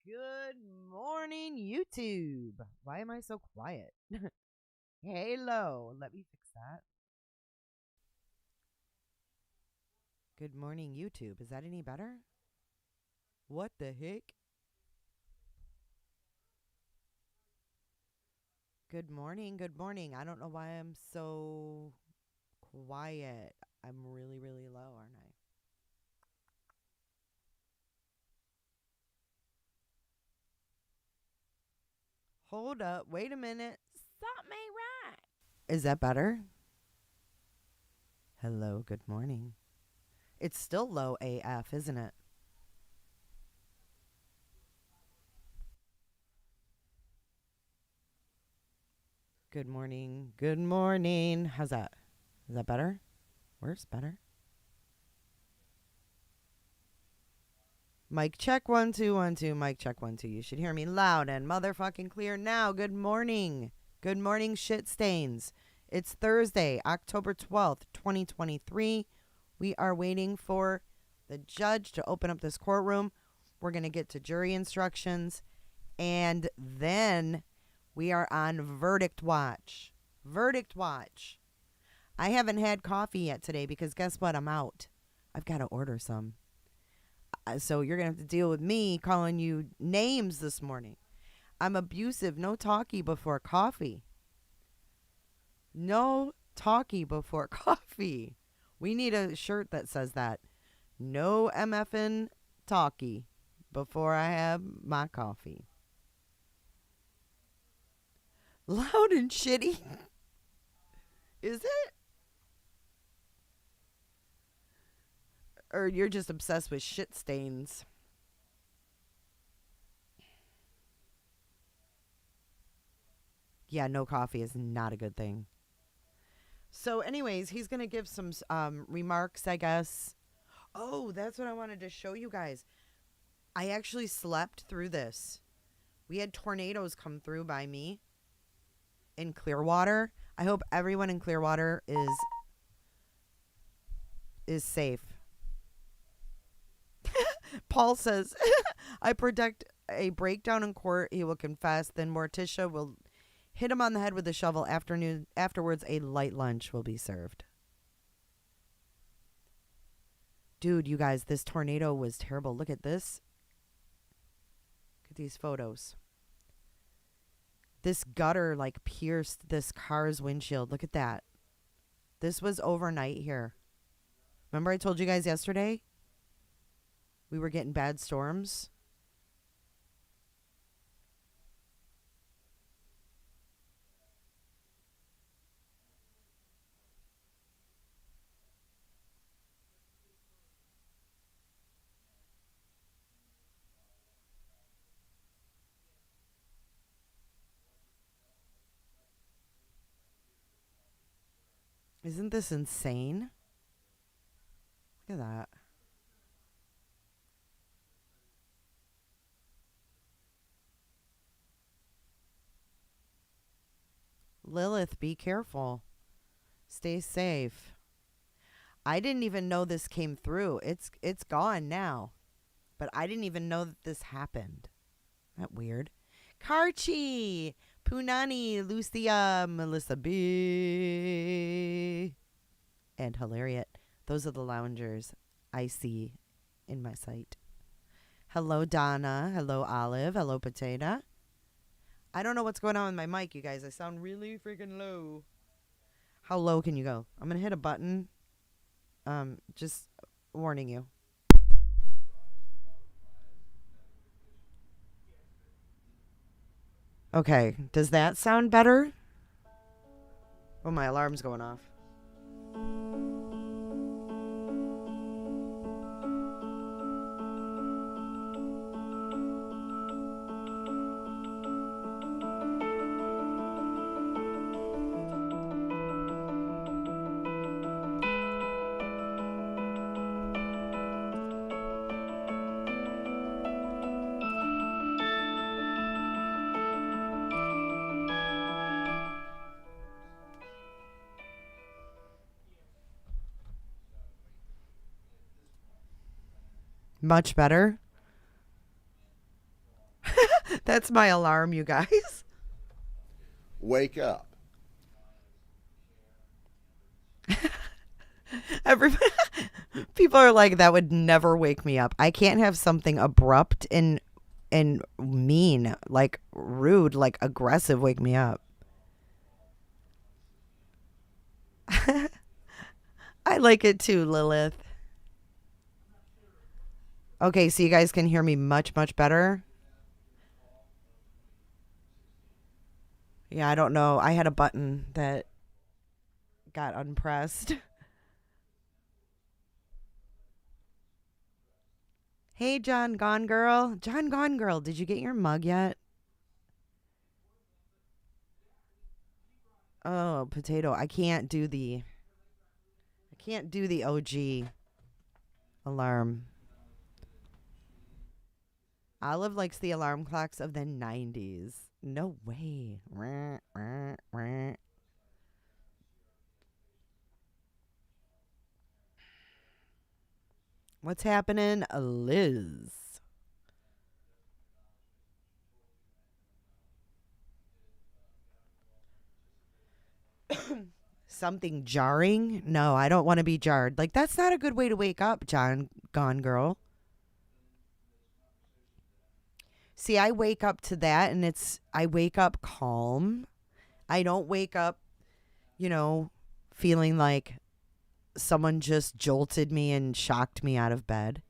Good morning, YouTube. Why am I so quiet? Hello. Let me fix that. Good morning, YouTube. Is that any better? What the heck? Good morning. Good morning. I don't know why I'm so quiet. I'm really, really low, aren't I? Hold up. Wait a minute. Something ain't right. Is that better? Hello. Good morning. It's still low AF, isn't it? Good morning. Good morning. How's that? Is that better? Worse? Better? Mic check 1 2 1 2. Mic check 1 2. You should hear me loud and motherfucking clear now. Good morning. Good morning, shit stains. It's Thursday, October 12th, 2023. We are waiting for the judge to open up this courtroom. We're going to get to jury instructions. And then we are on verdict watch. Verdict watch. I haven't had coffee yet today because guess what? I'm out. I've got to order some. So you're going to have to deal with me calling you names this morning. I'm abusive. No talkie before coffee. No talkie before coffee. We need a shirt that says that. No MFN talkie before I have my coffee. Loud and shitty. Is it? Or you're just obsessed with shit stains. Yeah, no coffee is not a good thing. So anyways, he's going to give some remarks, I guess. Oh, that's what I wanted to show you guys. I actually slept through this. We had tornadoes come through by me in Clearwater. I hope everyone in Clearwater is safe. Paul says, I predict a breakdown in court. He will confess. Then Morticia will hit him on the head with a shovel. Afterwards, a light lunch will be served. Dude, you guys, this tornado was terrible. Look at this. Look at these photos. This gutter like pierced this car's windshield. Look at that. This was overnight here. Remember I told you guys yesterday? We were getting bad storms. Isn't this insane? Look at that. Lilith, be careful. Stay safe. I didn't even know this came through. It's gone now. But I didn't even know that this happened. That weird. Karchi, Punani, Lucia, Melissa B, and Hilariot. Those are the loungers I see in my sight. Hello, Donna. Hello, Olive. Hello, Potato. I don't know what's going on with my mic, you guys. I sound really freaking low. How low can you go? I'm going to hit a button. Just warning you. Okay. Does that sound better? Oh, my alarm's going off. Much better. That's my alarm, you guys. Wake up. Everybody, people are like, that would never wake me up. I can't have something abrupt and mean, like rude, like aggressive wake me up. I like it too, Lilith. Okay, so you guys can hear me much, much better. Yeah, I don't know. I had a button that got unpressed. Hey, John Gone Girl. John Gone Girl, did you get your mug yet? Oh, potato. I can't do the OG alarm. Olive likes the alarm clocks of the 90s. No way. What's happening, Liz? Something jarring? No, I don't want to be jarred. Like, that's not a good way to wake up, John Gone Girl. See, I wake up to that and I wake up calm. I don't wake up, feeling like someone just jolted me and shocked me out of bed.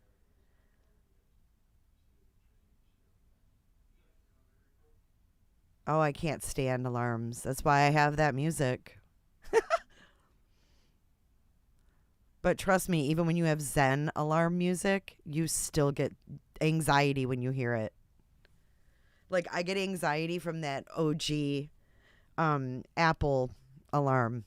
Oh, I can't stand alarms. That's why I have that music. But trust me, even when you have Zen alarm music, you still get anxiety when you hear it. Like, I get anxiety from that OG Apple alarm.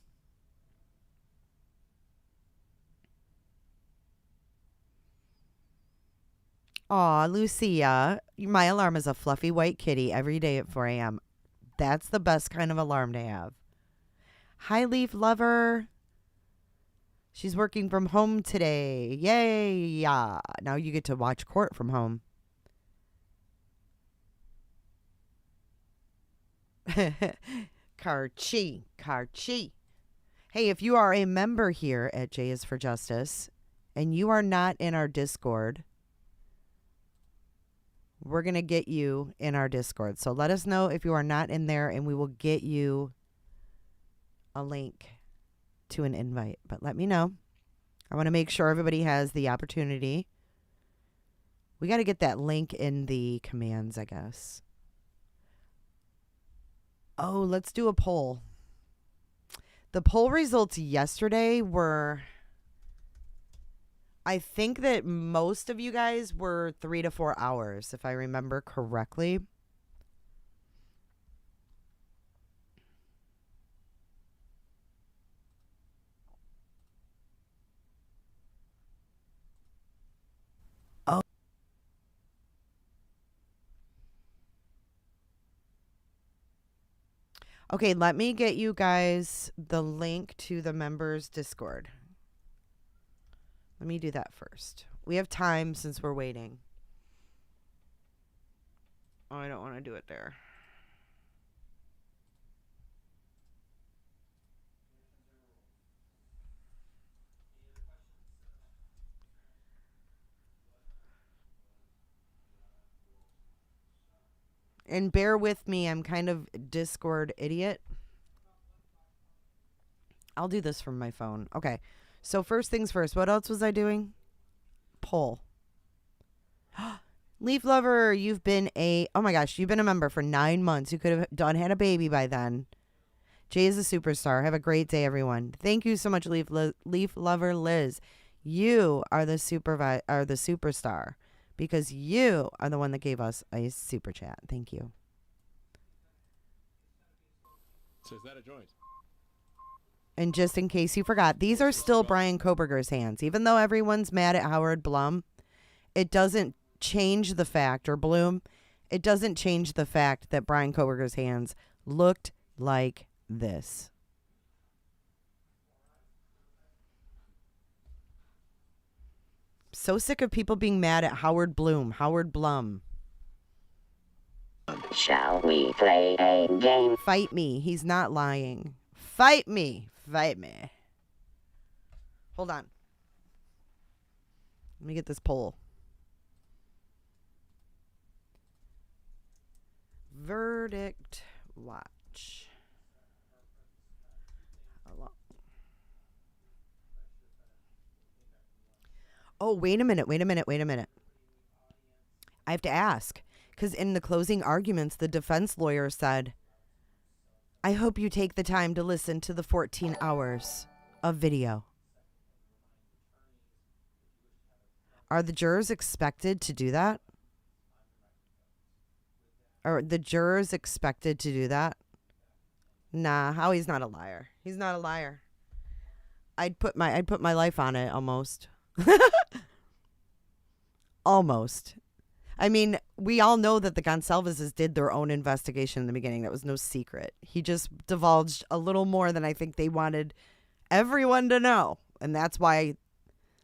Aw, Lucia, my alarm is a fluffy white kitty every day at 4 a.m. That's the best kind of alarm to have. Hi, Leaf Lover. She's working from home today. Yay. Yeah. Now you get to watch court from home. Karchi. Hey, if you are a member here at J is for Justice and you are not in our Discord, we're going to get you in our Discord. So let us know if you are not in there and we will get you a link to an invite. But let me know. I want to make sure everybody has the opportunity. We got to get that link in the commands, I guess. Oh, let's do a poll. The poll results yesterday were, I think that most of you guys were 3 to 4 hours, if I remember correctly. Oh. Okay, let me get you guys the link to the members' Discord. Let me do that first. We have time since we're waiting. Oh, I don't want to do it there. And bear with me, I'm kind of Discord idiot. I'll do this from my phone. Okay. So first things first. What else was I doing? Poll. Leaf Lover, you've been oh my gosh, you've been a member for 9 months. You could have had a baby by then. Jay is a superstar. Have a great day, everyone. Thank you so much, Leaf Lover Liz. You are the superstar because you are the one that gave us a super chat. Thank you. So is that a joint? And just in case you forgot, these are still Brian Koberger's hands. Even though everyone's mad at Howard Blum, it doesn't change the fact, or Bloom, it doesn't change the fact that Brian Koberger's hands looked like this. So sick of people being mad at Howard Blum. Shall we play a game? Fight me. He's not lying. Fight me. Hold on. Let me get this poll. Verdict watch. Oh, wait a minute. I have to ask. Because in the closing arguments, the defense lawyer said, I hope you take the time to listen to the 14 hours of video. Are the jurors expected to do that? Are the jurors expected to do that? Nah, Howie's not a liar. He's not a liar. I'd put my life on it almost. Almost. I mean, we all know that the Gonsalveses did their own investigation in the beginning. That was no secret. He just divulged a little more than I think they wanted everyone to know. And that's why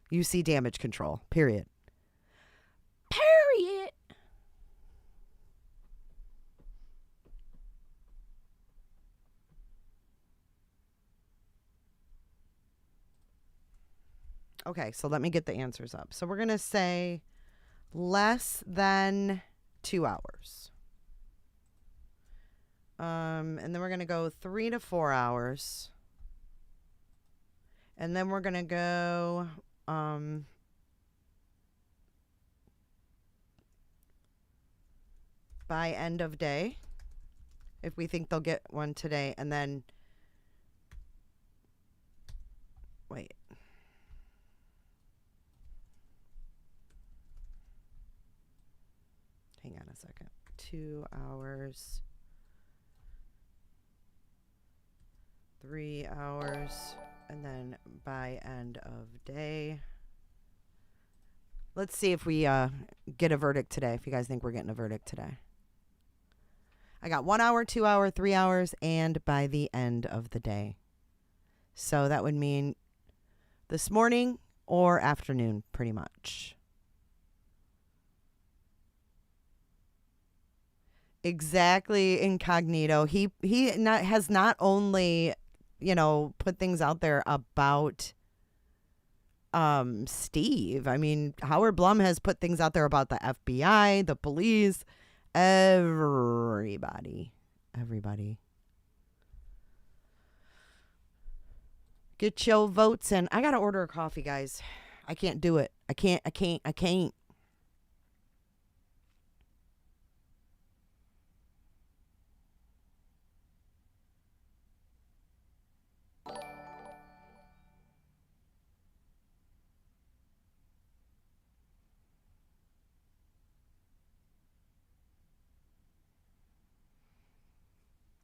you see damage control. Period. Okay, so let me get the answers up. So we're going to say less than 2 hours. And then we're going to go 3 to 4 hours. And then we're going to go by end of day, if we think they'll get one today. And then, wait. Hang on a second. 2 hours. 3 hours. And then by end of day. Let's see if we get a verdict today. If you guys think we're getting a verdict today. I got 1 hour, 2 hour, 3 hours, and by the end of the day. So that would mean this morning or afternoon, pretty much. Exactly, incognito. He has not only, put things out there about Steve. I mean, Howard Blum has put things out there about the FBI, the police, everybody. Get your votes in. I got to order a coffee, guys. I can't do it. I can't.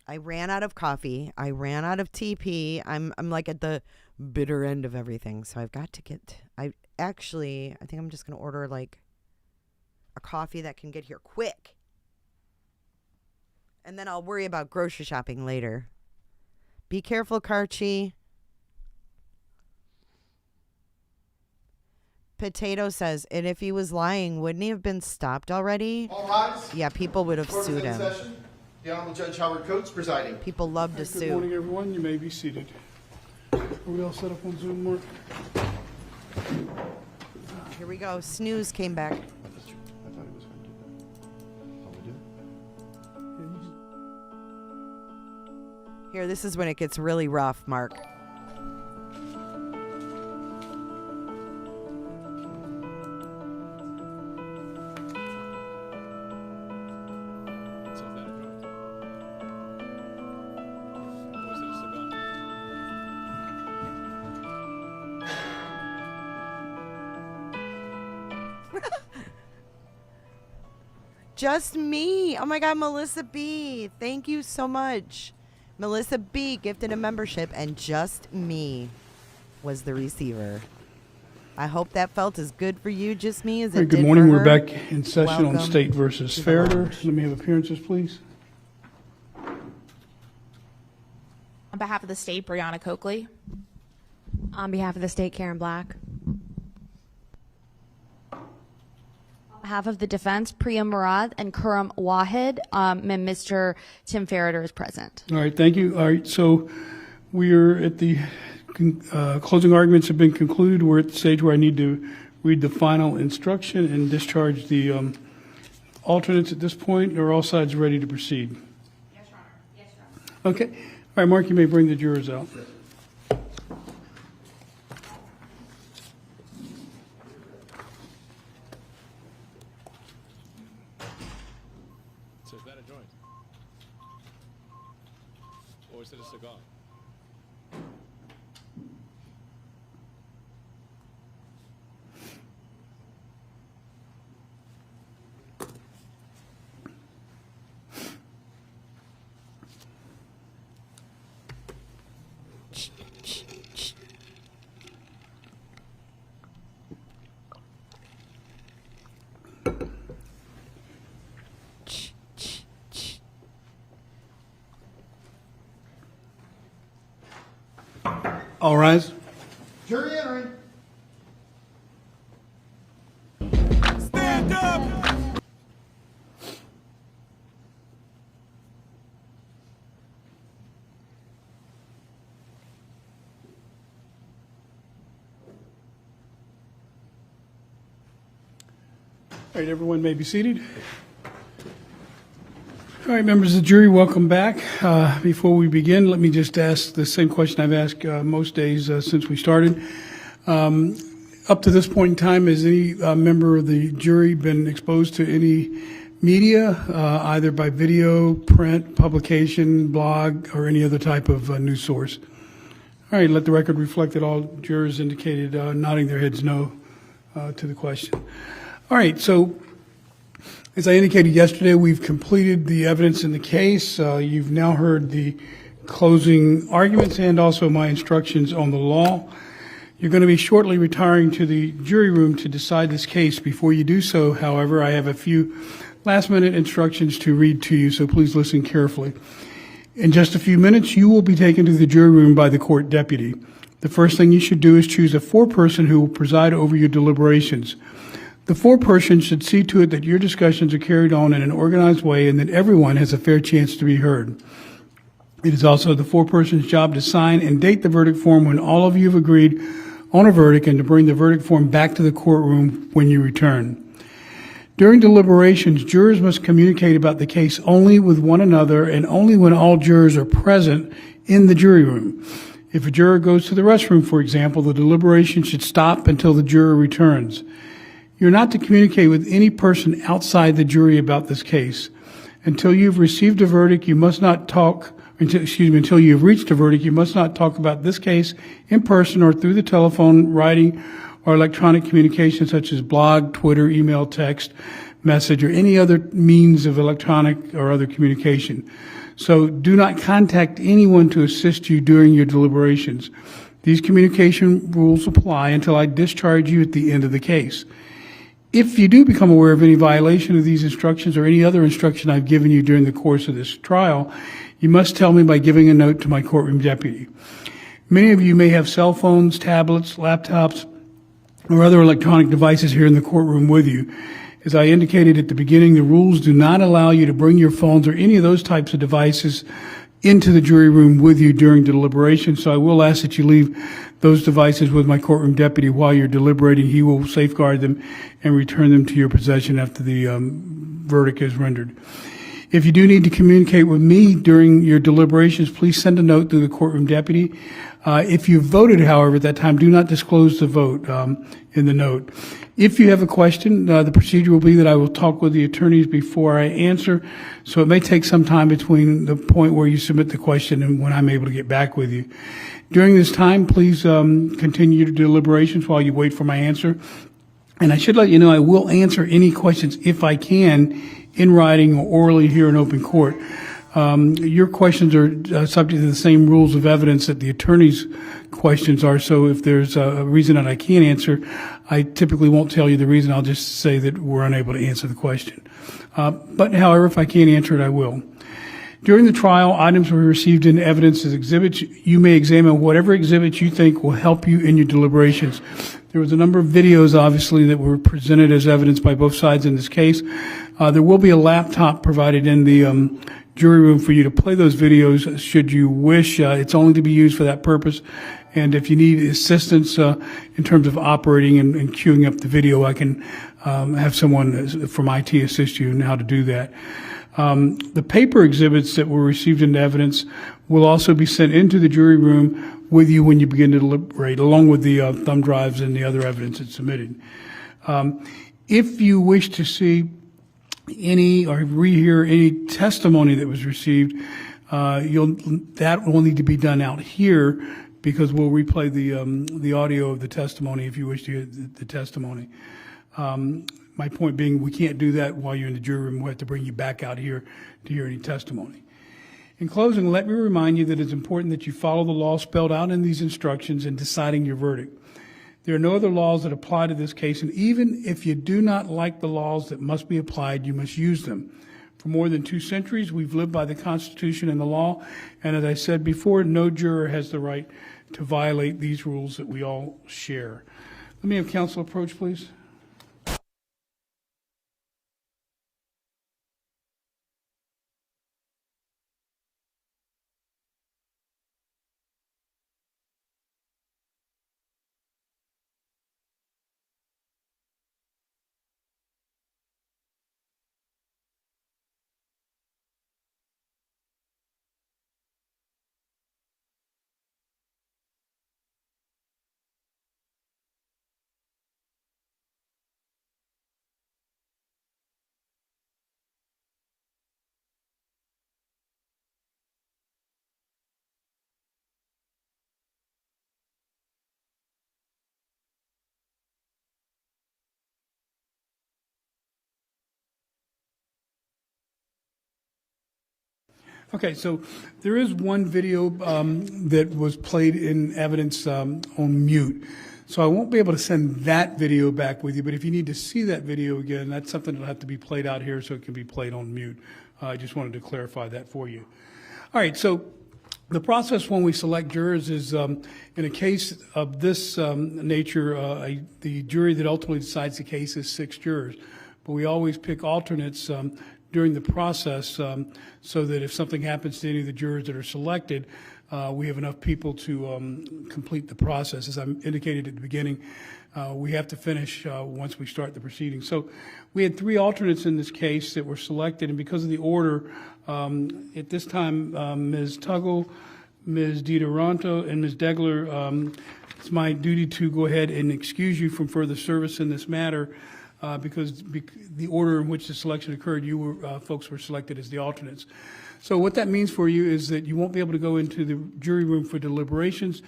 I ran out of coffee. I ran out of TP. I'm like at the bitter end of everything. So I've got to I think I'm just going to order like a coffee that can get here quick. And then I'll worry about grocery shopping later. Be careful, Karchi. Potato says, and if he was lying, wouldn't he have been stopped already? All rise. Yeah, people would have Court is sued in him. session. The Honorable Judge Howard Coates presiding. People love to Good sue. morning, everyone. You may be seated. Are we all set up on Zoom, Mark? Here we go. Snooze came back. I thought he was going to do that. Oh, we do? Here, this is when it gets really rough, Mark. Just me. Oh my God, Melissa B. Thank you so much. Melissa B gifted a membership, and just me was the receiver. I hope that felt as good for you, just me, as it did Good morning. for We're her. back in session Welcome on State versus to the Ferriter. lounge. Let me have appearances, please. On behalf of the state, Brianna Coakley. On behalf of the state, Karen Black. On behalf of the defense, Priya Murad and Kuram Wahid, and Mr. Tim Ferriter is present. All right, thank you. All right, so we are at the closing arguments have been concluded. We're at the stage where I need to read the final instruction and discharge the alternates at this point. Are all sides ready to proceed? Yes, Your Honor. Yes, Your Honor. Okay. All right, Mark, you may bring the jurors out. So is that a joint? Or is it a cigar? All rise. Jury entering. Stand up! All right, everyone may be seated. All right, members of the jury, welcome back. Before we begin, let me just ask the same question I've asked most days since we started. Up to this point in time, has any member of the jury been exposed to any media, either by video, print, publication, blog, or any other type of news source? All right, let the record reflect that all jurors indicated nodding their heads no to the question. All right, so as I indicated yesterday, we've completed the evidence in the case. You've now heard the closing arguments and also my instructions on the law. You're going to be shortly retiring to the jury room to decide this case. Before you do so, however, I have a few last-minute instructions to read to you, so please listen carefully. In just a few minutes, you will be taken to the jury room by the court deputy. The first thing you should do is choose a foreperson who will preside over your deliberations. The foreperson should see to it that your discussions are carried on in an organized way and that everyone has a fair chance to be heard. It is also the foreperson's job to sign and date the verdict form when all of you have agreed on a verdict and to bring the verdict form back to the courtroom when you return. During deliberations, jurors must communicate about the case only with one another and only when all jurors are present in the jury room. If a juror goes to the restroom, for example, the deliberation should stop until the juror returns. You're not to communicate with any person outside the jury about this case. Until you've received a verdict, you must not talk, until you've reached a verdict, you must not talk about this case in person or through the telephone, writing, or electronic communication such as blog, Twitter, email, text, message, or any other means of electronic or other communication. So do not contact anyone to assist you during your deliberations. These communication rules apply until I discharge you at the end of the case. If you do become aware of any violation of these instructions or any other instruction I've given you during the course of this trial, you must tell me by giving a note to my courtroom deputy. Many of you may have cell phones, tablets, laptops, or other electronic devices here in the courtroom with you. As I indicated at the beginning, the rules do not allow you to bring your phones or any of those types of devices into the jury room with you during deliberation, so I will ask that you leave those devices with my courtroom deputy while you're deliberating. He will safeguard them and return them to your possession after the verdict is rendered. If you do need to communicate with me during your deliberations, please send a note to the courtroom deputy. If you voted, however, at that time, do not disclose the vote in the note. If you have a question, the procedure will be that I will talk with the attorneys before I answer, so it may take some time between the point where you submit the question and when I'm able to get back with you. During this time, please continue your deliberations while you wait for my answer. And I should let you know I will answer any questions if I can in writing or orally here in open court. Your questions are subject to the same rules of evidence that the attorney's questions are. So if there's a reason that I can't answer, I typically won't tell you the reason. I'll just say that we're unable to answer the question. But however, if I can't answer it, I will. During the trial, items were received in evidence as exhibits. You may examine whatever exhibits you think will help you in your deliberations. There was a number of videos, obviously, that were presented as evidence by both sides in this case. There will be a laptop provided in the jury room for you to play those videos should you wish. It's only to be used for that purpose. And if you need assistance in terms of operating and queuing up the video, I can have someone from IT assist you in how to do that. The paper exhibits that were received into evidence will also be sent into the jury room with you when you begin to deliberate, along with the thumb drives and the other evidence that's submitted. If you wish to see any or rehear any testimony that was received, that will need to be done out here because we'll replay the audio of the testimony if you wish to hear the testimony. My point being, we can't do that while you're in the jury room. We'll have to bring you back out here to hear any testimony. In closing, let me remind you that it's important that you follow the law spelled out in these instructions in deciding your verdict. There are no other laws that apply to this case, and even if you do not like the laws that must be applied, you must use them. For more than 2 centuries, we've lived by the Constitution and the law, and as I said before, no juror has the right to violate these rules that we all share. Let me have counsel approach, please. Okay, so there is one video that was played in evidence on mute. So I won't be able to send that video back with you, but if you need to see that video again, that's something that'll have to be played out here so it can be played on mute. I just wanted to clarify that for you. All right, so the process when we select jurors is in a case of this nature, the jury that ultimately decides the case is 6 jurors, but we always pick alternates during the process so that if something happens to any of the jurors that are selected, we have enough people to complete the process. As I indicated at the beginning, we have to finish once we start the proceedings. So we had 3 alternates in this case that were selected, and because of the order, at this time, Ms. Tuggle, Ms. DiDoranto, and Ms. Degler, it's my duty to go ahead and excuse you from further service in this matter. Because the order in which the selection occurred, you were, folks were selected as the alternates. So what that means for you is that you won't be able to go into the jury room for deliberations.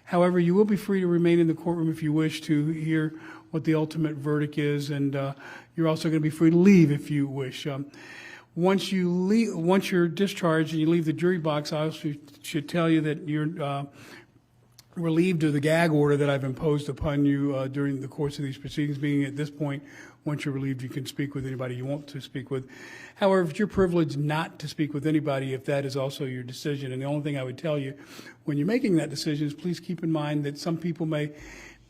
However, you will be free to remain in the courtroom if you wish to hear what the ultimate verdict is, and you're also going to be free to leave if you wish. Once you're discharged and you leave the jury box, I also should tell you that you're relieved of the gag order that I've imposed upon you during the course of these proceedings, being at this point, once you're relieved, you can speak with anybody you want to speak with. However, it's your privilege not to speak with anybody if that is also your decision. And the only thing I would tell you when you're making that decision is please keep in mind that some people may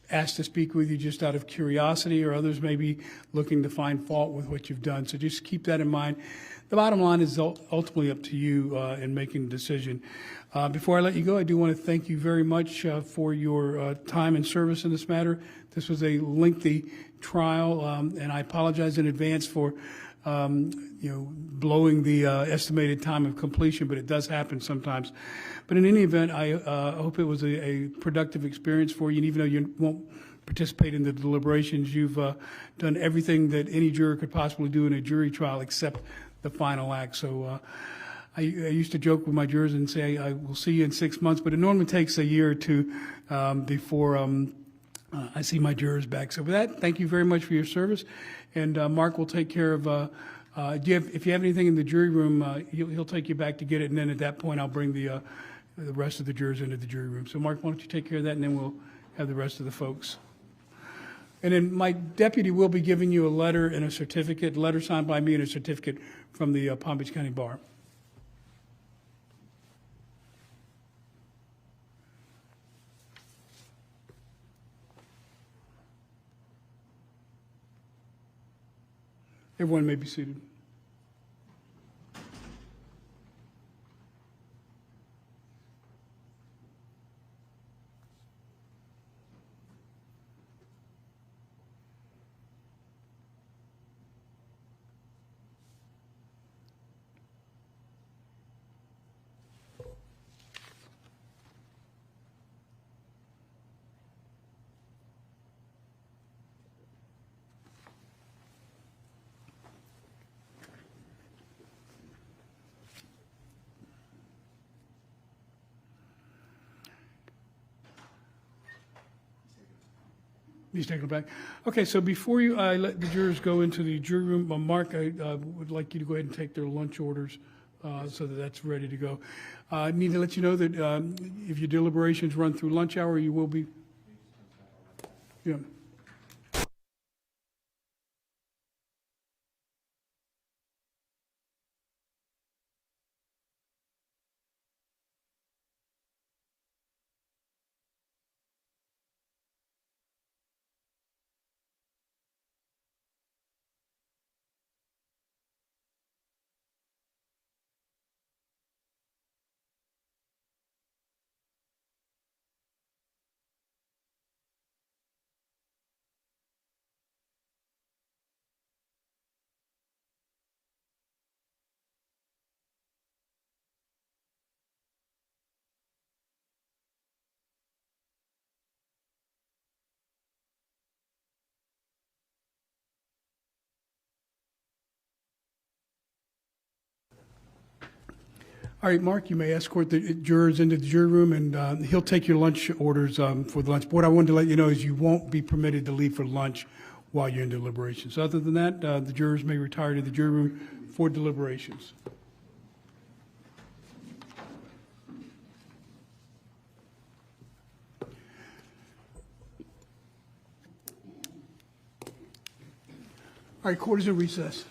ask to speak with you just out of curiosity, or others may be looking to find fault with what you've done. So just keep that in mind. The bottom line is ultimately up to you in making the decision. Before I let you go, I do want to thank you very much for your time and service in this matter. This was a lengthy trial, and I apologize in advance for blowing the estimated time of completion, but it does happen sometimes. But in any event, I hope it was a productive experience for you, and even though you won't participate in the deliberations, you've done everything that any juror could possibly do in a jury trial except the final act. So I used to joke with my jurors and say, I will see you in 6 months, but it normally takes a year or two before I see my jurors back. So with that, thank you very much for your service. And Mark will take care of, if you have anything in the jury room, he'll take you back to get it. And then at that point, I'll bring the rest of the jurors into the jury room. So Mark, why don't you take care of that, and then we'll have the rest of the folks. And then my deputy will be giving you a letter and a certificate, letter signed by me and a certificate from the Palm Beach County Bar. Everyone may be seated. He's taking it back. Okay, so before I let the jurors go into the jury room, Mark, I would like you to go ahead and take their lunch orders so that that's ready to go. I need to let you know that if your deliberations run through lunch hour, you will be. Yeah. All right, Mark, you may escort the jurors into the jury room, and he'll take your lunch orders for the lunch. But what I wanted to let you know is you won't be permitted to leave for lunch while you're in deliberations. Other than that, the jurors may retire to the jury room for deliberations. All right, court is in recess.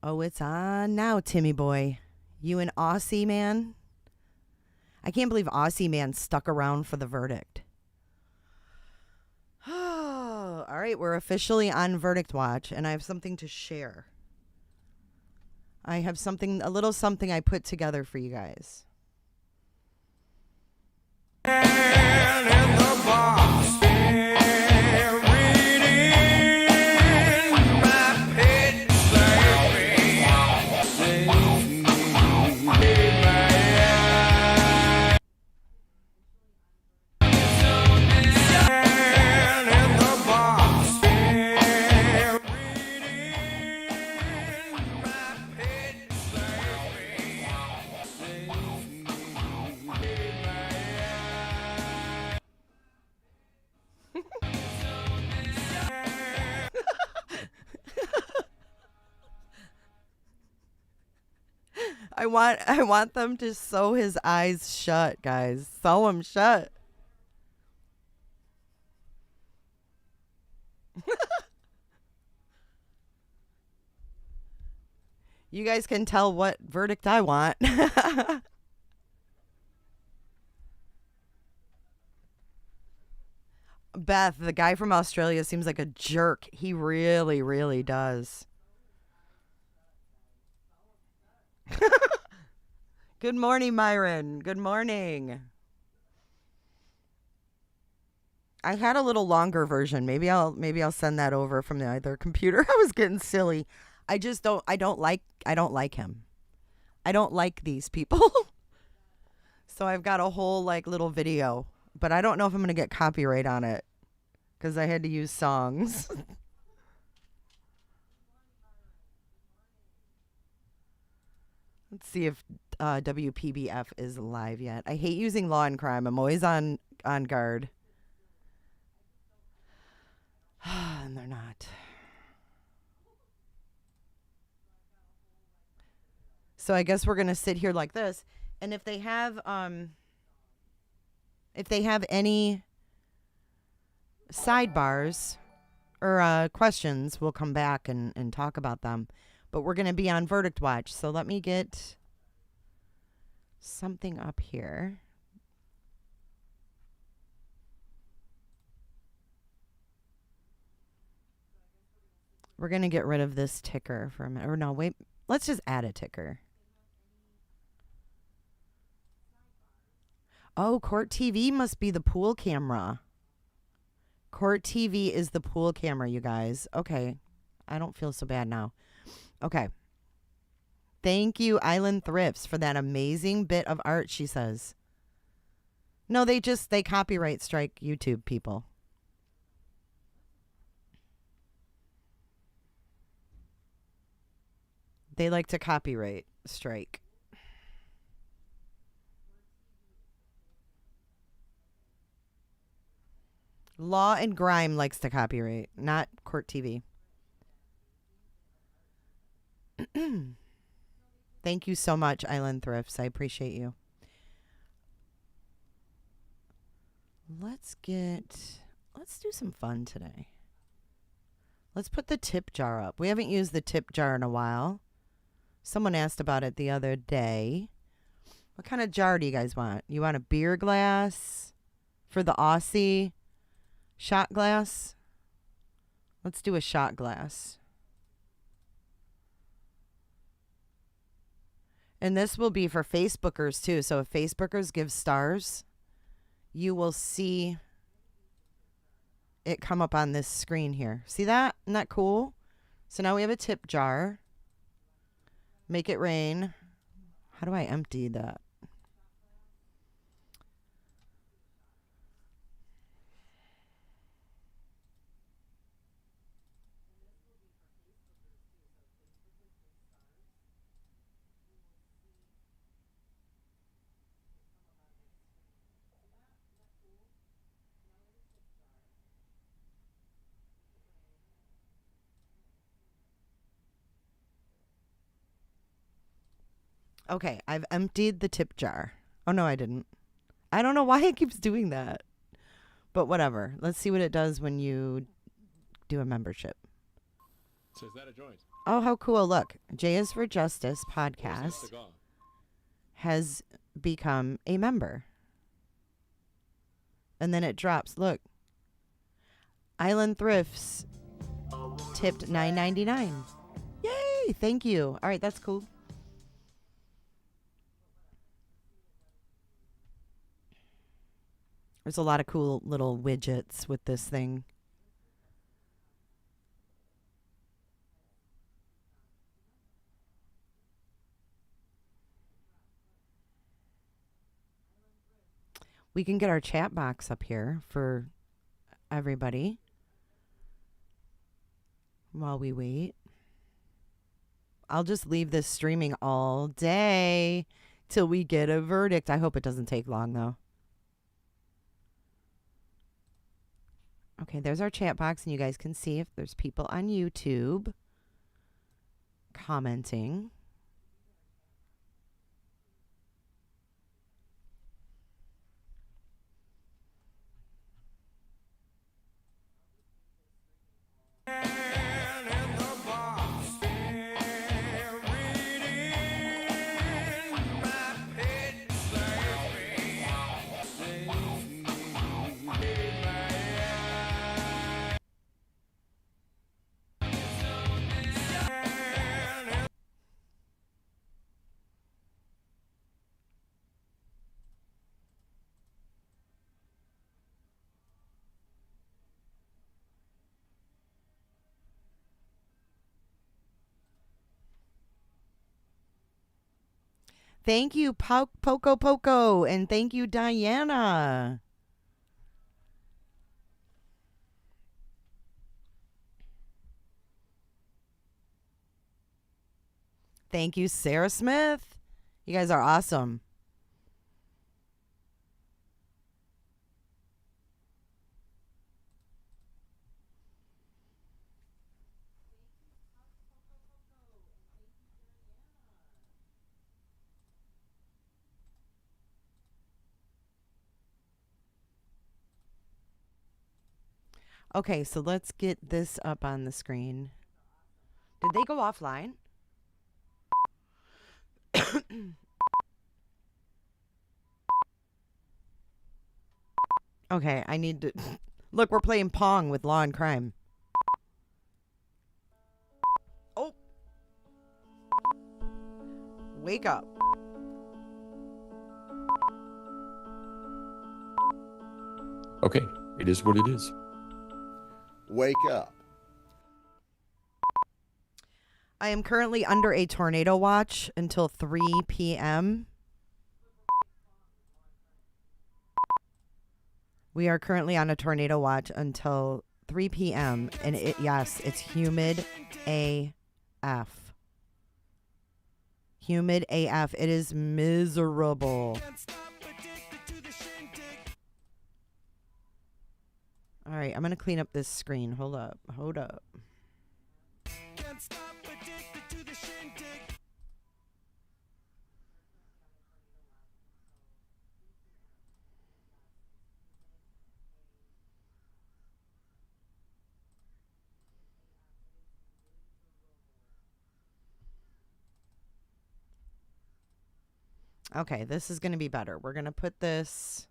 Oh, it's on now, Timmy boy. You an Aussie man? I can't believe Aussie man stuck around for the verdict. Oh, all right, we're officially on verdict watch, and I have something to share. I have something, a little something I put together for you guys. I want them to sew his eyes shut, guys. Sew them shut. You guys can tell what verdict I want. Beth, the guy from Australia, seems like a jerk. He really, really does. Good morning, Myron. Good morning. I had a little longer version. Maybe I'll send that over from the other computer. I was getting silly. I don't like him. I don't like these people. So I've got a whole like little video, but I don't know if I'm going to get copyright on it cuz I had to use songs. Let's see if WPBF is live yet. I hate using Law and Crime. I'm always on guard. And they're not. So I guess we're going to sit here like this. And if they have any sidebars or questions, we'll come back and talk about them. But we're going to be on Verdict Watch. So let me get something up here. We're going to get rid of this ticker for a minute. Or no, wait. Let's just add a ticker. Oh, Court TV must be the pool camera. Court TV is the pool camera, you guys. Okay. I don't feel so bad now. Okay. Thank you, Island Thrifts, for that amazing bit of art, she says. No, they copyright strike YouTube people. They like to copyright strike. Law and Grime likes to copyright, not Court TV. Thank you so much, Island Thrifts. I appreciate you. Let's do some fun today. Let's put the tip jar up. We haven't used the tip jar in a while. Someone asked about it the other day. What kind of jar do you guys want? You want a beer glass for the Aussie? Shot glass? Let's do a shot glass. And this will be for Facebookers too. So if Facebookers give stars, you will see it come up on this screen here. See that? Isn't that cool? So now we have a tip jar. Make it rain. How do I empty that? Okay, I've emptied the tip jar. Oh, no, I didn't. I don't know why it keeps doing that. But whatever. Let's see what it does when you do a membership. So is that a joint? Oh, how cool. Look, J is for Justice Or is podcast it a cigar? has become a member. And then it drops. Look. Island Thrifts tipped $9.99. Yay! Thank you. All right, that's cool. There's a lot of cool little widgets with this thing. We can get our chat box up here for everybody while we wait. I'll just leave this streaming all day till we get a verdict. I hope it doesn't take long, though. Okay, there's our chat box, and you guys can see if there's people on YouTube commenting. Thank you, Poco Poco, and thank you, Diana. Thank you, Sarah Smith. You guys are awesome. Okay, so let's get this up on the screen. Did they go offline? Okay, I need to... Look, we're playing Pong with Law and Crime. Oh! Wake up. Okay, it is what it is. Wake up. I am currently under a tornado watch until 3 p.m. We are currently on a tornado watch until 3 p.m. And yes, it's humid AF. Humid AF. It is miserable. All right, I'm going to clean up this screen. Hold up. Okay, this is going to be better. We're going to put this...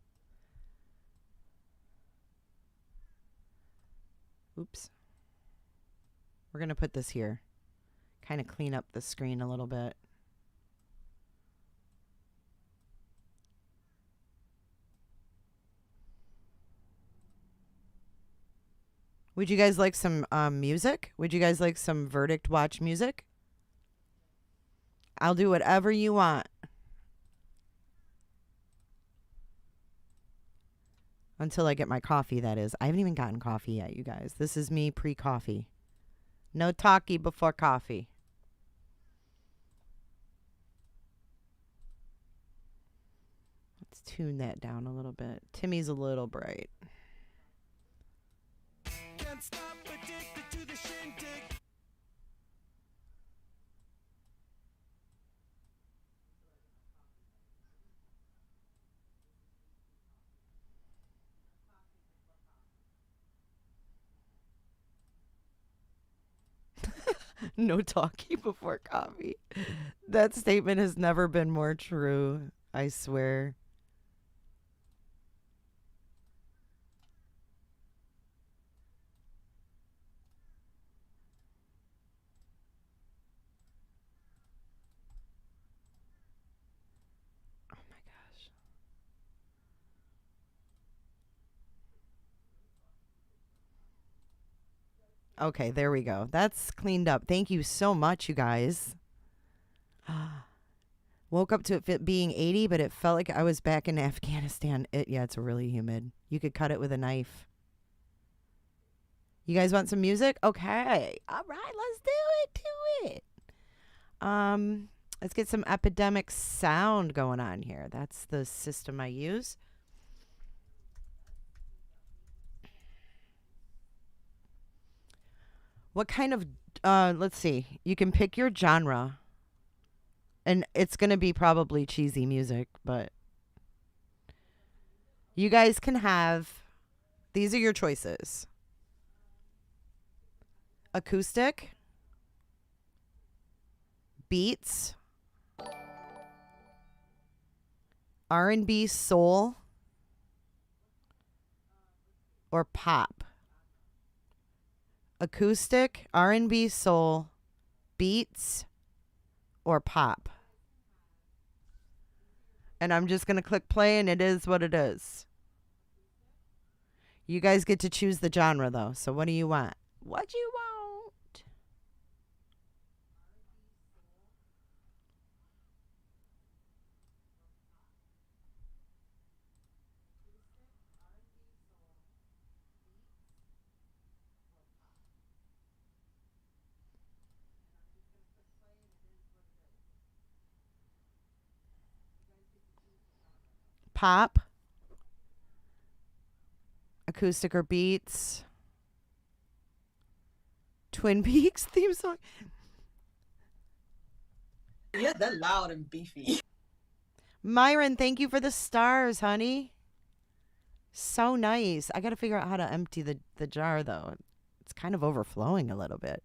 Oops. We're going to put this here. Kind of clean up the screen a little bit. Would you guys like some music? Would you guys like some Verdict Watch music? I'll do whatever you want. Until I get my coffee, that is. I haven't even gotten coffee yet, you guys. This is me pre-coffee. No talkie before coffee. Let's tune that down a little bit. Timmy's a little bright. Can't stop addicted to the shindig. No talkie before coffee. That statement has never been more true, I swear. Oh my gosh. Okay, there we go. That's cleaned up. Thank you so much, you guys. Woke up to it being 80, but it felt like I was back in Afghanistan. Yeah, it's really humid. You could cut it with a knife. You guys want some music? Okay. All right, let's do it. Let's get some Epidemic sound going on here. That's the system I use. What kind of, let's see. You can pick your genre. And it's going to be probably cheesy music, but you guys can have, these are your choices. Acoustic, beats, R&B soul, or pop. Acoustic, R&B soul, beats, or pop. And I'm just going to click play, and it is what it is. You guys get to choose the genre, though. So what do you want? What do you want? Pop. Acoustic or beats. Twin Peaks theme song. Yeah, they're loud and beefy. Myron, thank you for the stars, honey. So nice. I got to figure out how to empty the jar, though. It's kind of overflowing a little bit.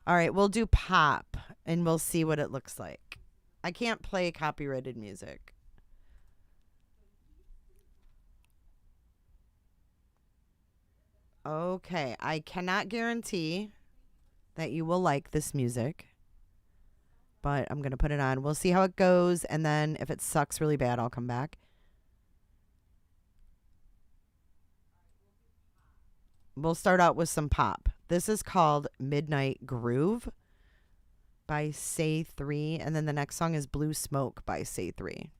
All right, we'll do pop, and we'll see what it looks like. I can't play copyrighted music. Okay, I cannot guarantee that you will like this music, but I'm going to put it on. We'll see how it goes, and then if it sucks really bad, I'll come back. We'll start out with some pop. This is called Midnight Groove by Say 3, and then the next song is Blue Smoke by Say 3.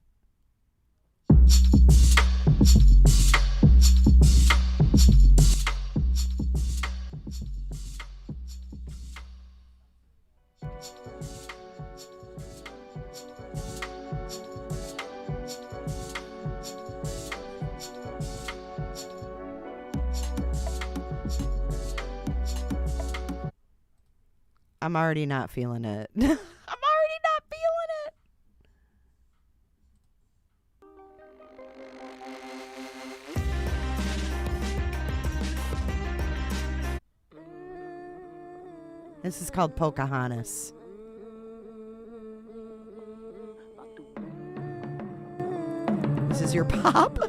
I'm already not feeling it. I'm already not feeling it. This is called Pocahontas. This is your pop.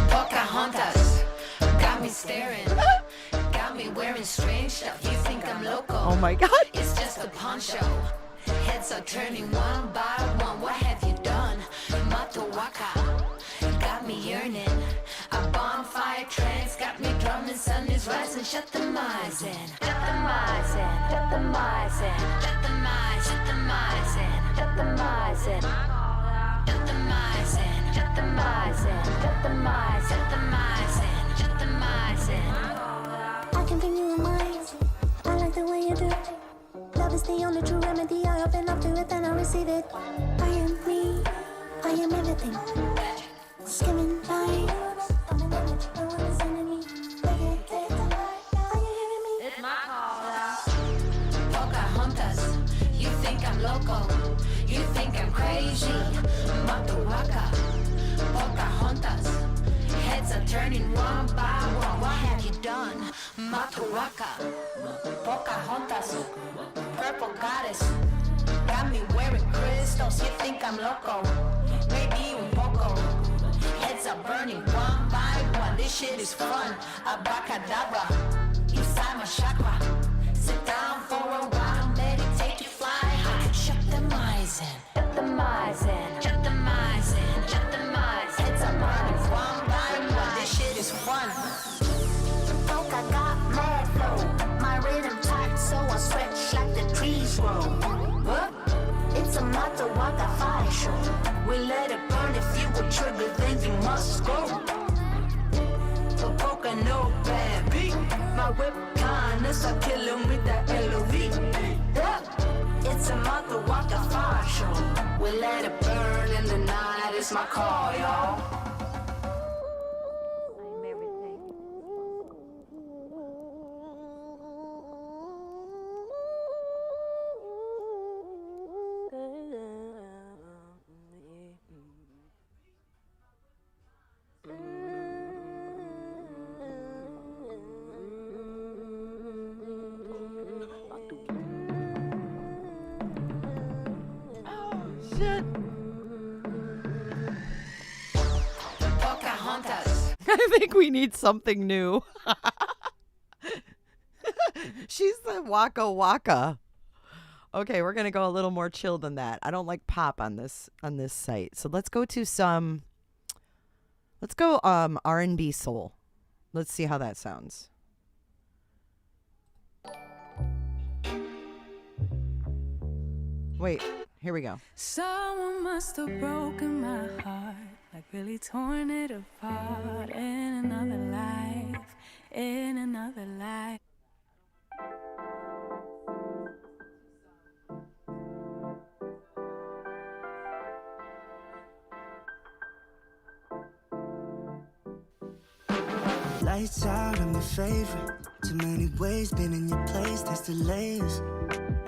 Pocahontas got me staring. Got me wearing strange stuff. You think I'm loco? Oh my God. It's just a poncho. Heads are turning one by one. What have you done? Mato waka got me yearning. A bonfire trance got me drumming. Sun is rising. Shut the mice in. Shut the mice in. Shut the mice in. Shut the mice. Shut the mice in. Shut the mice in. Shut the mice in. Shut the mice in. Shut the mice. Shut the mice in. Shut the mice in. I can bring you in mind. I like the way you do. Love is the only true remedy. I open up to it and I receive it. I am me. I am everything. Skimming by. It's my call. Pocahontas, you think I'm loco. You think I'm crazy. Matuaka. Pocahontas. Heads are turning one by one. What have you done? Matuaka. Pocahontas. Purple goddess. Got me wearing crystals. You think I'm loco. Maybe un poco. Heads are burning one by one. This shit is fun. Abracadabra. Inside my chakra. Sit down for a while. Meditate to fly high. Shut the mice in. Shut the mice in. Shut the mice in. Shut the mice. Heads are burning one by one. This shit is fun. Polka got mad flow. My rhythm tight, so I stretch like the trees grow. What? It's a Matawaka fire show. We let it burn. If you would trigger, then you must go. A polka no bad beat. My whip kindness, I kill him with that LOV. Yeah. It's a Matawaka fire show. We let it burn in the night. It's my call, y'all. Shit. Pocahontas. I think we need something new. She's the Waka Waka. Okay, we're gonna go a little more chill than that. I don't like pop on this site. So let's go to some. Let's go R&B soul. Let's see how that sounds. Wait, here we go. Someone must have broken my heart, like really torn it apart in another life, in another life. Lights out, I'm your favorite. Too many ways, been in your place, there's delays.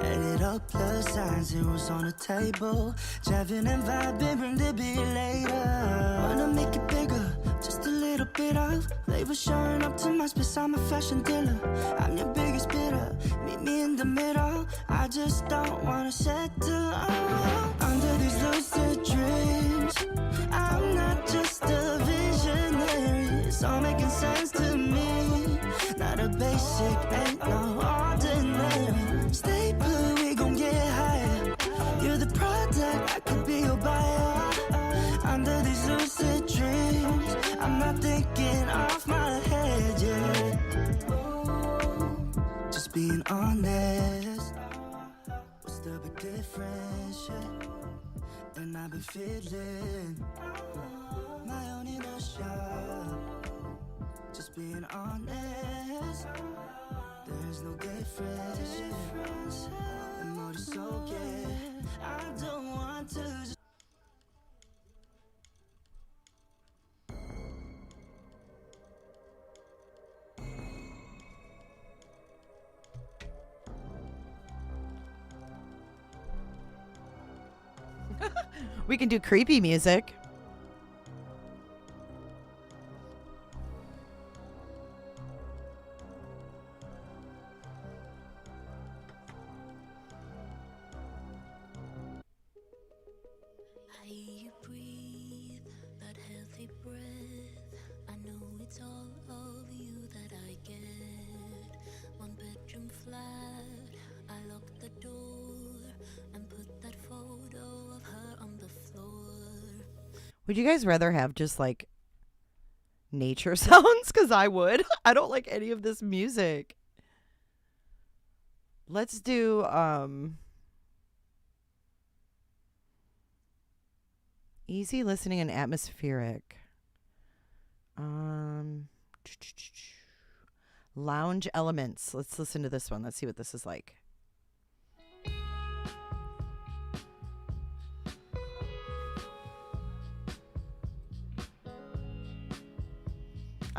Added up plus signs, zeros on the table. Driving and vibing, bring the beat later. Wanna make it bigger, just a little bit of flavor showing up to my space. I'm a fashion dealer, I'm your biggest bidder. Meet me in the middle, I just don't wanna settle. Under these lucid dreams, I'm not just a visionary. It's all making sense to me. Not a basic, ain't no ordinary. Stay put, we gon' get higher. You're the product, I could be your buyer. Under these lucid dreams, I'm not thinking off my head yet. Just being honest. What's the big difference? Yeah. And I've been feeling my own inertia. Just being honest. There's no difference. And more to soak it. I don't want to just We can do creepy music. I hear you breathe that healthy breath. I know it's all of you that I get. One bedroom flat, I lock the door and put that photo of her on the floor. Would you guys rather have just like nature sounds? Because I would. I don't like any of this music. Let's do easy listening and atmospheric. Lounge elements. Let's listen to this one. Let's see what this is like.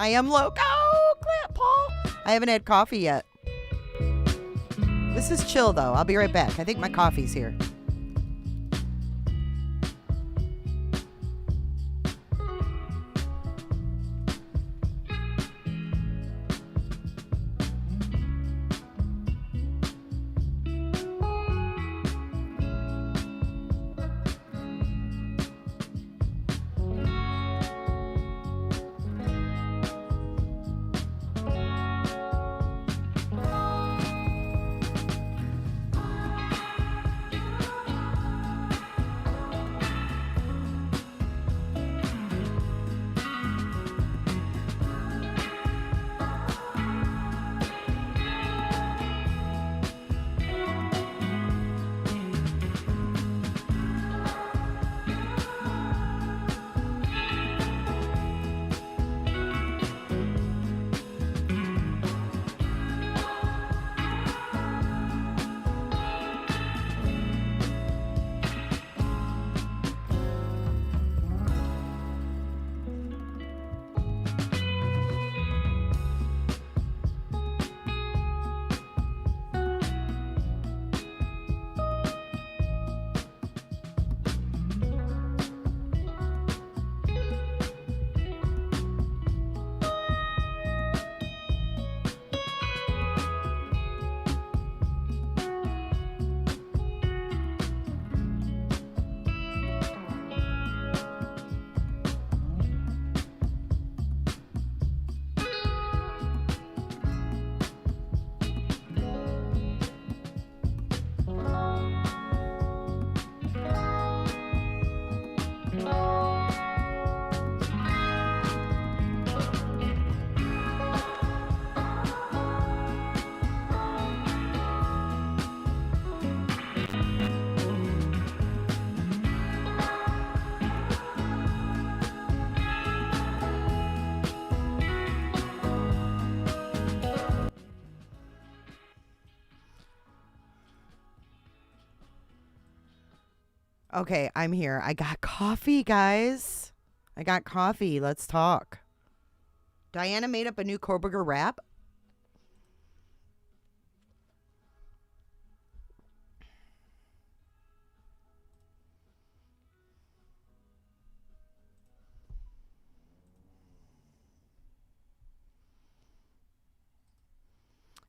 I am loco, Clip Paul. I haven't had coffee yet. This is chill though. I'll be right back. I think my coffee's here. Okay, I'm here. I got coffee, guys. I got coffee. Let's talk. Diana made up a new Koberger rap.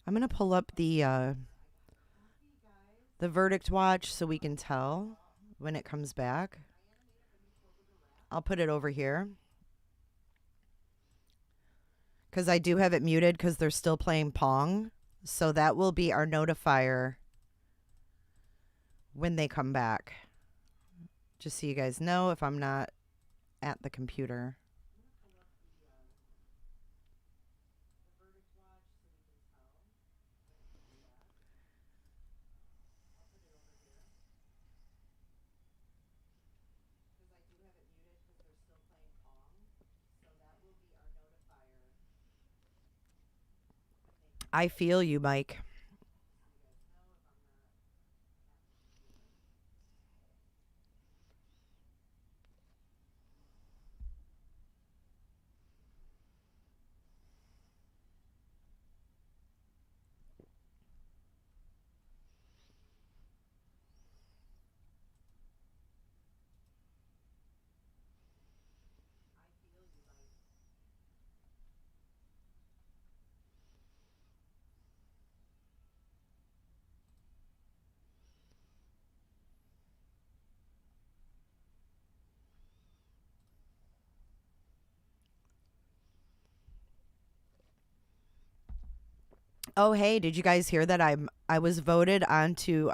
I'm going to pull up the verdict watch so we can tell when it comes back. I'll put it over here. Because I do have it muted because they're still playing Pong. So that will be our notifier when they come back. Just so you guys know if I'm not at the computer. I feel you, Mike. Oh, hey, did you guys hear that I was voted onto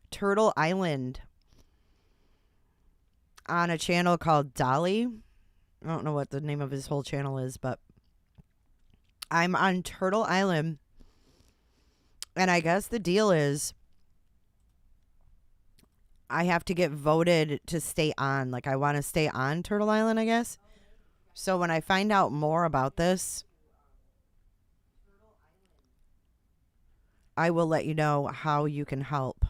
Turtle Island on a channel called Dolly? I don't know what the name of his whole channel is, but I'm on Turtle Island. And I guess the deal is I have to get voted to stay on. Like, I want to stay on Turtle Island, I guess. So when I find out more about this, I will let you know how you can help.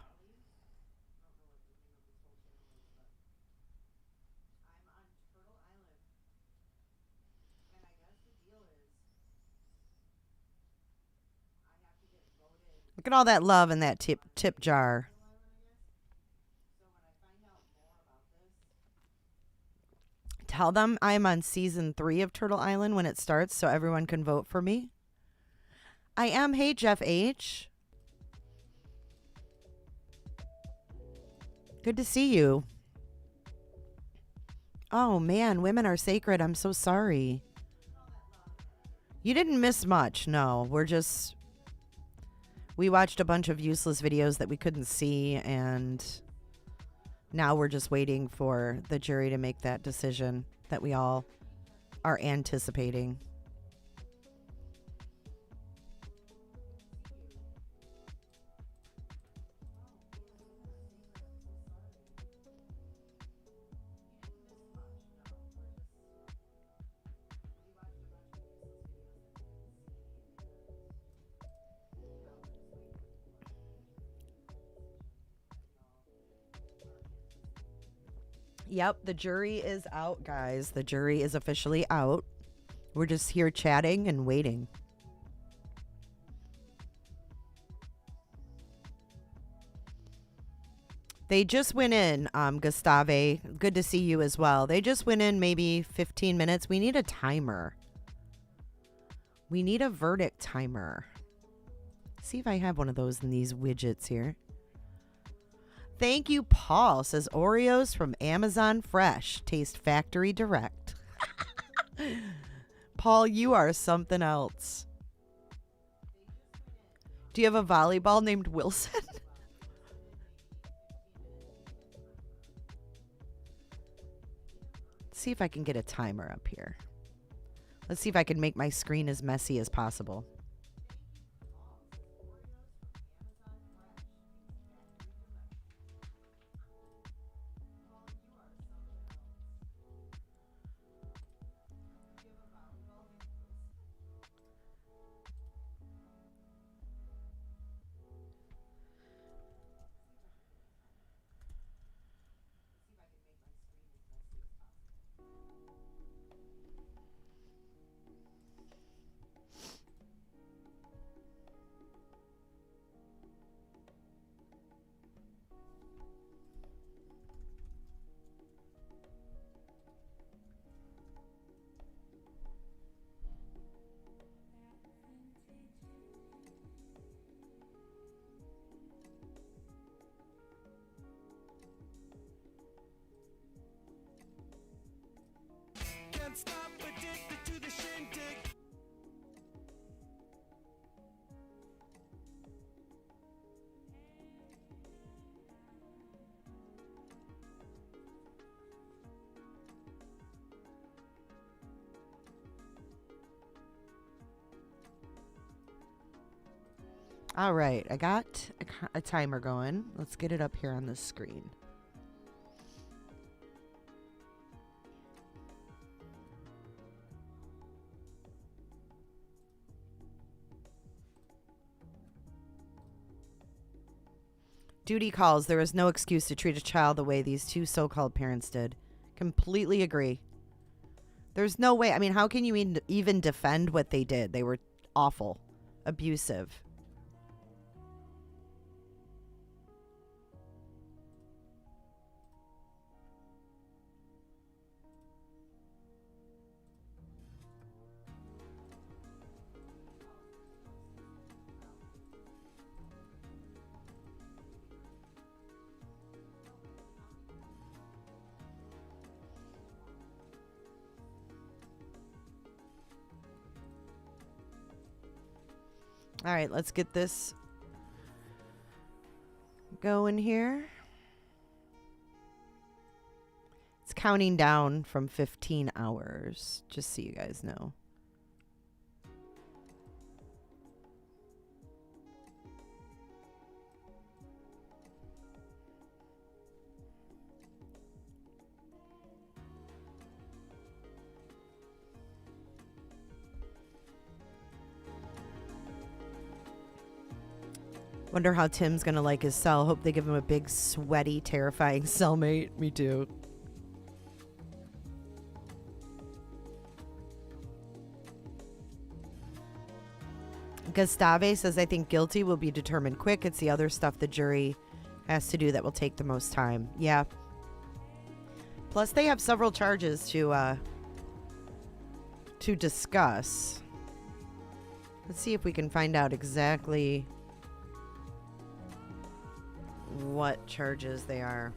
Look at all that love in that tip jar. Tell them I'm on season 3 of Turtle Island when it starts so everyone can vote for me. I am. Hey, Jeff H. Good to see you. Oh, man. Women are sacred. I'm so sorry. You didn't miss much. No, we watched a bunch of useless videos that we couldn't see, and now we're just waiting for the jury to make that decision that we all are anticipating. Yep, the jury is out, guys. The jury is officially out. We're just here chatting and waiting. They just went in, Gustave. Good to see you as well. They just went in maybe 15 minutes. We need a timer. We need a verdict timer. See if I have one of those in these widgets here. Thank you, Paul. Says Oreos from Amazon Fresh. Taste factory direct. Paul, you are something else. Do you have a volleyball named Wilson? Let's see if I can get a timer up here. Let's see if I can make my screen as messy as possible. All right, I got a timer going. Let's get it up here on the screen. Duty calls. There is no excuse to treat a child the way these two so-called parents did. Completely agree. There's no way. I mean, how can you even defend what they did? They were awful, abusive. All right, let's get this going here. It's counting down from 15 hours, just so you guys know. Wonder how Tim's gonna like his cell. Hope they give him a big, sweaty, terrifying cellmate. Me too. Gustave says, I think guilty will be determined quick. It's the other stuff the jury has to do that will take the most time. Yeah. Plus, they have several charges to discuss. Let's see if we can find out exactly what charges they are.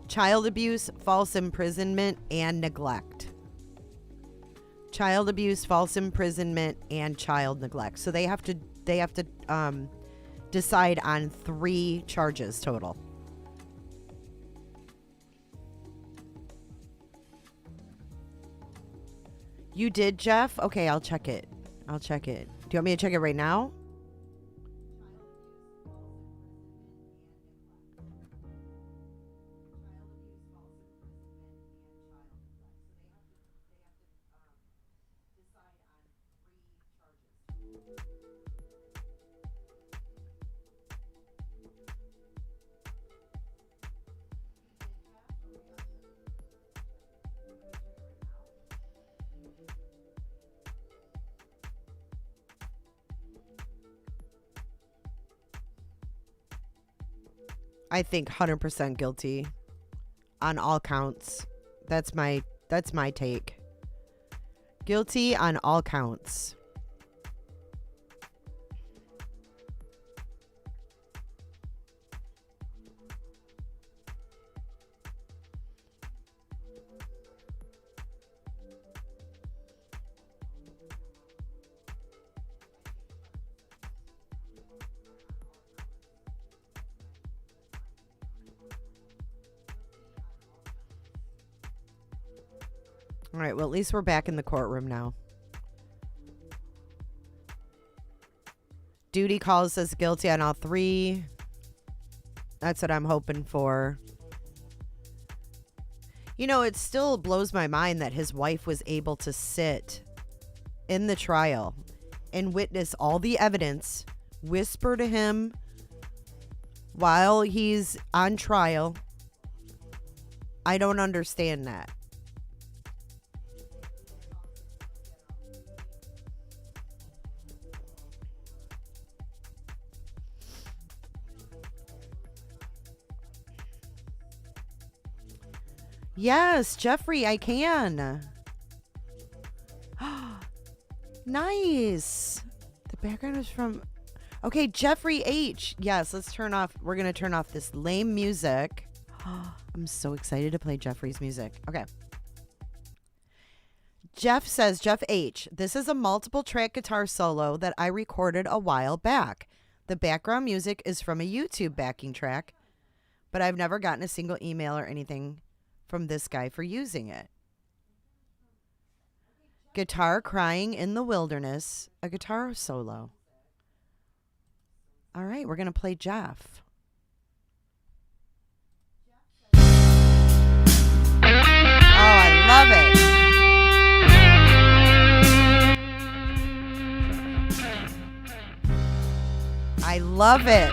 Child abuse, false imprisonment, and neglect. Child abuse, false imprisonment, and child neglect. So they have to decide on 3 charges total. You did, Jeff? Okay, I'll check it. Do you want me to check it right now? I think 100% guilty on all counts. That's my take. Guilty on all counts. All right, well, at least we're back in the courtroom now. Duty calls us guilty on all 3. That's what I'm hoping for. You know, it still blows my mind that his wife was able to sit in the trial and witness all the evidence, whisper to him while he's on trial. I don't understand that. Yes, Jeffrey, I can. Nice. The background is from... Okay, Jeffrey H. Yes, we're going to turn off this lame music. I'm so excited to play Jeffrey's music. Okay. Jeff says, Jeff H., this is a multiple track guitar solo that I recorded a while back. The background music is from a YouTube backing track, but I've never gotten a single email or anything from this guy for using it. Guitar Crying in the Wilderness, a guitar solo. All right, we're going to play Jeff. Oh, I love it. I love it.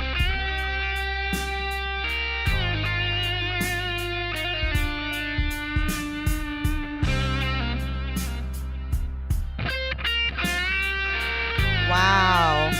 Wow.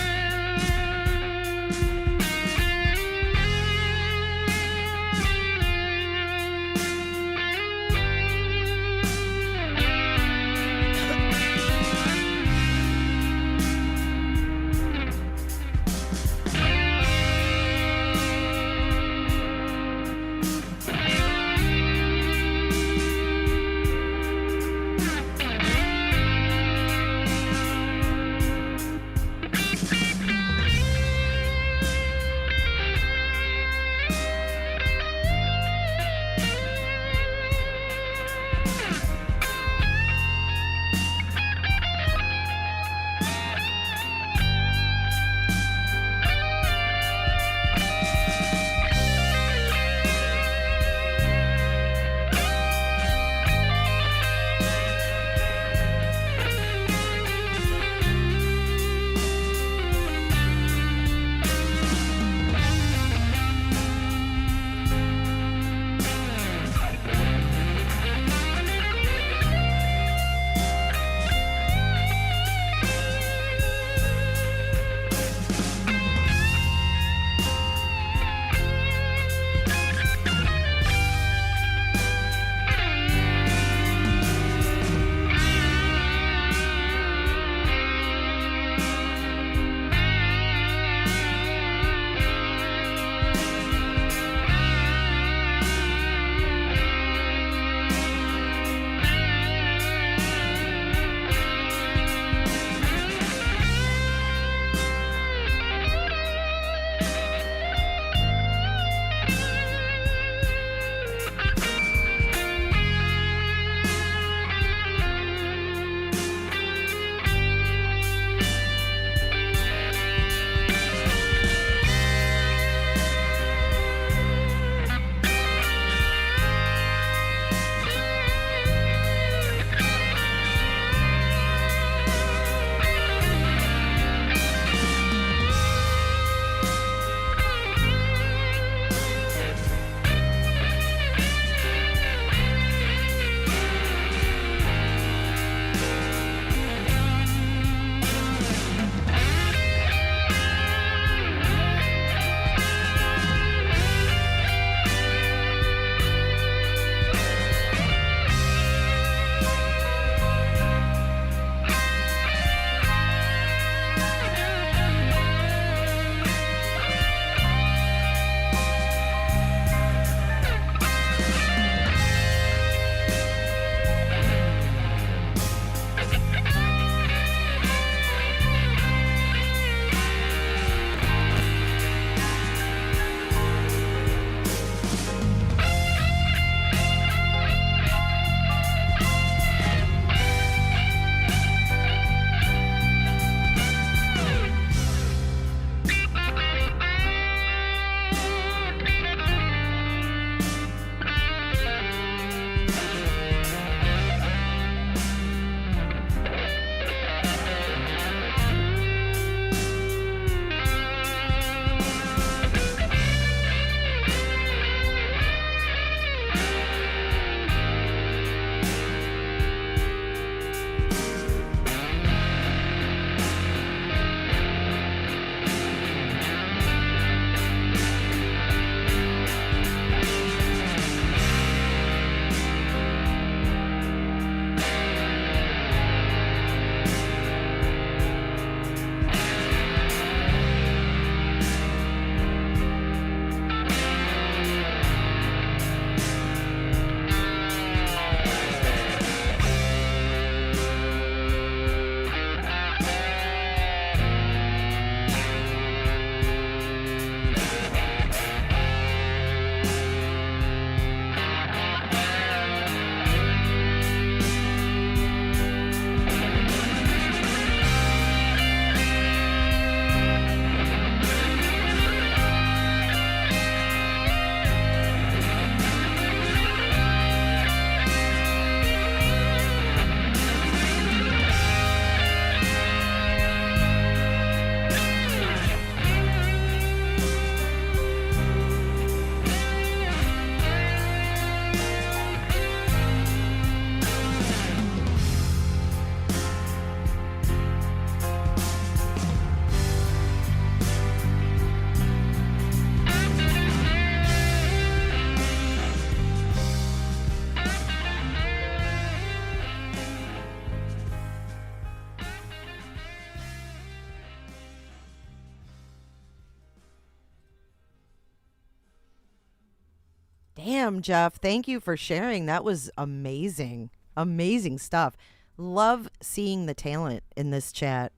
Damn, Jeff. Thank you for sharing. That was amazing. Amazing stuff. Love seeing the talent in this chat.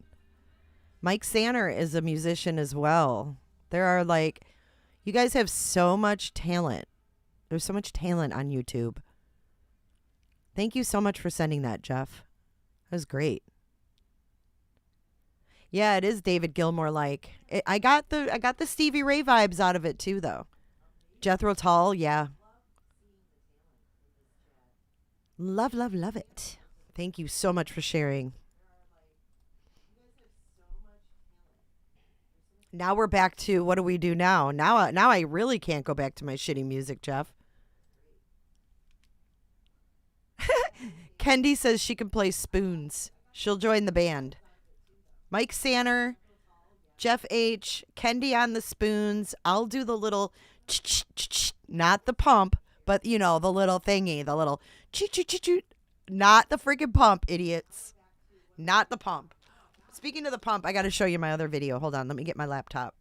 Mike Sanner is a musician as well. There are like, you guys have so much talent. There's so much talent on YouTube. Thank you so much for sending that, Jeff. That was great. Yeah, it is David Gilmour like. I got the Stevie Ray vibes out of it too, though. Jethro Tull, yeah. Love, love, love it. Thank you so much for sharing. Now we're back to, what do we do now? Now I really can't go back to my shitty music, Jeff. Kendi says she can play spoons. She'll join the band. Mike Sanner, Jeff H., Kendi on the spoons. I'll do the little, not the pump, but, you know, the little thingy, the little, not the freaking pump, idiots. Not the pump. Speaking of the pump, I got to show you my other video. Hold on, let me get my laptop.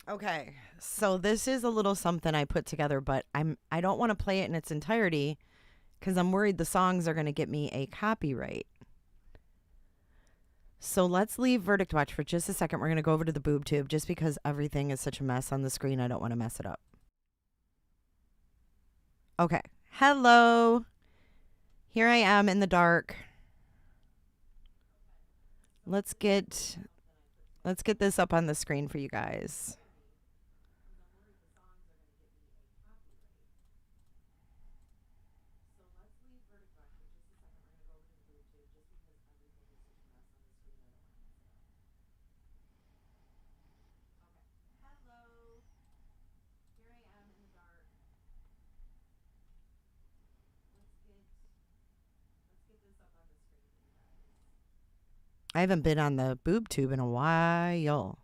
Okay, so this is a little something I put together, but I don't want to play it in its entirety because I'm worried the songs are going to get me a copyright. So let's leave Verdict Watch for just a second. We're going to go over to the boob tube just because everything is such a mess on the screen. I don't want to mess it up. Okay, hello. Here I am in the dark. Let's get this up on the screen for you guys. I haven't been on the boob tube in a while.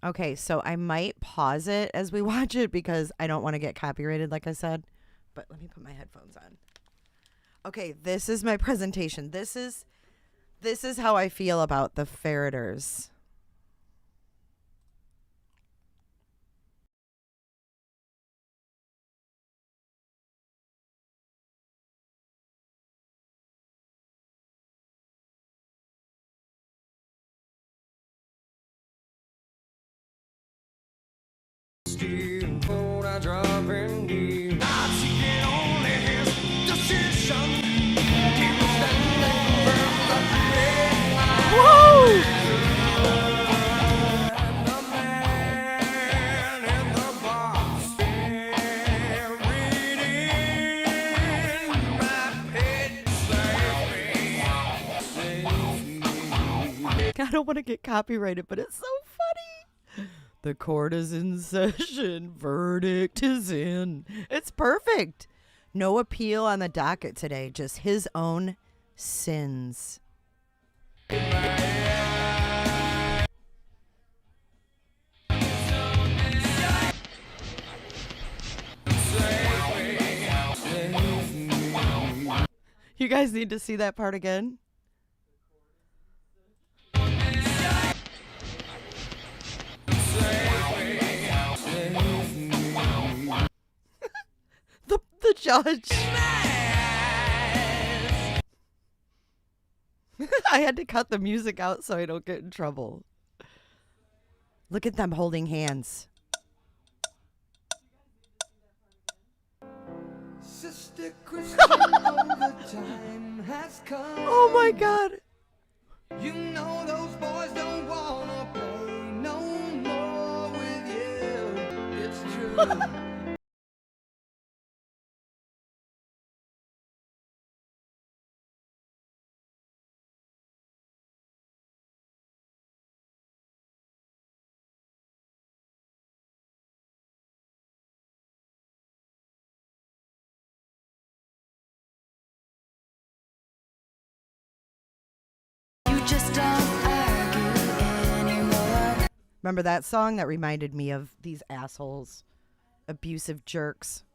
Okay, so I might pause it as we watch it because I don't want to get copyrighted, like I said. But let me put my headphones on. Okay, this is my presentation. This is how I feel about the Ferriters. Woo! I don't want to get copyrighted, but it's so funny. The court is in session. Verdict is in. It's perfect. No appeal on the docket today. Just his own sins. You guys need to see that part again. the judge. I had to cut the music out so I don't get in trouble. Look at them holding hands. Sister Christian, the time has come. Oh my God. You know those boys don't wanna play no more with you. It's true. Just don't argue anymore. Remember that song? That reminded me of these assholes. Abusive jerks.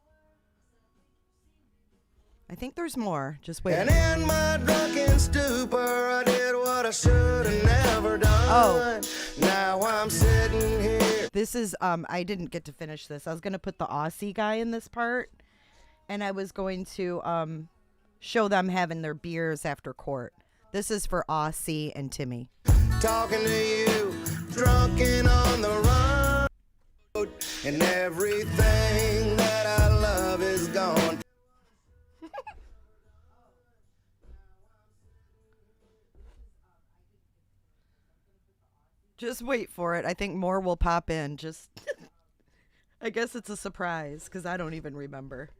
I think there's more. Just wait. And in my drunken stupor, I did what I should have never done. Oh. Now I'm sitting here. This is, I didn't get to finish this. I was going to put the Aussie guy in this part. And I was going to show them having their beers after court. This is for Aussie and Timmy. Talking to you, drunken on the road, and everything that I love is gone. Just wait for it. I think more will pop in. Just, I guess it's a surprise because I don't even remember.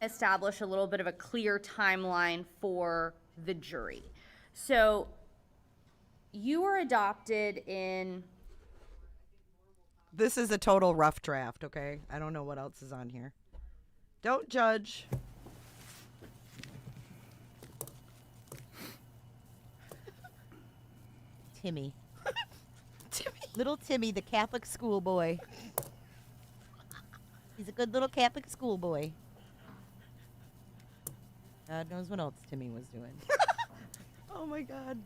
Establish a little bit of a clear timeline for the jury. So you were adopted in... This is a total rough draft, okay? I don't know what else is on here. Don't judge. Timmy. Timmy. Little Timmy, the Catholic schoolboy. He's a good little Catholic schoolboy. God knows what else Timmy was doing. Oh my God.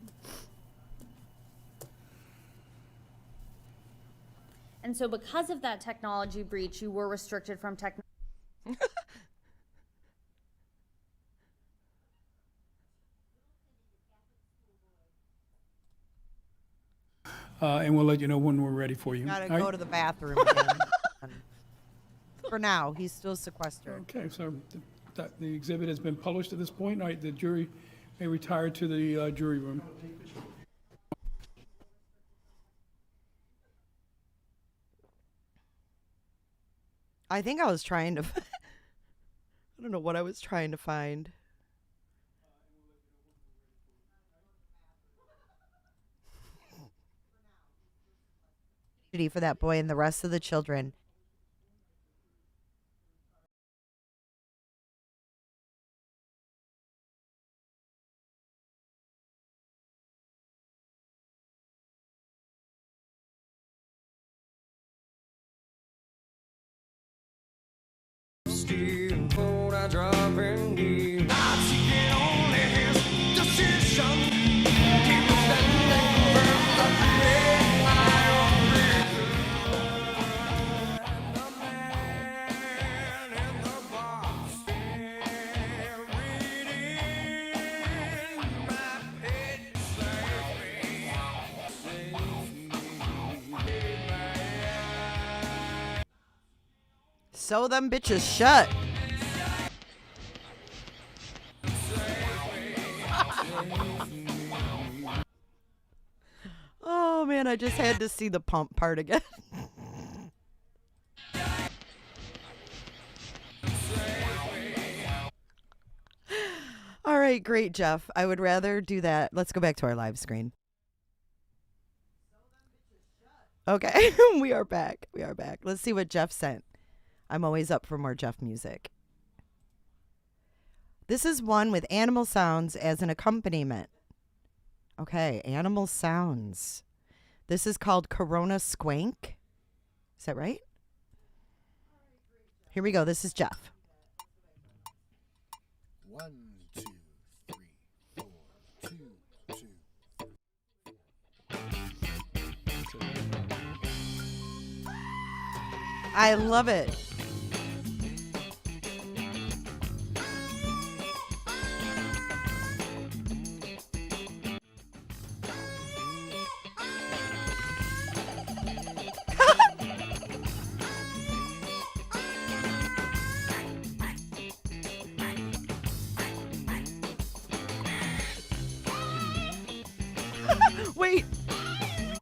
And so because of that technology breach, you were restricted from And we'll let you know when we're ready for you. Gotta All go right? to the bathroom again. For now, he's still sequestered. Okay, so the exhibit has been published at this point. All right, the jury may retire to the jury room. I think I was trying to... I don't know what I was trying to find. For that boy and the rest of the children. Steel cold, I drop in gear. I'm seeking only his decision. Keep standing firm, the red eye on reason. And the man in the box, reading my page, Sew them bitches shut. Oh man, I just had to see the pump part again. right, great, Jeff. I would rather do that. Let's go back to our live screen. Okay, we are back. We are back. Let's see what Jeff sent. I'm always up for more Jeff music. This is one with animal sounds as an accompaniment. Okay, animal sounds. This is called Corona Squank. Is that right? Here we go. This is Jeff. 1, 2, 3, 4, 2, 2. I love it.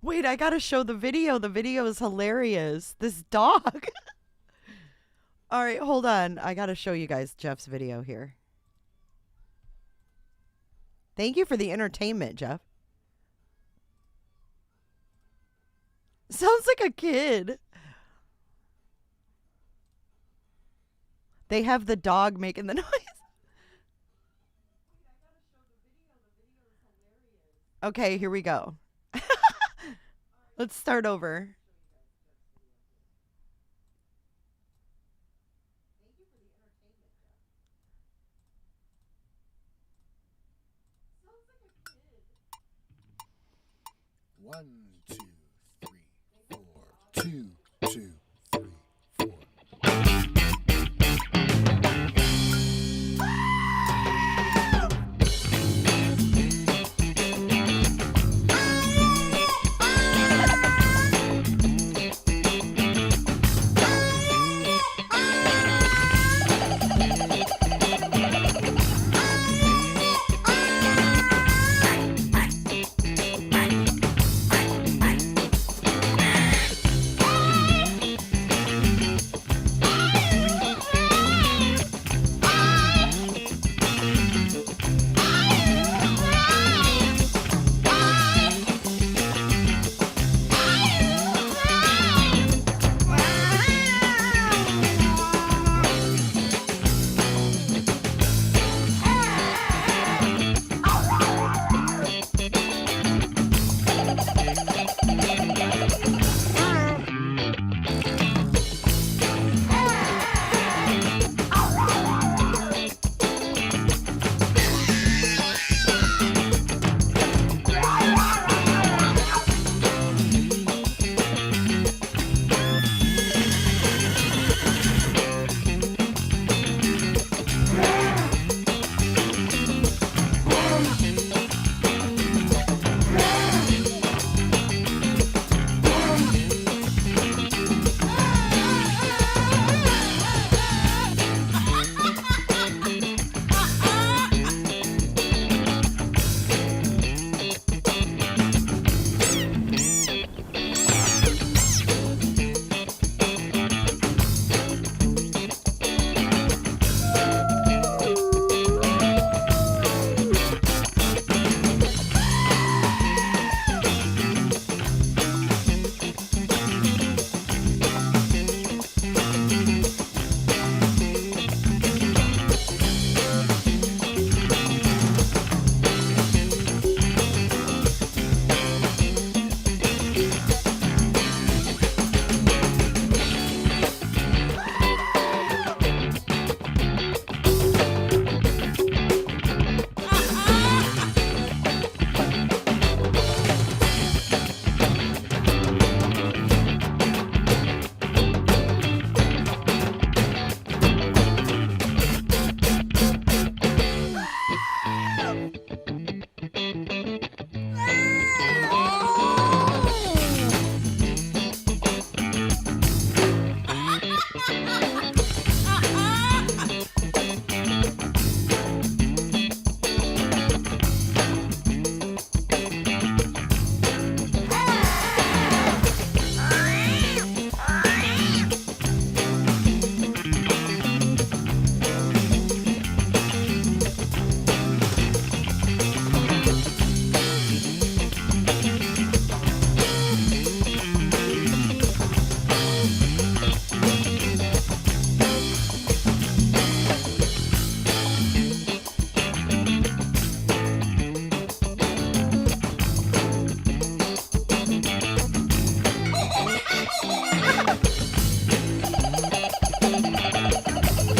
Wait, I gotta show the video. The video is hilarious. This dog. All right, hold on. I gotta show you guys Jeff's video here. Thank you for the entertainment, Jeff. Sounds like a kid. They have the dog making the noise. Okay, here we go. Let's start over. One, 2, 3, 4, 2, 2, 3, 4.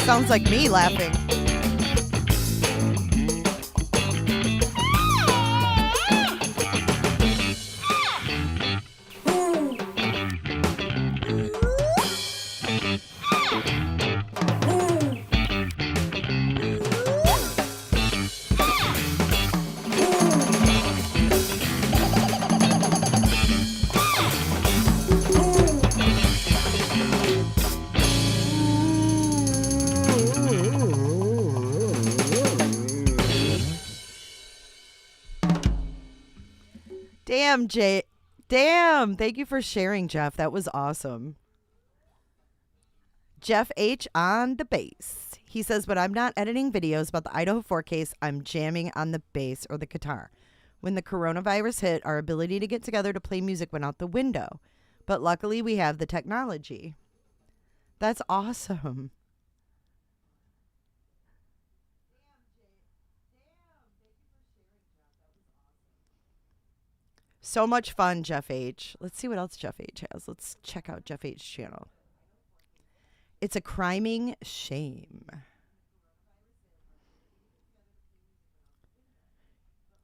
Sounds like me laughing. Damn, Jay. Damn. Thank you for sharing, Jeff. That was awesome. Jeff H. on the bass. He says, but I'm not editing videos about the Idaho 4 case. I'm jamming on the bass or the guitar. When the coronavirus hit, our ability to get together to play music went out the window. But luckily, we have the technology. That's awesome. So much fun, Jeff H. Let's see what else Jeff H has. Let's check out Jeff H's channel. It's a criming shame.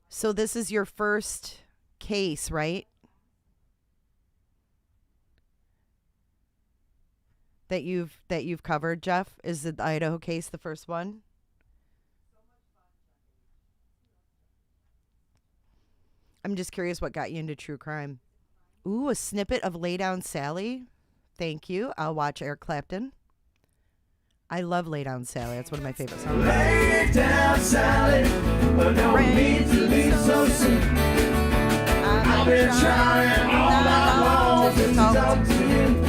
So this is your first case, right? That you've covered, Jeff? Is the Idaho case the first one? I'm just curious what got you into true crime. Ooh, a snippet of Lay Down Sally. Thank you. I'll watch Eric Clapton. I love Lay Down Sally. That's one of my favorite songs. Lay down, Sally, but don't need to leave so soon. I've been trying all night long to talk to you.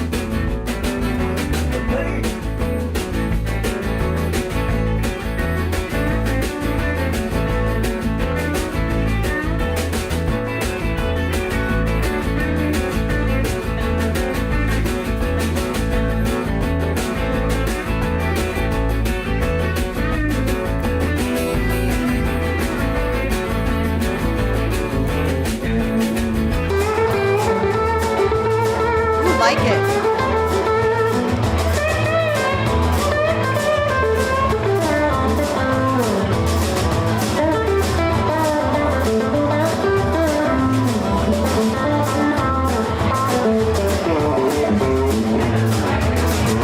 Like it.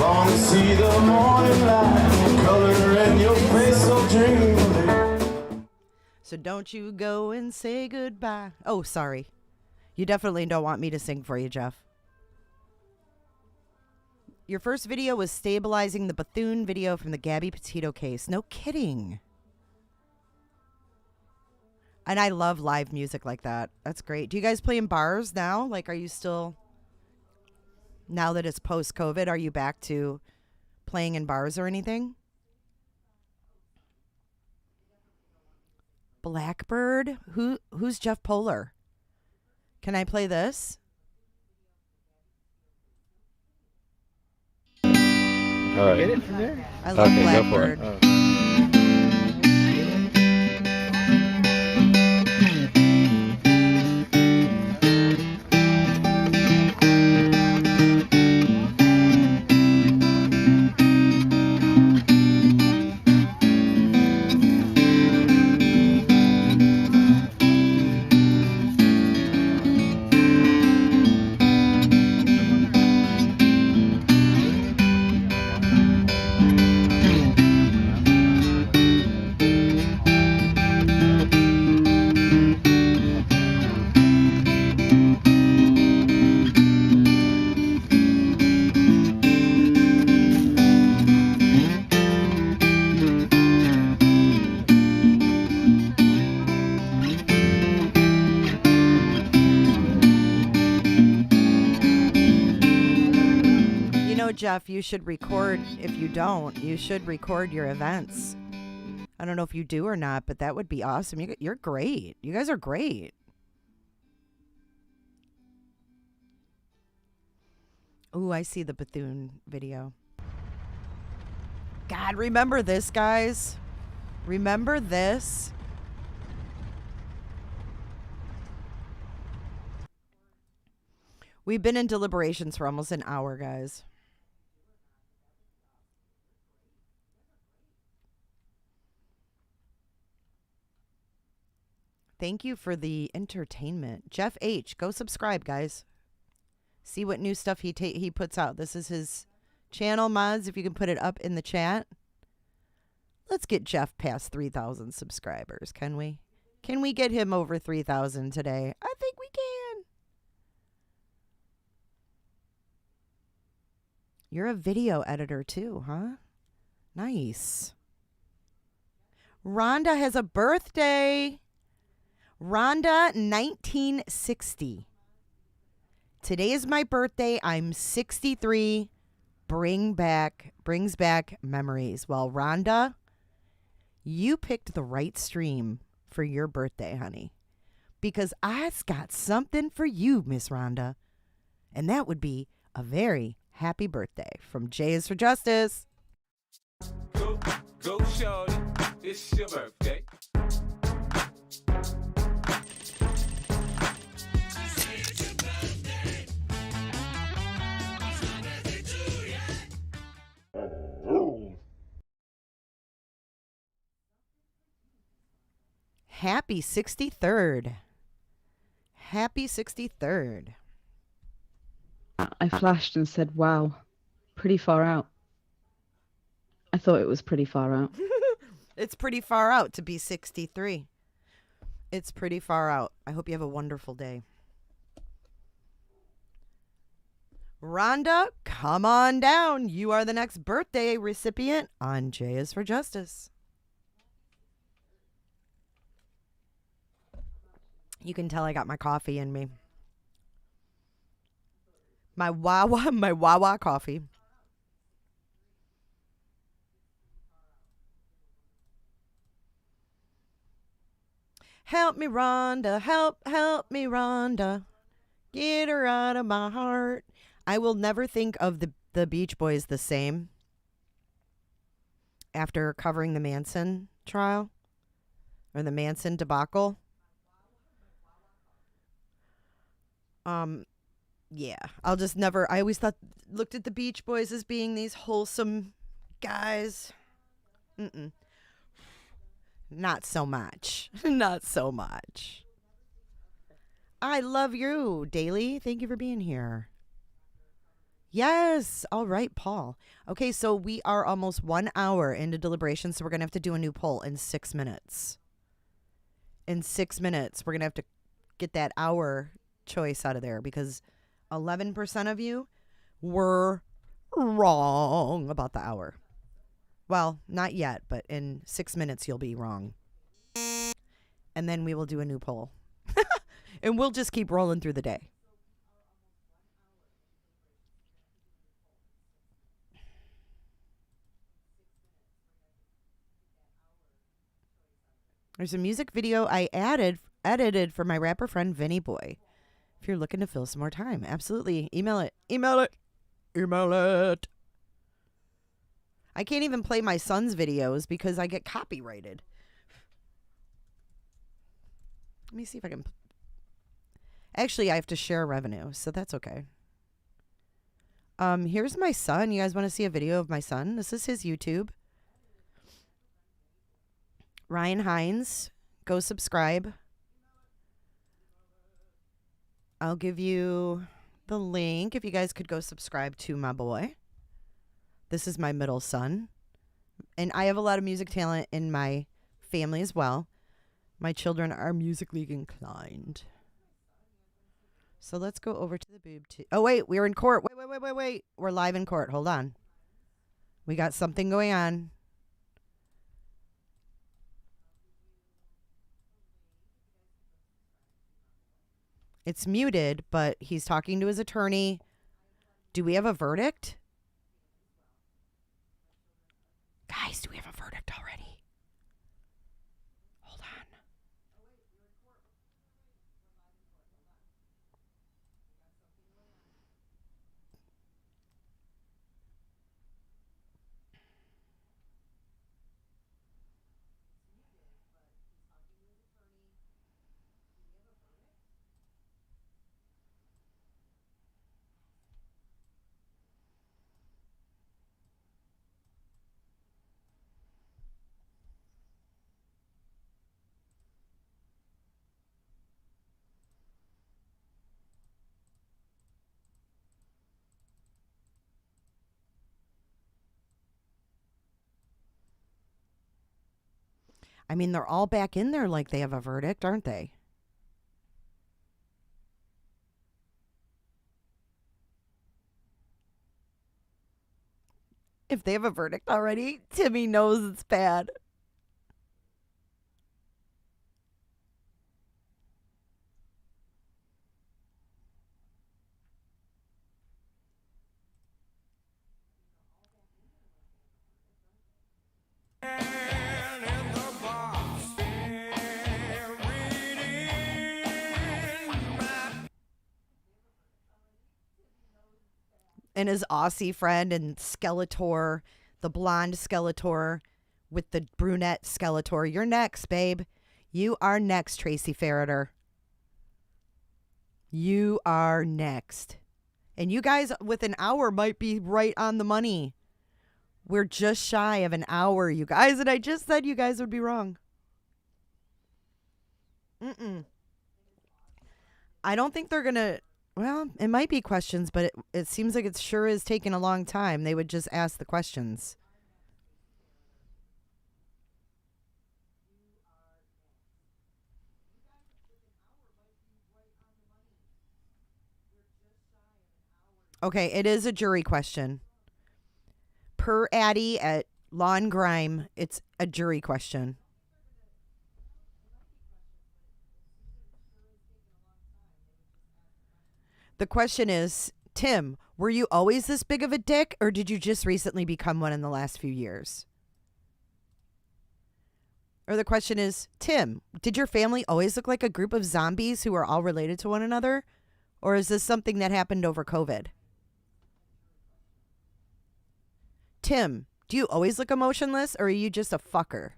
Long to see the morning light, color in your face so dreamily. So don't you go and say goodbye. Oh, sorry. You definitely don't want me to sing for you, Jeff. Your first video was stabilizing the Bethune video from the Gabby Petito case. No kidding. And I love live music like that. That's great. Do you guys play in bars now? Like, are you still, now that it's post-COVID, are you back to playing in bars or anything? Blackbird? Who's Jeff Polar? Can I play this? All right. Get it from there? I love Okay, go for Blackbird. it. Jeff, you should record. If you don't, you should record your events. I don't know if you do or not, but that would be awesome. You're great. You guys are great. Ooh, I see the Bethune video. God, remember this, guys? Remember this? We've been in deliberations for almost an hour, guys. Thank you for the entertainment. Jeff H., go subscribe, guys. See what new stuff he puts out. This is his channel, mods, if you can put it up in the chat. Let's get Jeff past 3,000 subscribers, can we? Can we get him over 3,000 today? I think we can. You're a video editor too, huh? Nice. Rhonda has a birthday. Rhonda, 1960. Today is my birthday. I'm 63. Brings back memories. Well, Rhonda, you picked the right stream for your birthday, honey. Because I's got something for you, Miss Rhonda. And that would be a very happy birthday from J is for Justice. Go, shorty. It's your birthday. Happy 63rd. Happy 63rd. I flashed and said, wow, pretty far out. I thought it was pretty far out. It's pretty far out to be 63. It's pretty far out. I hope you have a wonderful day. Rhonda, come on down. You are the next birthday recipient on J is for Justice. You can tell I got my coffee in me. My Wawa coffee. Help me, Rhonda. Help me, Rhonda. Get her out of my heart. I will never think of the Beach Boys the same after covering the Manson trial or the Manson debacle. Yeah, I'll just never, I always looked at the Beach Boys as being these wholesome guys. Not so much. Not so much. I love you, Daily. Thank you for being here. Yes. All right, Paul. Okay, so we are almost 1 hour into deliberation, so we're going to have to do a new poll in 6 minutes. In 6 minutes, we're going to have to get that hour choice out of there because 11% of you were wrong about the hour. Well, not yet, but in 6 minutes you'll be wrong. And then we will do a new poll. And we'll just keep rolling through the day. There's a music video I edited for my rapper friend Vinny Boy. If you're looking to fill some more time, absolutely. Email it. Email it. Email it. I can't even play my son's videos because I get copyrighted. Let me see if I can. Actually, I have to share revenue, so that's okay. Here's my son. You guys want to see a video of my son? This is his YouTube. Ryan Hines. Go subscribe. I'll give you the link if you guys could go subscribe to my boy. This is my middle son. And I have a lot of music talent in my family as well. My children are musically inclined. So let's go over to the boob tube. Oh, wait. We're in court. Wait. We're live in court. Hold on. We got something going on. It's muted, but he's talking to his attorney. Do we have a verdict? Guys, do we have a verdict already? Hold on. I mean, they're all back in there like they have a verdict, aren't they? If they have a verdict already, Timmy knows it's bad. And his Aussie friend and Skeletor, the blonde Skeletor with the brunette Skeletor. You're next, babe. You are next, Tracy Ferriter. You are next. And you guys with an hour might be right on the money. We're just shy of an hour, you guys. And I just said you guys would be wrong. I don't think they're going to... Well, it might be questions, but it seems like it sure is taking a long time. They would just ask the questions. Okay, it is a jury question. Per Addie at Law and Grime, it's a jury question. The question is, Tim, were you always this big of a dick, or did you just recently become one in the last few years? Or the question is, Tim, did your family always look like a group of zombies who are all related to one another? Or is this something that happened over COVID? Tim, do you always look emotionless, or are you just a fucker?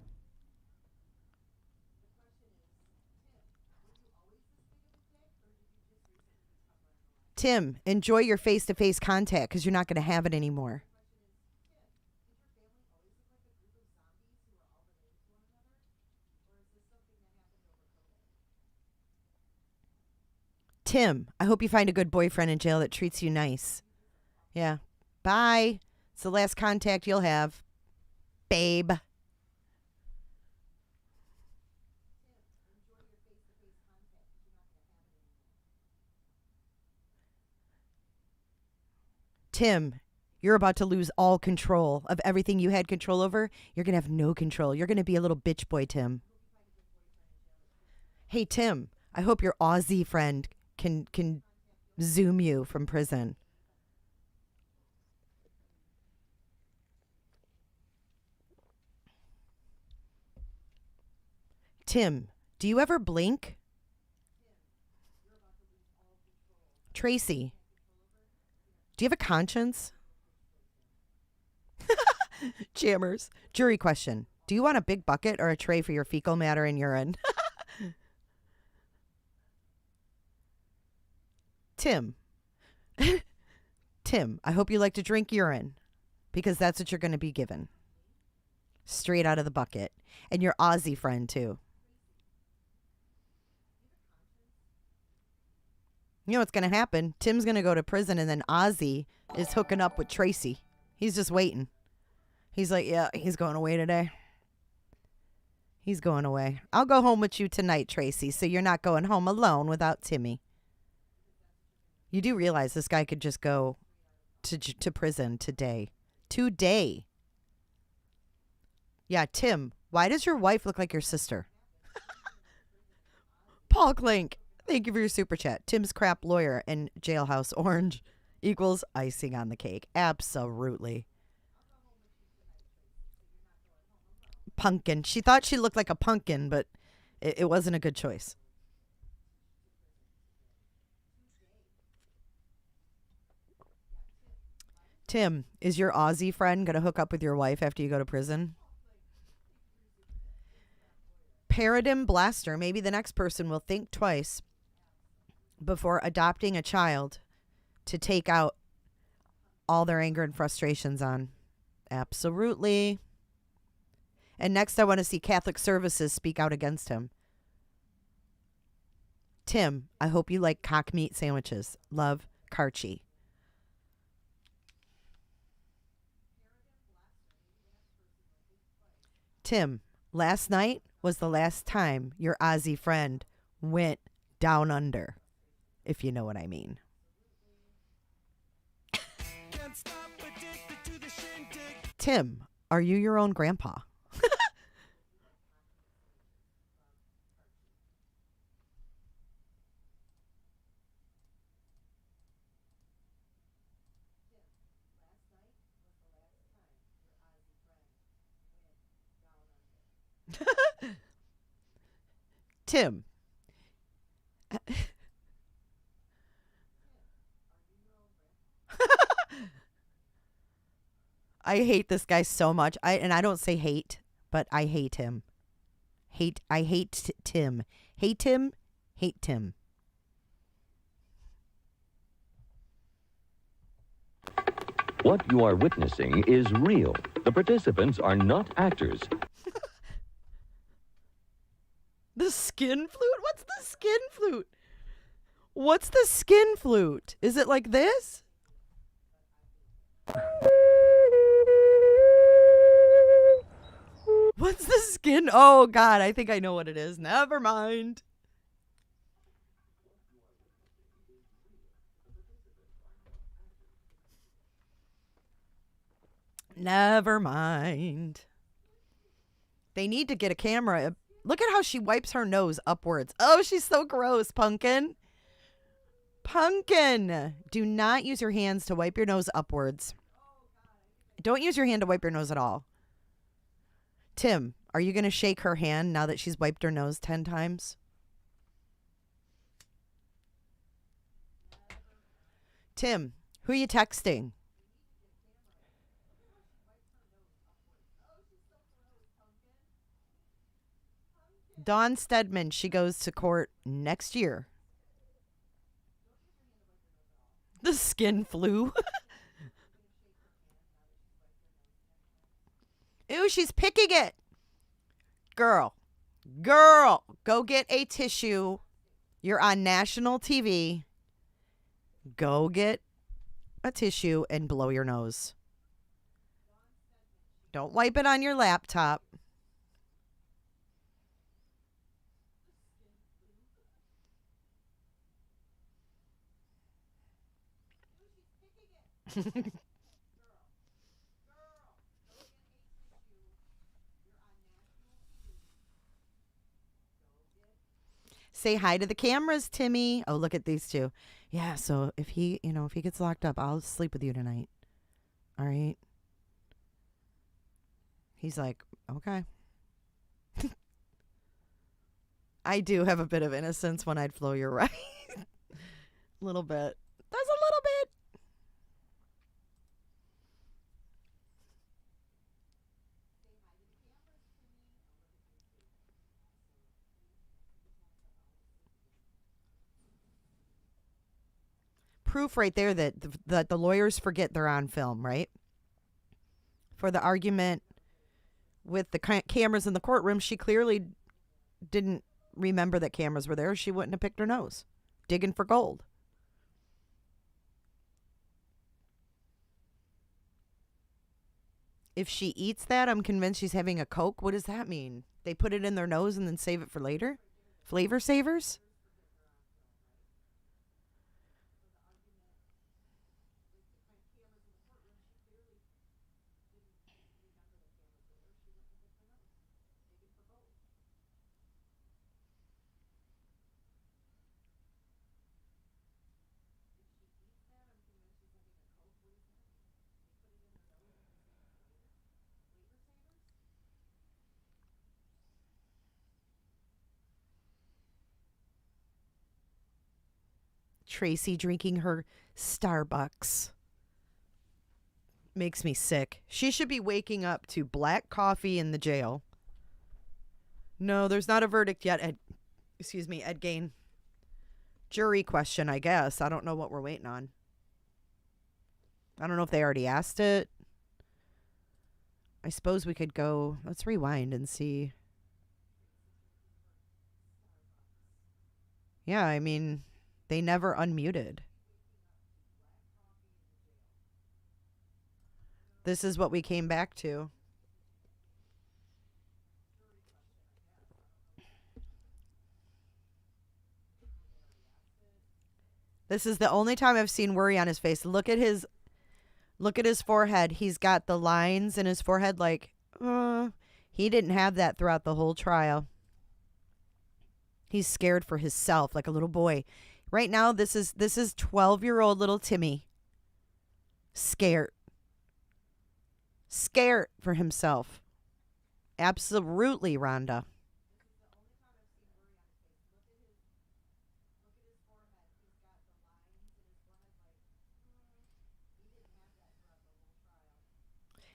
Tim, enjoy your face-to-face contact because you're not going to have it anymore. Tim, I hope you find a good boyfriend in jail that treats you nice. Yeah. Bye. It's the last contact you'll have, babe. Tim, you're about to lose all control of everything you had control over. You're going to have no control. You're going to be a little bitch boy, Tim. Hey, Tim, I hope your Aussie friend can Zoom you from prison. Tim, do you ever blink? Tracy, do you have a conscience? Jammers. Jury question. Do you want a big bucket or a tray for your fecal matter and urine? Tim. Tim, I hope you like to drink urine because that's what you're going to be given. Straight out of the bucket. And your Aussie friend, too. You know what's going to happen? Tim's going to go to prison and then Ozzy is hooking up with Tracy. He's just waiting. He's like, yeah, he's going away today. He's going away. I'll go home with you tonight, Tracy, so you're not going home alone without Timmy. You do realize this guy could just go to prison today. Today. Yeah, Tim, why does your wife look like your sister? Paul Klink. Thank you for your super chat. Tim's crap lawyer and jailhouse orange equals icing on the cake. Absolutely. Pumpkin. She thought she looked like a pumpkin, but it wasn't a good choice. Tim, is your Aussie friend going to hook up with your wife after you go to prison? Paradigm Blaster. Maybe the next person will think twice before adopting a child to take out all their anger and frustrations on. Absolutely. And next I want to see Catholic Services speak out against him. Tim, I hope you like cock meat sandwiches. Love, Karchi. Tim, last night was the last time your Aussie friend went down under? If you know what I mean. Tim, are you your own grandpa? Tim. I hate this guy so much. I don't say hate, but I hate him. I hate Tim. Hate him. Hate Tim. What you are witnessing is real. The participants are not actors. The skin flute? What's the skin flute? What's the skin flute? Is it like this? What's the skin? Oh, God, I think I know what it is. Never mind. Never mind. They need to get a camera. Look at how she wipes her nose upwards. Oh, she's so gross, Pumpkin. Pumpkin. Do not use your hands to wipe your nose upwards. Don't use your hand to wipe your nose at all. Tim, are you going to shake her hand now that she's wiped her nose 10 times? Tim, who are you texting? Dawn Stedman, she goes to court next year. The skin flu. Ew, she's picking it. Girl, go get a tissue. You're on national TV. Go get a tissue and blow your nose. Don't wipe it on your laptop. Say hi to the cameras, Timmy. Oh, look at these two. Yeah, so if he gets locked up, I'll sleep with you tonight. All right. He's like, okay. I do have a bit of innocence when I'd flow, you're right. A little bit. There's a little bit. Proof right there that the lawyers forget they're on film, right? For the argument with the cameras in the courtroom, she clearly didn't remember that cameras were there. She wouldn't have picked her nose. Digging for gold. If she eats that, I'm convinced she's having a Coke. What does that mean? They put it in their nose and then save it for later? Flavor savers? Tracy drinking her Starbucks. Makes me sick. She should be waking up to black coffee in the jail. No, there's not a verdict yet. Ed Gain. Jury question, I guess. I don't know what we're waiting on. I don't know if they already asked it. I suppose we could go. Let's rewind and see. Yeah, I mean, they never unmuted. This is what we came back to. This is the only time I've seen worry on his face. Look at his forehead. He's got the lines in his forehead like, he didn't have that throughout the whole trial. He's scared for himself like a little boy. Right now, this is 12-year-old little Timmy. Scared. Scared for himself. Absolutely, Rhonda.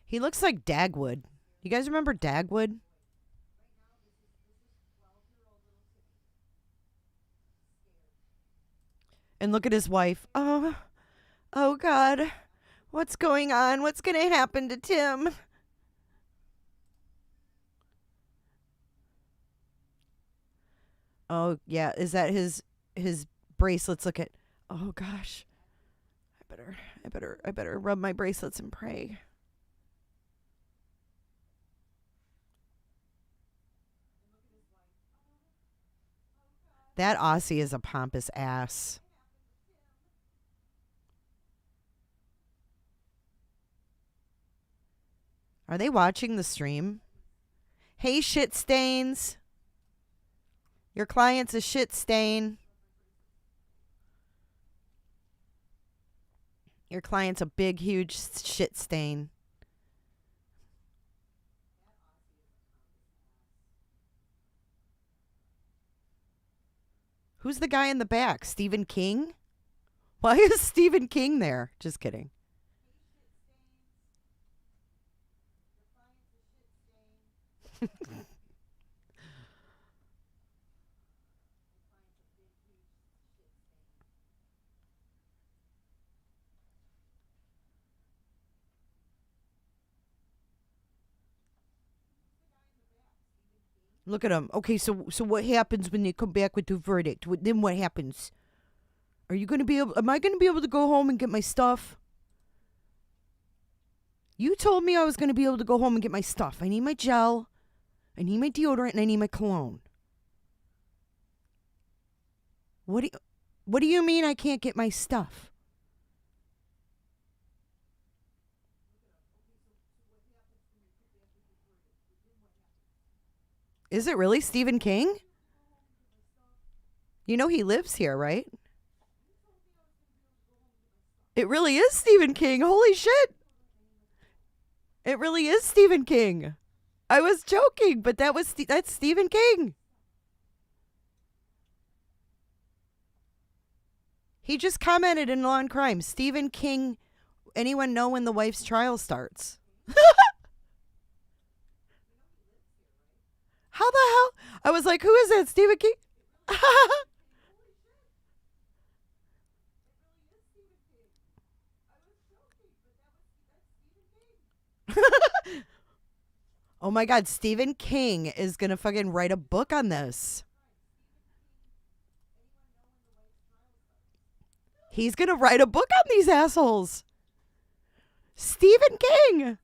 He looks like Dagwood. You guys remember Dagwood? And look at his wife. Oh God. What's going on? What's going to happen to Tim? Oh, yeah. Is that his bracelets? Look at. Oh gosh. I better rub my bracelets and pray. That Aussie is a pompous ass. Are they watching the stream? Hey, shit stains. Your client's a shit stain. Your client's a big, huge shit stain. Who's the guy in the back? Stephen King? Why is Stephen King there? Just kidding. Look at him. Okay, so what happens when they come back with the verdict? Then what happens? Are you going to be able... Am I going to be able to go home and get my stuff? You told me I was going to be able to go home and get my stuff. I need my gel. I need my deodorant and I need my cologne. What do you mean I can't get my stuff? Is it really Stephen King? You know he lives here, right? It really is Stephen King. Holy shit. It really is Stephen King. I was joking, but that's Stephen King. He just commented in Law and Crime. Stephen King, anyone know when the wife's trial starts? How the hell? I was like, who is that? Stephen King? Oh my God, Stephen King is going to fucking write a book on this. He's going to write a book on these assholes. Stephen King.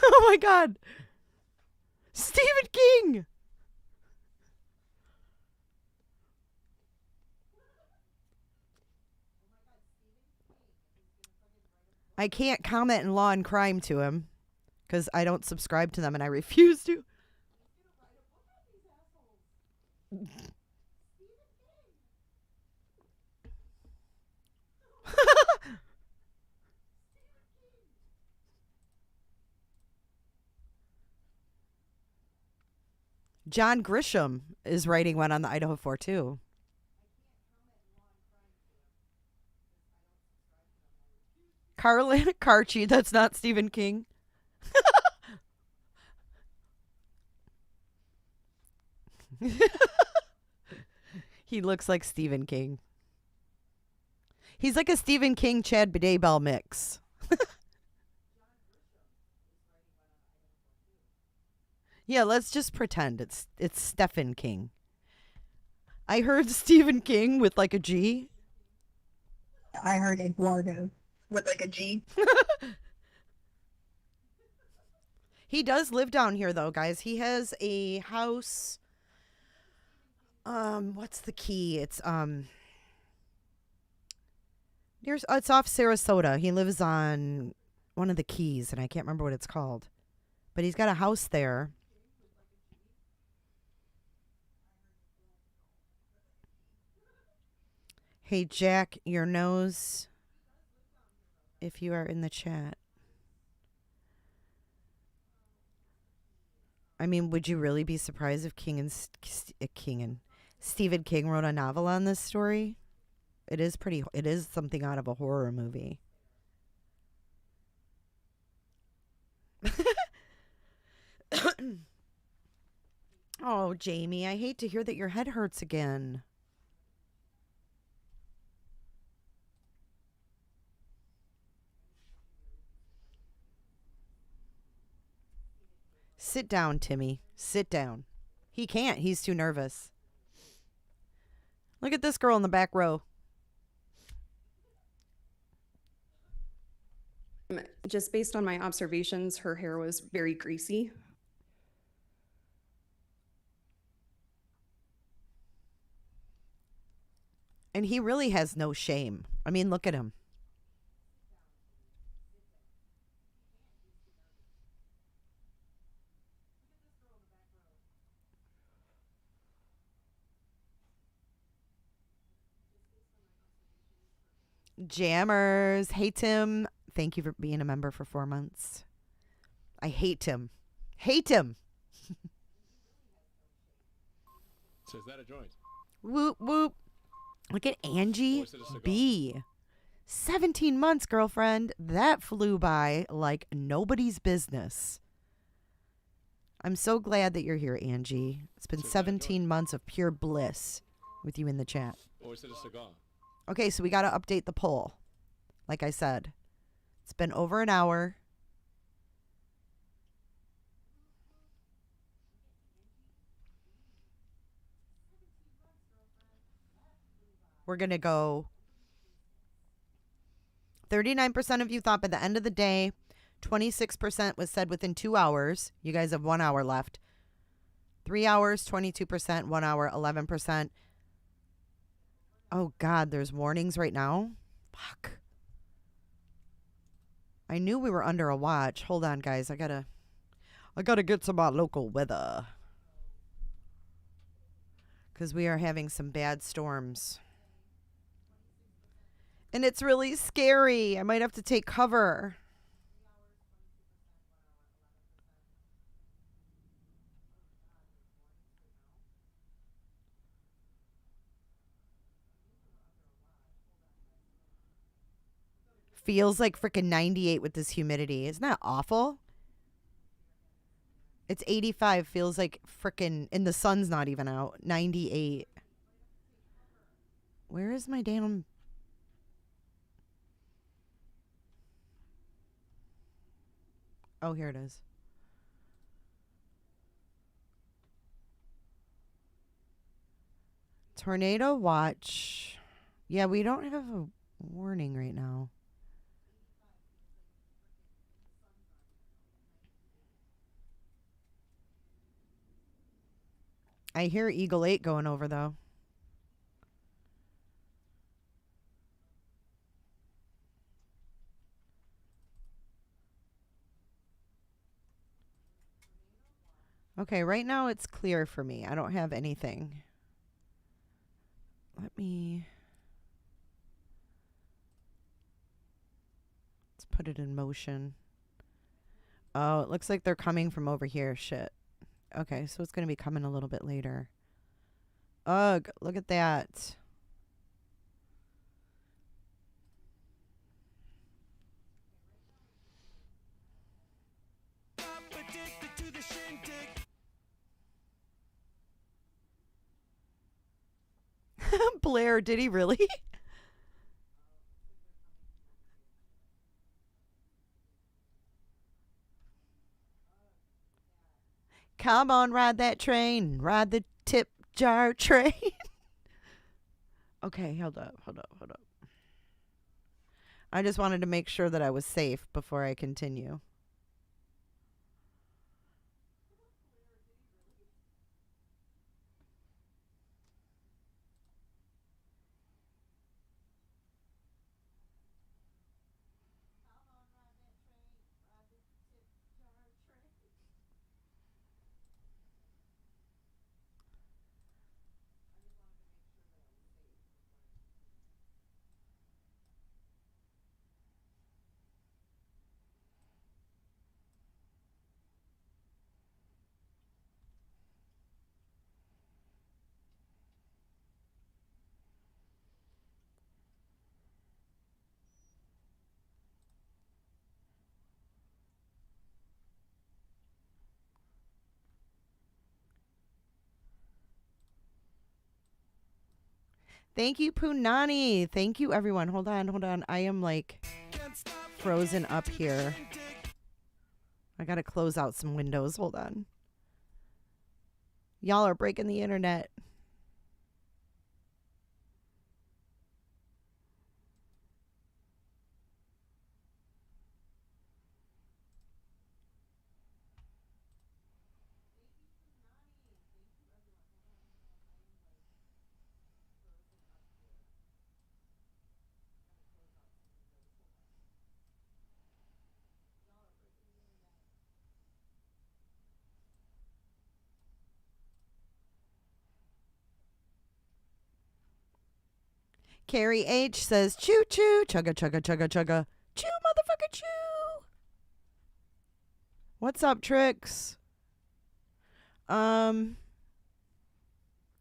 Oh my God. Stephen King. I can't comment in Law and Crime to him because I don't subscribe to them and I refuse to. John Grisham is writing one on the Idaho 4 too. Carlin Karchi, that's not Stephen King. He looks like Stephen King. He's like a Stephen King Chad Bidet-Bell mix. Yeah, let's just pretend it's Stephen King. I heard Stephen King with like a G. I heard Eduardo with like a G. He does live down here though, guys. He has a house What's the key? It's it's off Sarasota. He lives on one of the keys, and I can't remember what it's called. But he's got a house there. Hey, Jack, your nose, if you are in the chat. I mean, would you really be surprised if Stephen King wrote a novel on this story? It is something out of a horror movie. Oh, Jamie, I hate to hear that your head hurts again. Sit down, Timmy. Sit down. He can't. He's too nervous. Look at this girl in the back row. Just based on my observations, her hair was very greasy. And he really has no shame. I mean, look at him. Jammers. Hey, Tim. Thank you for being a member for 4 months. I hate him. Hate him. So is that a joint? Whoop, whoop. Look at Angie B. 17 months, girlfriend. That flew by like nobody's business. I'm so glad that you're here, Angie. It's been 17 months of pure bliss with you in the chat. Or is it a cigar? Okay, so we got to update the poll. Like I said, it's been over an hour. We're going to go 39% of you thought by the end of the day. 26% was said within 2 hours. You guys have 1 hour left. 3 hours, 22%. 1 hour, 11%. Oh, God, there's warnings right now? Fuck. I knew we were under a watch. Hold on, guys. I gotta get some local weather. Because we are having some bad storms. And it's really scary. I might have to take cover. Feels like freaking 98 with this humidity. Isn't that awful? It's 85. Feels like freaking, and the sun's not even out. 98. Where is my damn... Oh, here it is. Tornado watch. Yeah, we don't have a warning right now. I hear Eagle 8 going over, though. Okay, right now it's clear for me. I don't have anything. Let's put it in motion. Oh, it looks like they're coming from over here. Shit. Okay, so it's going to be coming a little bit later. Ugh, look at that. Blair, did he really? Come on, ride that train. Ride the tip jar train. Okay, hold up. I just wanted to make sure that I was safe before I continue. Thank you, Punani. Thank you, everyone. Hold on. I am like frozen up here. I gotta close out some windows. Hold on. Y'all are breaking the internet. Carrie H says, choo choo, chugga chugga chugga chugga, choo motherfucker choo. What's up, Trix? Thank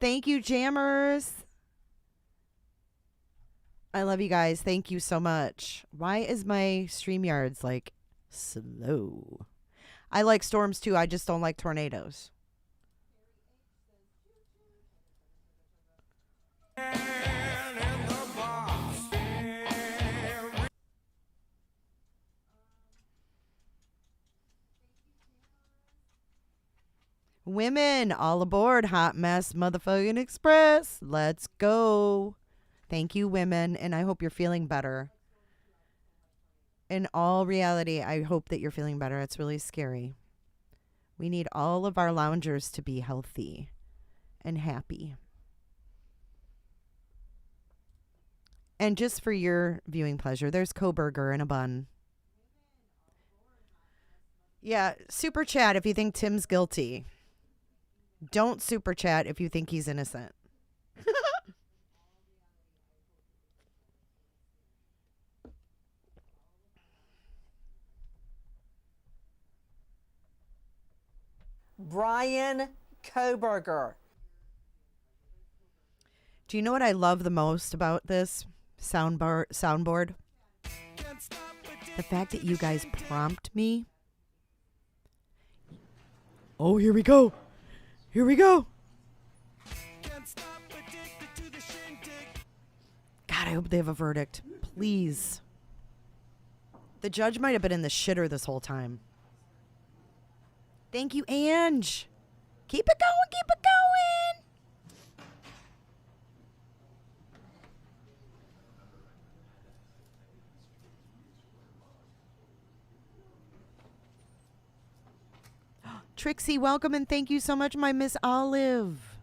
you, Jammers. I love you guys. Thank you so much. Why is my StreamYards like slow? I like storms too. I just don't like tornadoes. Women, all aboard Hot Mess Motherfucking Express. Let's go. Thank you, women, and I hope you're feeling better. In all reality, I hope that you're feeling better. It's really scary. We need all of our loungers to be healthy and happy. And just for your viewing pleasure, there's Coburger in a bun. Yeah, super chat if you think Tim's guilty. Don't super chat if you think he's innocent. Brian Koberger. Do you know what I love the most about this soundboard? The fact that you guys prompt me. Oh, here we go. Here we go. God, I hope they have a verdict. Please. The judge might have been in the shitter this whole time. Thank you, Ange. Keep it going, keep it going. Trixie, welcome and thank you so much, my Miss Olive.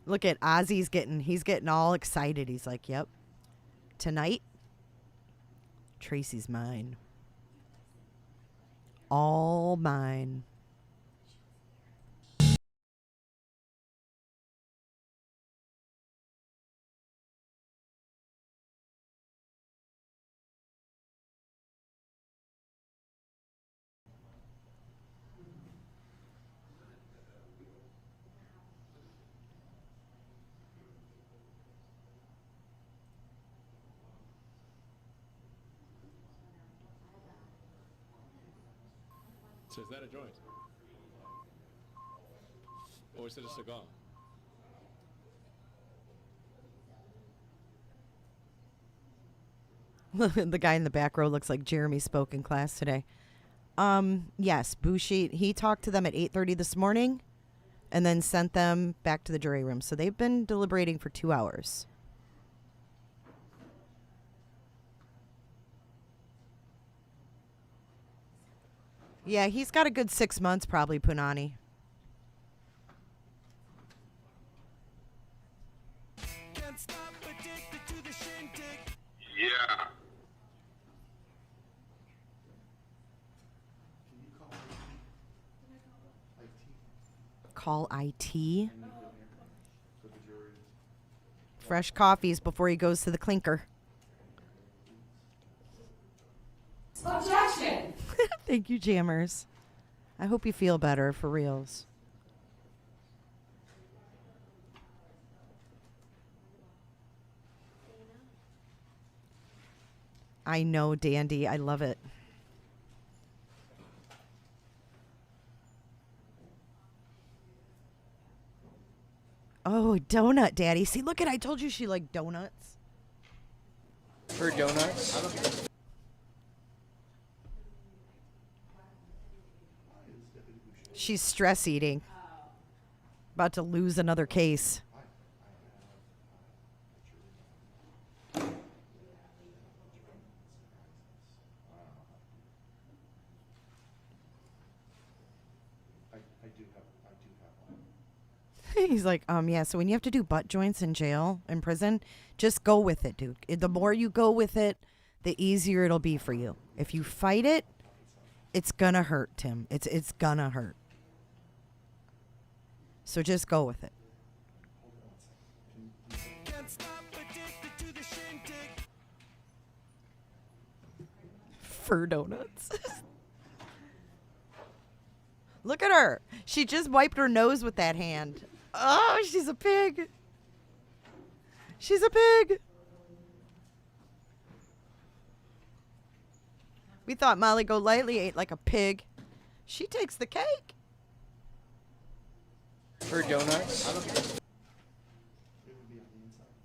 Look at Ozzy's he's getting all excited. He's like, yep. Tonight, Tracy's mine. All mine. So is that a joint? Or is it a cigar? The guy in the back row looks like Jeremy spoke in class today. Yes, Bushi, he talked to them at 8:30 this morning and then sent them back to the jury room. So they've been deliberating for 2 hours. Yeah, he's got a good 6 months probably, Punani. Yeah. Call IT. Fresh coffees before he goes to the clinker. Objection! Thank you, Jammers. I hope you feel better, for reals. I know, Dandy. I love it. Oh, donut daddy. See, look at, I told you she liked donuts. For donuts? She's stress eating. About to lose another case. He's like, yeah, so when you have to do butt joints in jail, in prison, just go with it, dude. The more you go with it, the easier it'll be for you. If you fight it, it's gonna hurt, Tim. It's gonna hurt. So just go with it. Fur donuts. Look at her. She just wiped her nose with that hand. Oh, she's a pig. She's a pig. We thought Molly Golightly ate like a pig. She takes the cake. For donuts?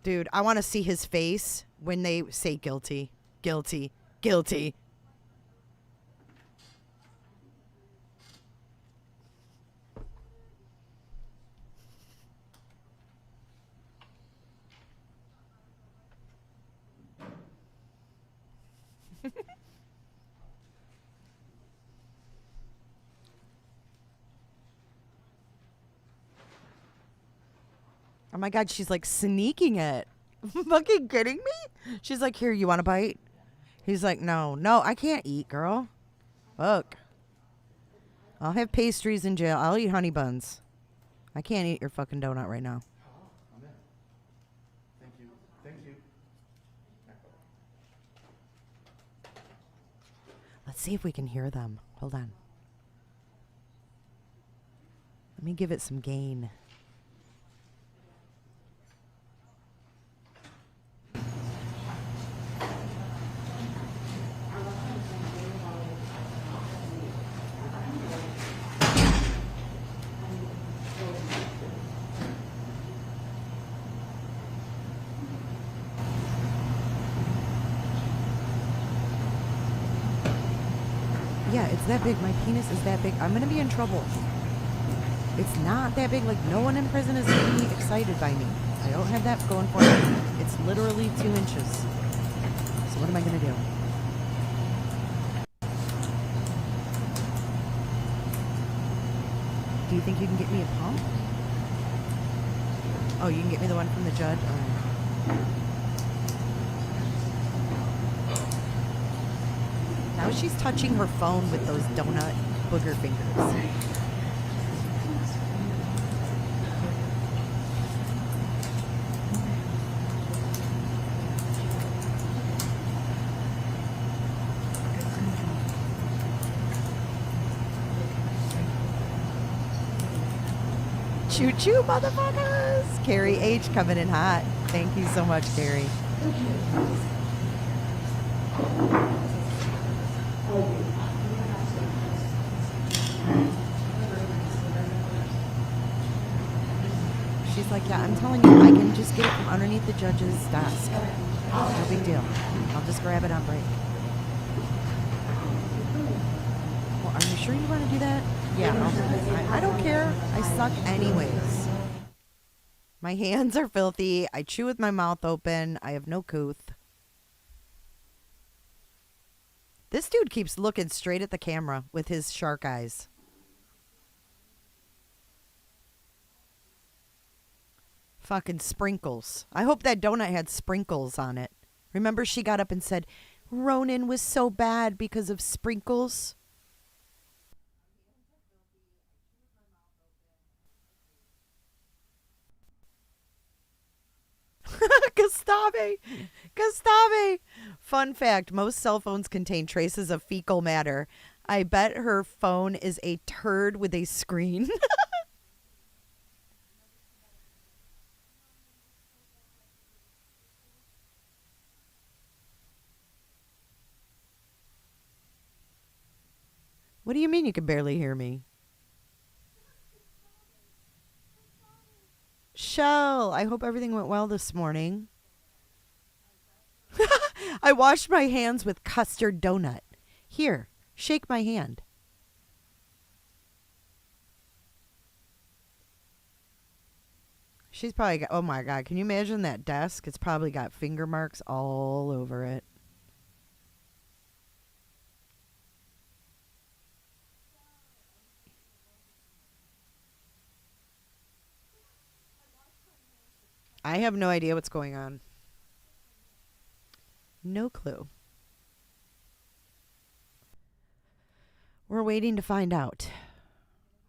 Dude, I want to see his face when they say guilty. Guilty. Guilty. Oh my God, she's like sneaking it. Fucking kidding me? She's like, here, you want a bite? He's like, no, I can't eat, girl. Fuck. I'll have pastries in jail. I'll eat honey buns. I can't eat your fucking donut right now. Thank you. Thank you. Let's see if we can hear them. Hold on. Let me give it some gain. Yeah, it's that big. My penis is that big. I'm going to be in trouble. It's not that big. Like, no one in prison is going to be excited by me. I don't have that going for me. It's literally 2 inches. So what am I going to do? Do you think you can get me a pump? Oh, you can get me the one from the judge? Oh. Now she's touching her phone with those donut booger fingers. Choo-choo, motherfuckers! Carrie H. coming in hot. Thank you so much, Carrie. She's like, yeah, I'm telling you, I can just get it from underneath the judge's desk. No big deal. I'll just grab it on break. Well, are you sure you want to do that? Yeah, I don't care. I suck anyways. My hands are filthy. I chew with my mouth open. I have no couth. This dude keeps looking straight at the camera with his shark eyes. Fucking sprinkles. I hope that donut had sprinkles on it. Remember she got up and said, Ronan was so bad because of sprinkles? Gustave. Fun fact, most cell phones contain traces of fecal matter. I bet her phone is a turd with a screen. What do you mean you can barely hear me? Shell, I hope everything went well this morning. I washed my hands with custard donut. Here, shake my hand. She's probably got, oh my God, can you imagine that desk? It's probably got finger marks all over it. I have no idea what's going on. No clue. We're waiting to find out.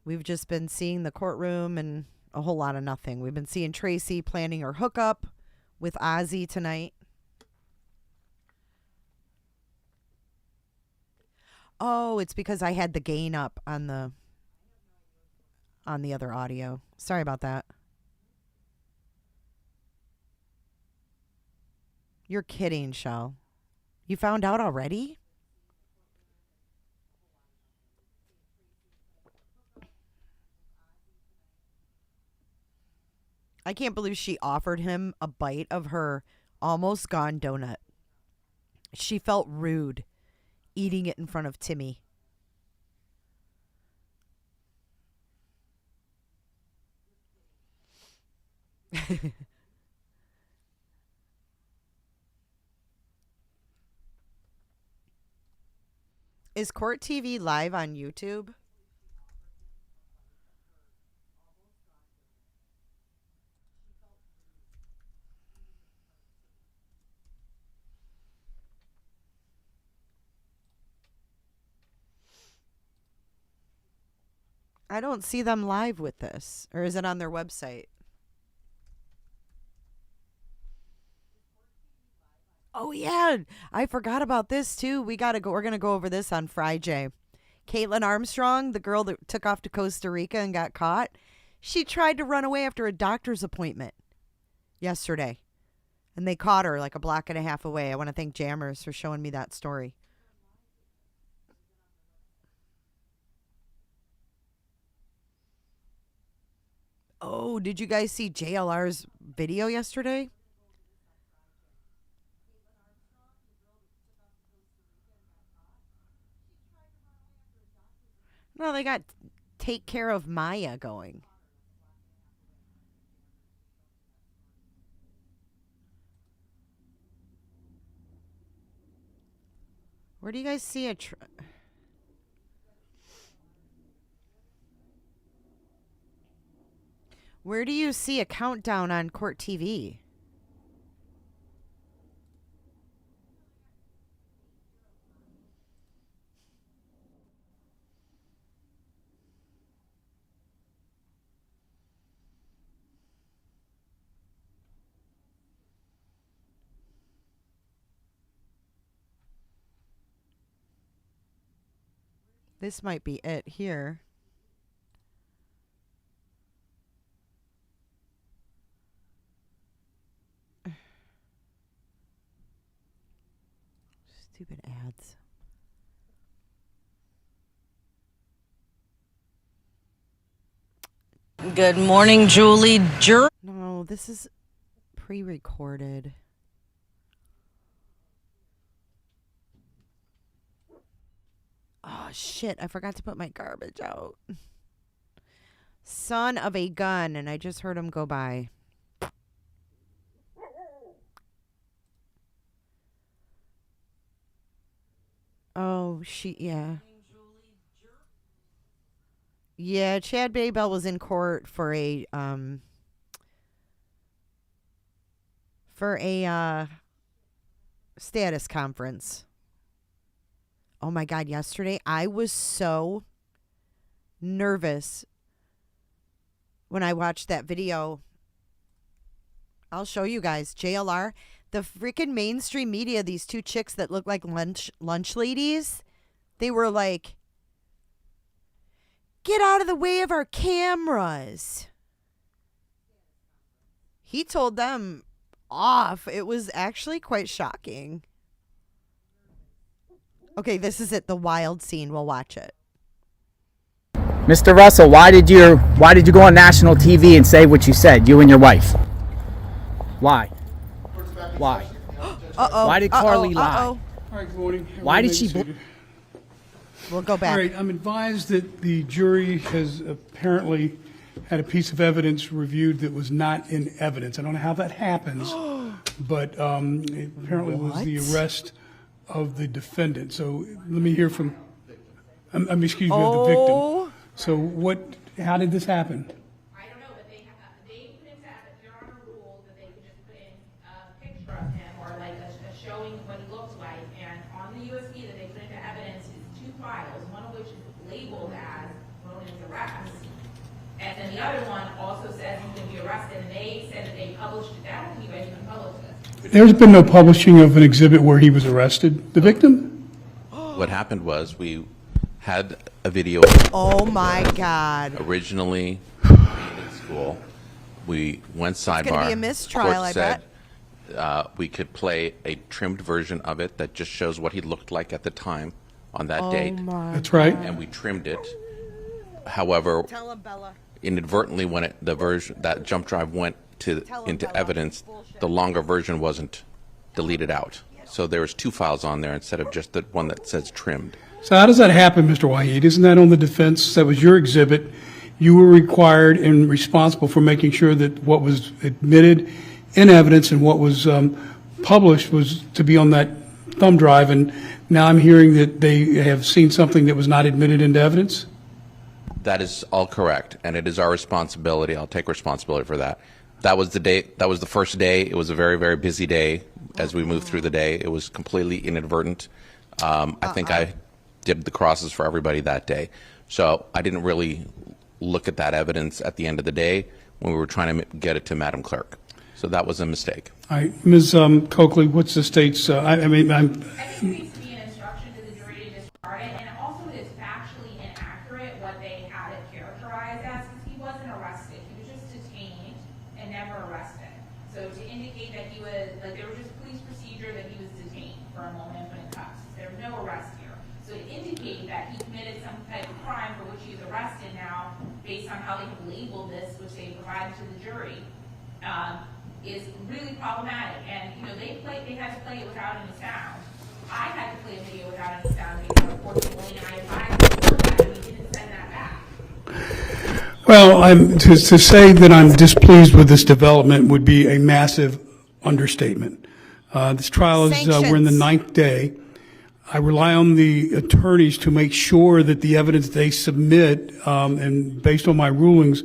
We've just been seeing the courtroom and a whole lot of nothing. We've been seeing Tracy planning her hookup with Ozzy tonight. Oh, it's because I had the gain up on the other audio. Sorry about that. You're kidding, Shell. You found out already? I can't believe she offered him a bite of her almost gone donut. She felt rude eating it in front of Timmy. Is Court TV live on YouTube? I don't see them live with this. Or is it on their website? Oh, yeah. I forgot about this, too. We're going to go over this on Friday. Caitlin Armstrong, the girl that took off to Costa Rica and got caught, she tried to run away after a doctor's appointment yesterday. And they caught her like a block and a half away. I want to thank Jammers for showing me that story. Oh, did you guys see JLR's video yesterday? No, they got Take Care of Maya going. Where do you guys see a... Where do you see a countdown on Court TV? This might be it here. Stupid ads. Good morning, Julie. No, this is pre-recorded. Oh, shit. I forgot to put my garbage out. Son of a gun, and I just heard him go by. Oh, yeah. Yeah, Chad Baybell was in court for a status conference. Oh my God, yesterday I was so nervous when I watched that video. I'll show you guys. JLR, the freaking mainstream media, these two chicks that look like lunch ladies, they were like, get out of the way of our cameras. He told them off. It was actually quite shocking. Okay, this is it, the wild scene. We'll watch it. Mr. Russell, why did you go on national TV and say what you said, you and your wife? Why? Why? Uh-oh. Why did Carly lie? All right, good morning. Why did she... We'll go back. All right, I'm advised that the jury has apparently had a piece of evidence reviewed that was not in evidence. I don't know how that happens, but it apparently was the arrest of the defendant. So let me hear from, of the victim. So how did this happen? I don't know, but they put into evidence, they're on a rule that they could just put in a picture of him or like a showing what he looks like. And on the USB that they put into evidence is 2 files, one of which is labeled as Ronan's arrest. And then the other one also says he's going to be arrested, and they said that they published it. I don't think you guys even published this. There's been no publishing of an exhibit where he was arrested. The victim? What happened was we had a video. Oh my God. Originally in school. We went sidebar. It's going to be a mistrial, Court I said, bet. We could play a trimmed version of it that just shows what he looked like at the time on that date. That's right. And we trimmed it. However, Tell him, Bella. inadvertently, when the version that jump drive went into evidence, the longer version wasn't deleted out. So there was 2 files on there instead of just the one that says trimmed. So how does that happen, Mr. Waheed? Isn't that on the defense? That was your exhibit. You were required and responsible for making sure that what was admitted in evidence and what was published was to be on that thumb drive. And now I'm hearing that they have seen something that was not admitted into evidence? That is all correct, and it is our responsibility. I'll take responsibility for that. That was the day. That was the first day. It was a very, very busy day. As we moved through the day, it was completely inadvertent. I think I did the crosses for everybody that day, so I didn't really look at that evidence at the end of the day when we were trying to get it to Madam Clerk. So that was a mistake. All right, Ms. Coakley, what's the state's? I think it needs to be an instruction to the jury to discard it, and also it's factually inaccurate what they had it characterized as, because he wasn't arrested. He was just detained and never arrested. So to indicate that he was, like, there was just police procedure that he was detained for a moment and put in cuffs. There was no arrest here. So to indicate that he committed some type of crime for which he's arrested now, based on how they have labeled this, which they provided to the jury, is really problematic. And they had to play it without any sound. I had to play a video without any sound, unfortunately, and I advised them that, and we didn't send that back. Well, to say that I'm displeased with this development would be a massive understatement. This trial is, we're in the 9th day. I rely on the attorneys to make sure that the evidence they submit, and based on my rulings,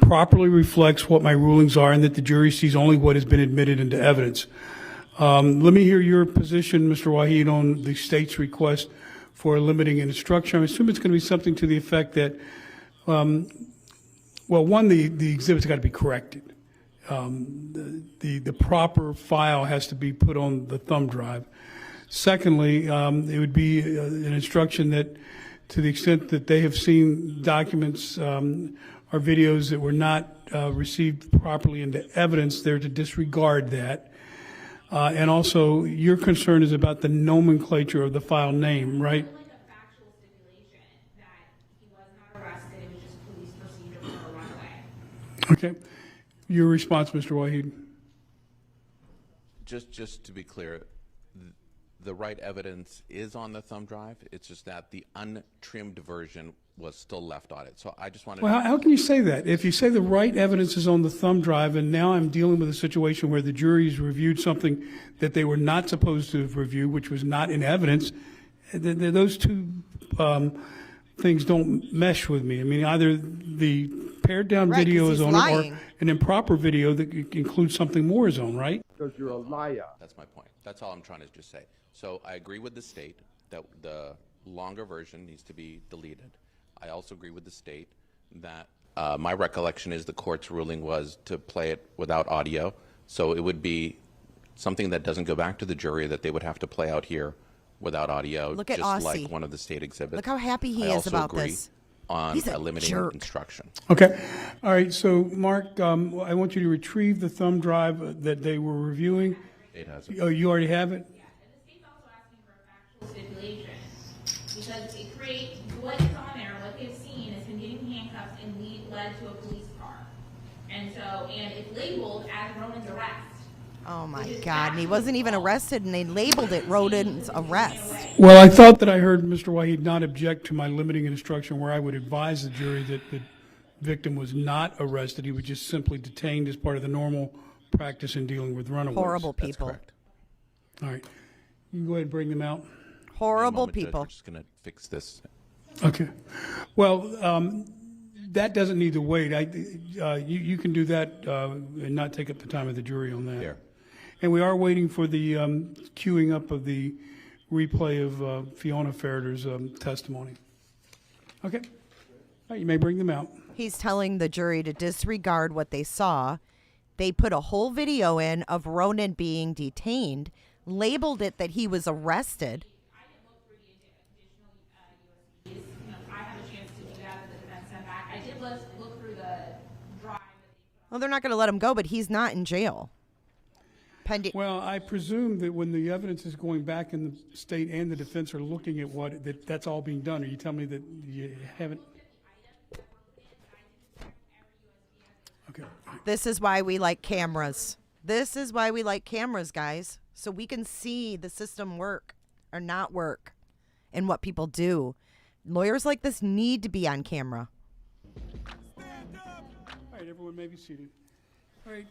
properly reflects what my rulings are, and that the jury sees only what has been admitted into evidence. Let me hear your position, Mr. Waheed, on the state's request for limiting an instruction. I assume it's going to be something to the effect that, well, one, the exhibit's got to be corrected. The proper file has to be put on the thumb drive. Secondly, it would be an instruction that, to the extent that they have seen documents or videos that were not received properly into evidence, they're to disregard that. And also, your concern is about the nomenclature of the file name, right? Okay. Your response, Mr. Waheed. Just to be clear, the right evidence is on the thumb drive. It's just that the untrimmed version was still left on it. So I just wanted. Well, how can you say that? If you say the right evidence is on the thumb drive, and now I'm dealing with a situation where the jury's reviewed something that they were not supposed to have reviewed, which was not in evidence, those two things don't mesh with me. I mean, either the pared down video is on it, or an improper video that includes something more is on, right? Because you're a liar. That's my point. That's all I'm trying to just say. So I agree with the state that the longer version needs to be deleted. I also agree with the state that my recollection is the court's ruling was to play it without audio. So it would be something that doesn't go back to the jury that they would have to play out here without audio. Look at just Aussie. Like one of the state exhibits. Look how happy he is about this. On He's a limiting jerk. instruction. Okay. All right. So, Mark, I want you to retrieve the thumb drive that they were reviewing. It has it. Oh, you already have it? Yeah, and the state's also asking for a factual stipulation, because it creates what is on there, what they've seen is continuing handcuffs and led to a police car. And it's labeled as Ronan's arrest. Oh my God, and he wasn't even arrested, and they labeled it Ronan's arrest. Well, I thought that I heard Mr. Wahid not object to my limiting instruction where I would advise the jury that the victim was not arrested. He was just simply detained as part of the normal practice in dealing with runaways. Horrible That's people. correct. All right. You can go ahead and bring them out. Horrible Judge, people. we're just going to fix this. Okay. Well, that doesn't need to wait. You can do that and not take up the time of the jury on that. There. And we are waiting for the queuing up of the replay of Fiona Ferriter's testimony. Okay. All right, you may bring them out. He's telling the jury to disregard what they saw. They put a whole video in of Ronan being detained, labeled it that he was arrested. I didn't look through the additional USBs. I had a chance to do that as the defense sent back. I did look through the drive. Well, they're not going to let him go, but he's not in jail. Well, I presume that when the evidence is going back and the state and the defense are looking at that's all being done. Are you telling me that you haven't? Okay. This is why we like cameras. This is why we like cameras, guys. So we can see the system work or not work and what people do. Lawyers like this need to be on camera. All right, everyone may be seated. All right,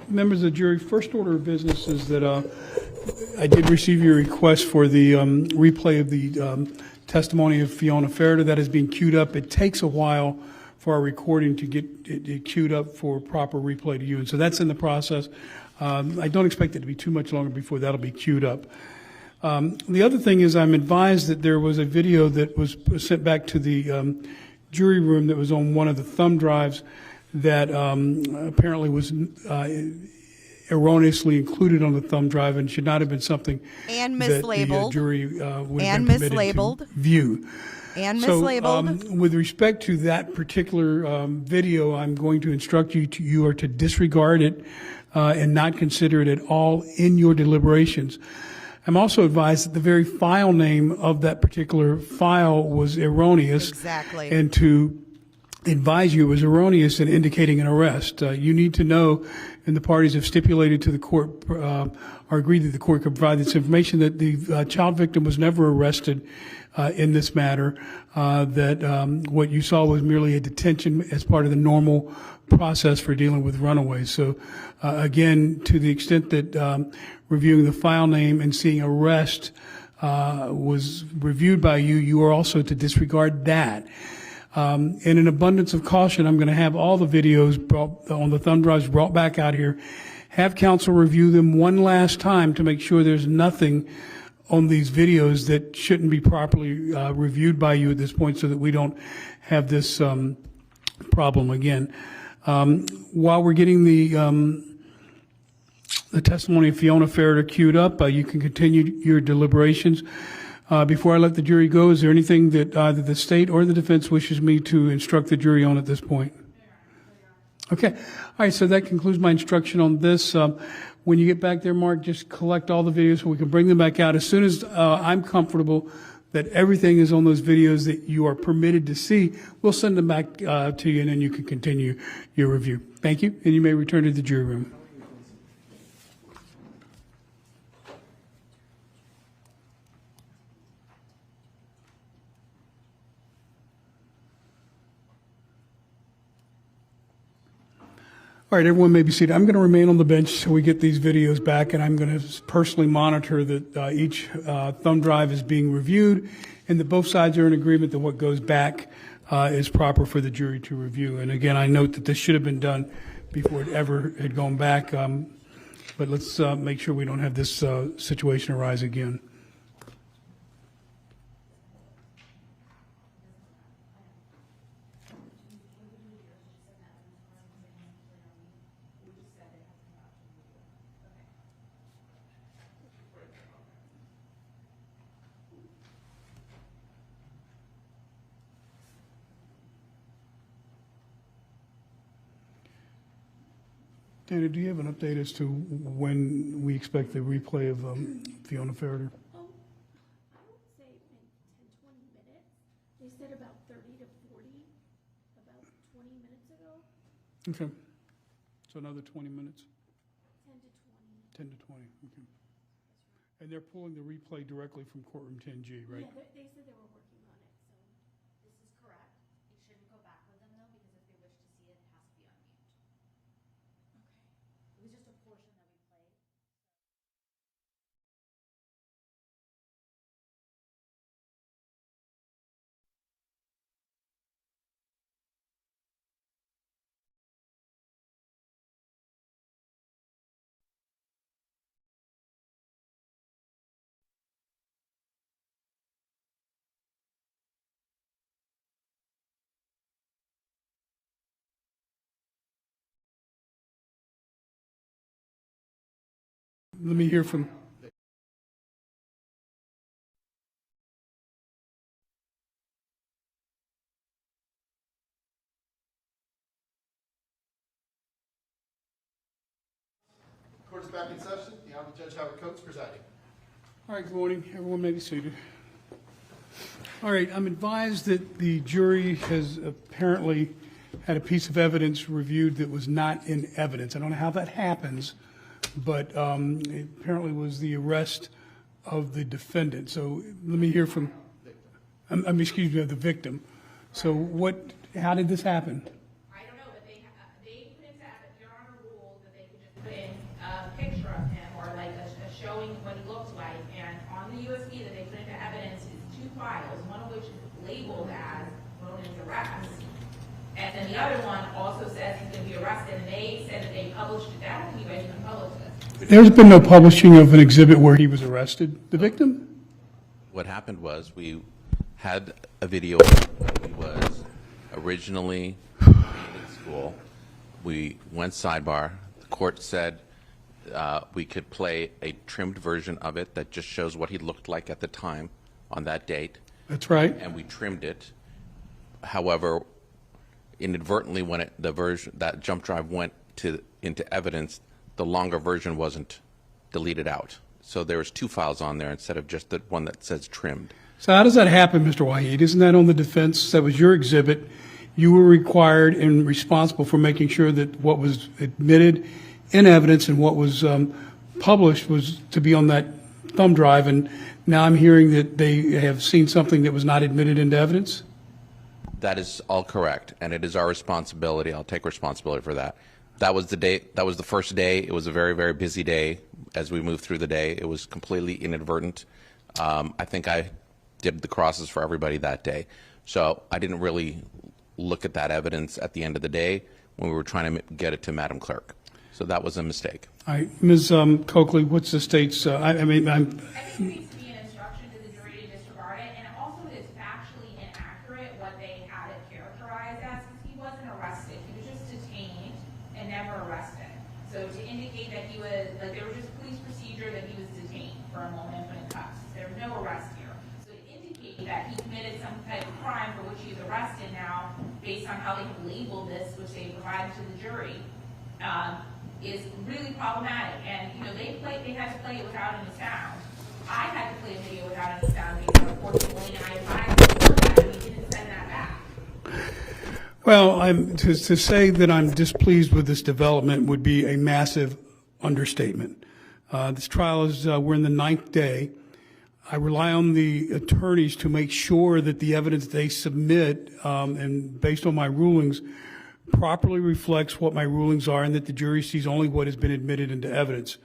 members of the jury, first order of business is that I did receive your request for the replay of the testimony of Fiona Ferriter. That is being queued up. It takes a while for our recording to get it queued up for proper replay to you, and so that's in the process. I don't expect it to be too much longer before that'll be queued up. The other thing is I'm advised that there was a video that was sent back to the jury room that was on one of the thumb drives that apparently was erroneously included on the thumb drive and should not have been something and that mislabeled. the jury would have And been permitted mislabeled. to view. And So, mislabeled. with respect to that particular video, I'm going to instruct you are to disregard it and not consider it at all in your deliberations. I'm also advised that the very file name of that particular file was erroneous. Exactly. And to advise you it was erroneous in indicating an arrest. You need to know, and the parties have stipulated to the court or agreed that the court could provide this information, that the child victim was never arrested in this matter, that what you saw was merely a detention as part of the normal process for dealing with runaways. So again, to the extent that reviewing the file name and seeing arrest was reviewed by you, you are also to disregard that. In an abundance of caution, I'm going to have all the videos on the thumb drives brought back out here. Have counsel review them one last time to make sure there's nothing on these videos that shouldn't be properly reviewed by you at this point, so that we don't have this problem again. While we're getting the testimony of Fiona Ferriter queued up, you can continue your deliberations. Before I let the jury go, is there anything that either the state or the defense wishes me to instruct the jury on at this point? Okay. All right, so that concludes my instruction on this. When you get back there, Mark, just collect all the videos so we can bring them back out. As soon as I'm comfortable that everything is on those videos that you are permitted to see, we'll send them back to you, and then you can continue your review. Thank you, and you may return to the jury room. All right, everyone may be seated. I'm going to remain on the bench so we get these videos back, and I'm going to personally monitor that each thumb drive is being reviewed and that both sides are in agreement that what goes back is proper for the jury to review. And again, I note that this should have been done before it ever had gone back, but let's make sure we don't have this situation arise again. Dana, do you have an update as to when we expect the replay of Fiona Ferriter? I would say in 10, 20 minutes. They said about 30 to 40. Okay. So another 20 minutes? 10 to 20, okay. And they're pulling the replay directly from courtroom 10G, right? Yeah, they said they were working on it, so this is correct. You shouldn't go back with them though, because if they wish to see it, it has to be on mute. Okay. It was just a portion that we played. Let me hear from... Court is back in session. The Honorable Judge Howard Coates presiding. All right, good morning. Everyone may be seated. All right, I'm advised that the jury has apparently had a piece of evidence reviewed that was not in evidence. I don't know how that happens, but it apparently was the arrest of the defendant. So let me hear from, excuse me, of the victim. So how did this happen? I don't know, but they put into evidence, Your Honor ruled that they could just put in a picture of him or like a showing what he looked like, and on the USB that they put into evidence is 2 files, one of which is labeled as Ronan's arrest, and then the other one also says he's going to be arrested, and they said that they published it. I don't think you guys even published this. There's been no publishing of an exhibit where he was arrested, the victim? What happened was we had a video when he was originally in school. We went sidebar. The court said we could play a trimmed version of it that just shows what he looked like at the time on that date. That's right. And we trimmed it. However, inadvertently, when that jump drive went into evidence, the longer version wasn't deleted out. So there was 2 files on there instead of just the one that says trimmed. So how does that happen, Mr. Waheed? Isn't that on the defense? That was your exhibit. You were required and responsible for making sure that what was admitted in evidence and what was published was to be on that thumb drive. And now I'm hearing that they have seen something that was not admitted into evidence? That is all correct, and it is our responsibility. I'll take responsibility for that. That was the day. That was the first day. It was a very, very busy day. As we moved through the day, it was completely inadvertent. I think I did the crosses for everybody that day, so I didn't really look at that evidence at the end of the day when we were trying to get it to Madam Clerk. So that was a mistake. All right, Ms. Coakley, what's the state's? I think it needs to be an instruction to the jury to disregard it, and also it's factually inaccurate what they had it characterized as, because he wasn't arrested. He was just detained and never arrested. So to indicate that he was, like, there was just police procedure that he was detained for a moment and put in cuffs. There was no arrest here. So to indicate that he committed some type of crime for which he is arrested now, based on how they have labeled this, which they provided to the jury, is really problematic. And you know, they had to play it without any sound. I had to play a video without any sound, because unfortunately I advised that and we didn't send that back. Well, to say that I'm displeased with this development would be a massive understatement. This trial is, we're in the 9th day. I rely on the attorneys to make sure that the evidence they submit, and based on my rulings, properly reflects what my rulings are, and that the jury sees only what has been admitted into evidence.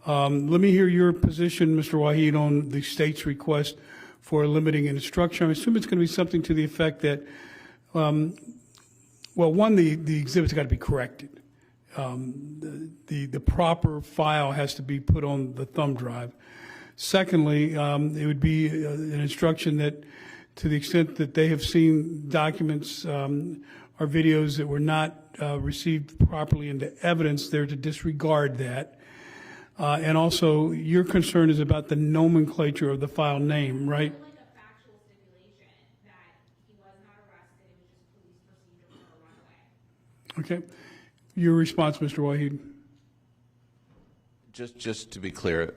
Let me hear your position, Mr. Waheed, on the state's request for limiting an instruction. I assume it's going to be something to the effect that, well, one, the exhibit's got to be corrected. The proper file has to be put on the thumb drive. Secondly, it would be an instruction that, to the extent that they have seen documents or videos that were not received properly into evidence, they're to disregard that. And also, your concern is about the nomenclature of the file name, right? Like a factual stipulation that he was not arrested, it was just police procedure for a runaway. Okay. Your response, Mr. Waheed? Just to be clear,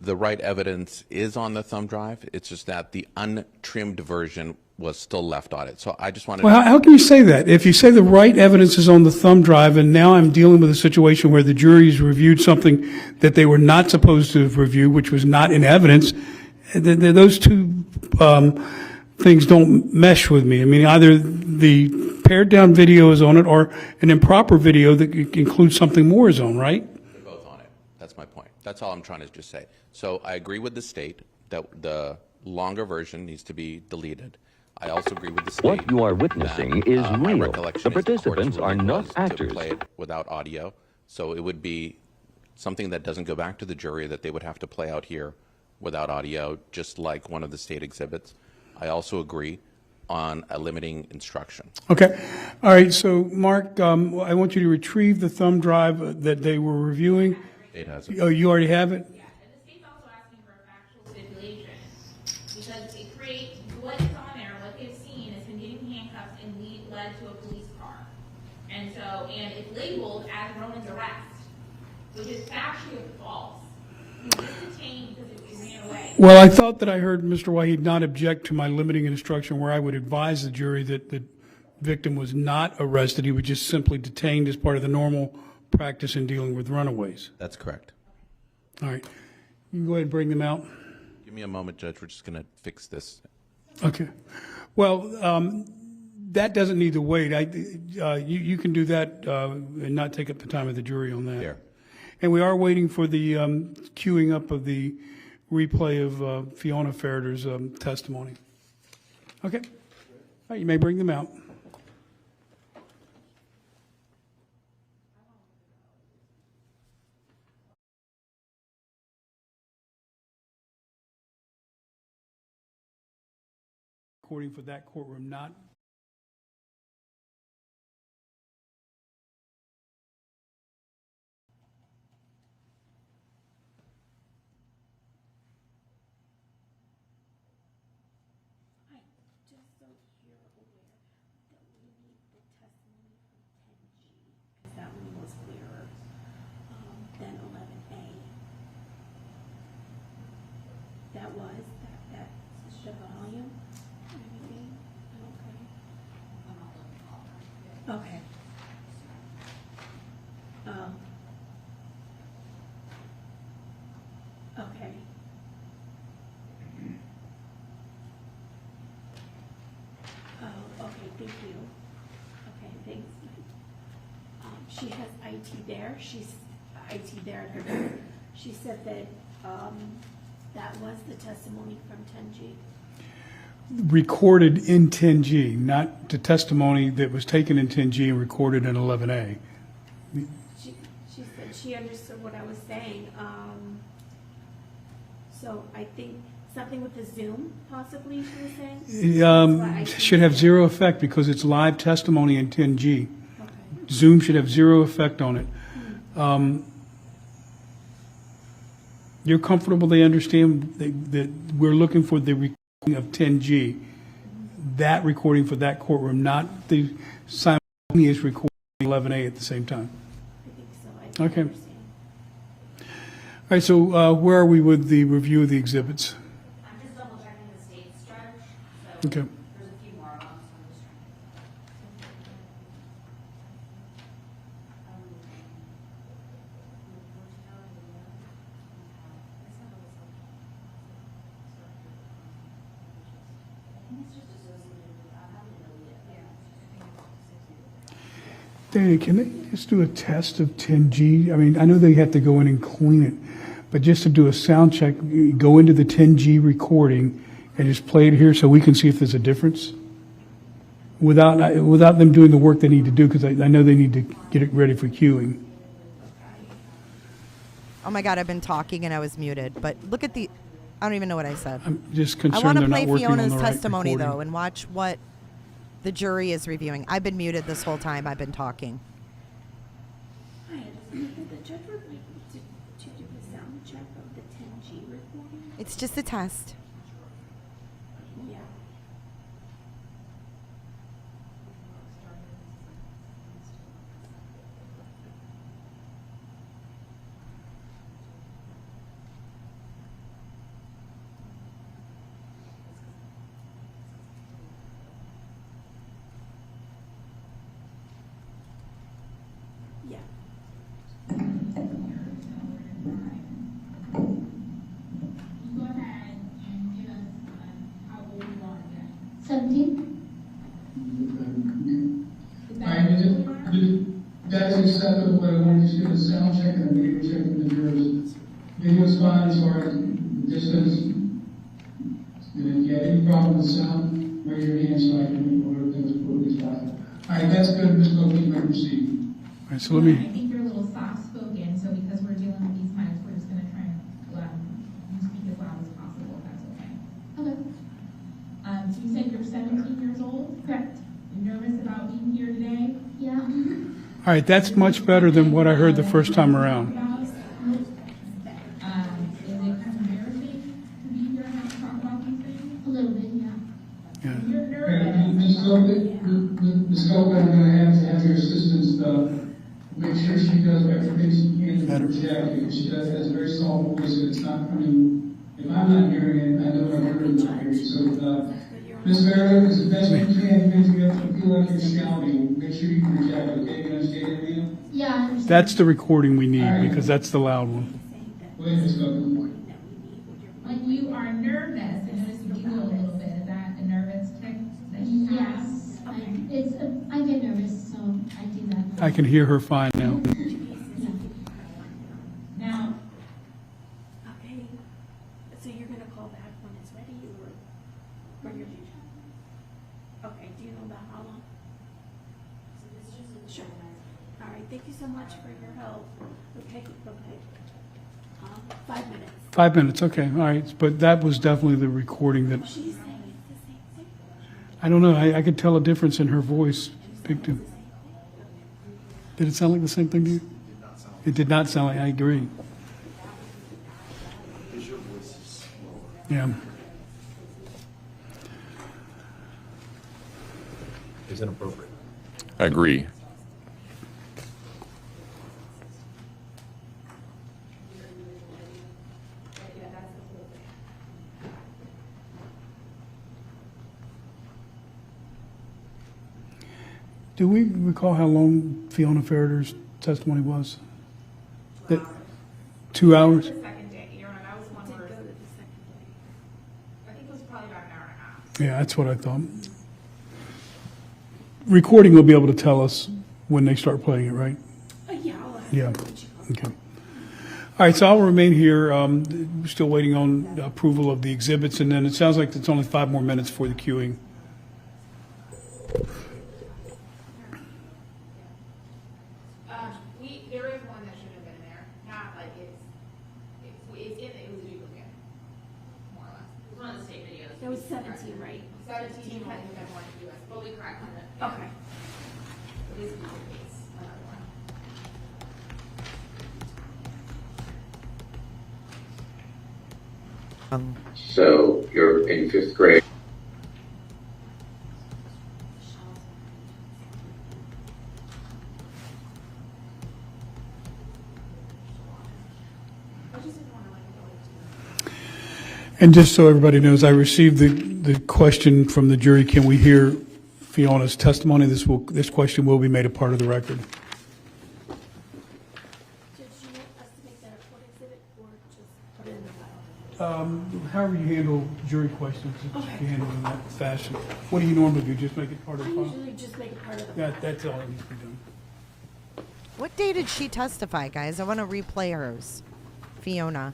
the right evidence is on the thumb drive. It's just that the untrimmed version was still left on it. So I just wanted. Well, how can you say that? If you say the right evidence is on the thumb drive, and now I'm dealing with a situation where the jury's reviewed something that they were not supposed to have reviewed, which was not in evidence, those two things don't mesh with me. I mean, either the pared down video is on it, or an improper video that includes something more is on, right? They're both on it. That's my point. That's all I'm trying to just say. So I agree with the state that the longer version needs to be deleted. I also agree with the state. What you are witnessing is my real. recollection The is court's participants are ruling not was actors. to play it without audio. So it would be something that doesn't go back to the jury that they would have to play out here without audio, just like one of the state exhibits. I also agree on a limiting instruction. Okay. All right. So, Mark, I want you to retrieve the thumb drive that they were reviewing. State has it. Oh, you already have it? Yeah, and the state's also asking for a factual stipulation because it creates what is on there, what they've seen is him getting handcuffed and led to a police car. And it's labeled as Roman's arrest, which is factually false. He was detained because he ran away. Well, I thought that I heard Mr. Wahid not object to my limiting instruction where I would advise the jury that the victim was not arrested. He was just simply detained as part of the normal practice in dealing with runaways. That's correct. All right. You can go ahead and bring them out. Give me a moment, Judge. We're just going to fix this. Okay. Well, that doesn't need to wait. You can do that and not take up the time of the jury on that. Here. And we are waiting for the queuing up of the replay of Fiona Ferriter's testimony. Okay. All right, you may bring them out. Recording for that courtroom, not that one was clearer than 11A. That was, that's the volume, everything, okay. Okay. Okay. Oh, okay, thank you. Okay, thanks. She has IT there. She's IT there at her door. She said that that was the testimony from 10G. recorded in 10G, not the testimony that was taken in 10G and recorded in 11A. She said she understood what I was saying. So I think something with the Zoom, possibly, she was saying? Should have zero effect because it's live testimony in 10G. Zoom should have zero effect on it. You're comfortable, they understand that we're looking for the recording of 10G, that recording for that courtroom, not the simultaneous recording of 11A at the same time. I think so. I Okay. understand. All right, so where are we with the review of the exhibits? I'm just double checking the state's charge. Okay. There's a few more of them, so I'm just trying. Danny, can they just do a test of 10G? I mean, I know they have to go in and clean it, but just to do a sound check, you go into the 10G recording and just play it here so we can see if there's a difference without them doing the work they need to do, because I know they need to get it ready for queuing. Oh my God, I've been talking and I was muted. But look at the, I don't even know what I said. I'm just I concerned want to they're play not working on Fiona's the right testimony recording. though and watch what the jury is reviewing. I've been muted this whole time. I've been talking. The judge would like me to do a sound check of the 10G recording. It's just a test. Yeah. 17. That is acceptable, but I want to just do a sound check and a video check from the jurors. Video's fine as far as distance. And if you have any problem with sound, raise your hand so I can order things for this file. All right, that's good, Ms. Cook, you may proceed. All right, so let me. I think you're a little soft-spoken, so because we're dealing with these mics, we're just going to try and you speak as loud as possible, if that's okay. Okay. So you said you're 17 years old? Correct. You're nervous about being here today? Yeah. All right, that's much better than what I heard the first time around. Is it kind of embarrassing to be here and have to talk about these things? A little bit, yeah. Yeah. You're nervous. Ms. Cook, I'm going to have your assistants make sure she does everything she can to project, because she has a very soft voice and it's not coming. If I'm not hearing it, I know my hearing not hearing it. So, Ms. Ferriter, as best you can, make you have to feel like you're shouting. Make sure you project, okay? You understand that, ma'am? Yeah, I understand. That's the recording we need, because that's the loud one. When you are nervous, I notice you giggle a little bit. Is that a nervous tick that you have? Yes. I get nervous, so I do that. I can hear her fine now. Yeah. Now, Okay. So you're going to call back when it's ready, or you're... Okay, do you know about how long? Sure. All right, thank you so much for your help. Okay. 5 minutes. 5 minutes, okay, all right. But that was definitely the recording that, She's saying it's the same thing. I don't know, I could tell a difference in her voice. Big time. Did it sound like the same thing to you? It did not sound like, I agree. Yeah. Is inappropriate. I agree. Do we recall how long Fiona Ferriter's testimony was? 2 hours? the second day, Your Honor, that was one where, I think it was probably about an hour and a half. Yeah, that's what I thought. Recording will be able to tell us when they start playing it, right? Yeah, I'll ask Yeah. her when she calls. Okay. All right, so I'll remain here. We're still waiting on approval of the exhibits, and then it sounds like it's only 5 more minutes for the queuing. There is one that should have been there, not like it was a duplicate, more or less. It was one of the state videos. That was 17, right? 17 had been one US, but we corrected it. Okay. It is duplicates, another one. So you're in 5th grade. And just so everybody knows, I received the question from the jury, can we hear Fiona's testimony? This question will be made a part of the record. Did you want us to make that a court exhibit or just put it in the file? However you handle jury questions, Okay. you handle it in that fashion. What do you normally do, just make it part of I the file? usually just make it part of the Yeah, file. that's all that needs to be done. What day did she testify, guys? I want to replay hers. Fiona.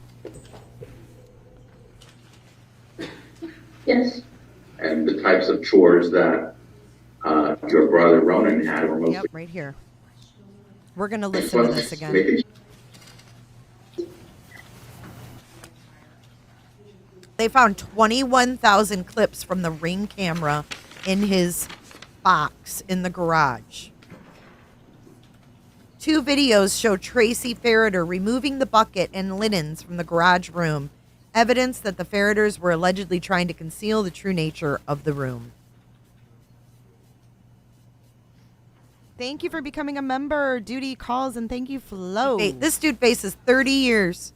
Yes. And the types of chores that your brother Ronan had were mostly. Yep, right here. We're going to listen to this again. They found 21,000 clips from the Ring camera in his box in the garage. 2 videos show Tracy Ferriter removing the bucket and linens from the garage room, evidence that the Ferriters were allegedly trying to conceal the true nature of the room. Thank you for becoming a member, Duty Calls, and thank you, Flo. This dude faces 30 years.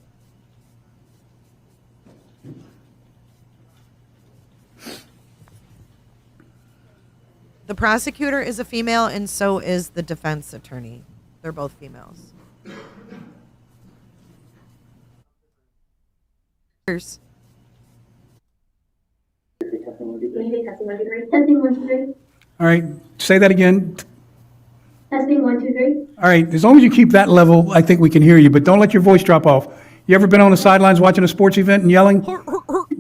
The prosecutor is a female, and so is the defense attorney. They're both females. Testing 1, 2, 3. Testing 1, 2, 3. All right, say that again. Testing 1, 2, 3. All right, as long as you keep that level, I think we can hear you, but don't let your voice drop off. You ever been on the sidelines watching a sports event and yelling?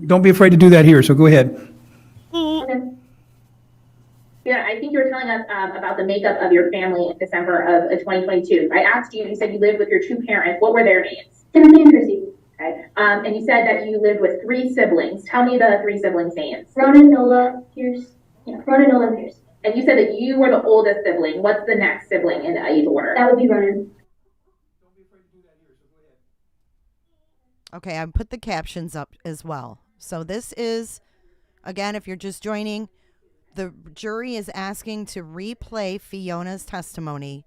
Don't be afraid to do that here, so go ahead. Okay. Yeah, I think you were telling us about the makeup of your family in December of 2022. I asked you, you said you lived with your two parents. What were their names? Timothy and Tracy. Okay. And you said that you lived with 3 siblings. Tell me the 3 siblings' names. Ronan, Nola, Pierce. Yeah, Ronan, Nola, and Pierce. And you said that you were the oldest sibling. What's the next sibling in the age order? That would be Ronan. Okay, I put the captions up as well. So this is, again, if you're just joining, the jury is asking to replay Fiona's testimony.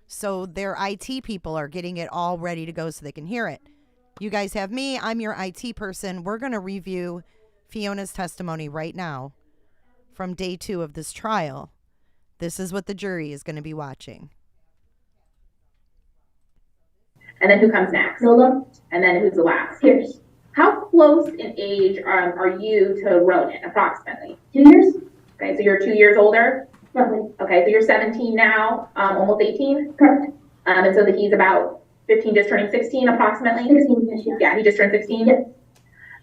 So their IT people are getting it all ready to go so they can hear it. You guys have me. I'm your IT person. We're going to review Fiona's testimony right now from day 2 of this trial. This is what the jury is going to be watching. And then who comes next? Nola. And then who's the last? Pierce. How close in age are you to Ronan, approximately? 2 years. Okay, so you're 2 years older? Roughly. Okay, so you're 17 now, almost 18? Correct. And so that he's about 15, just turning 16 approximately? 16, yeah. Yeah, he just turned 16? Yes.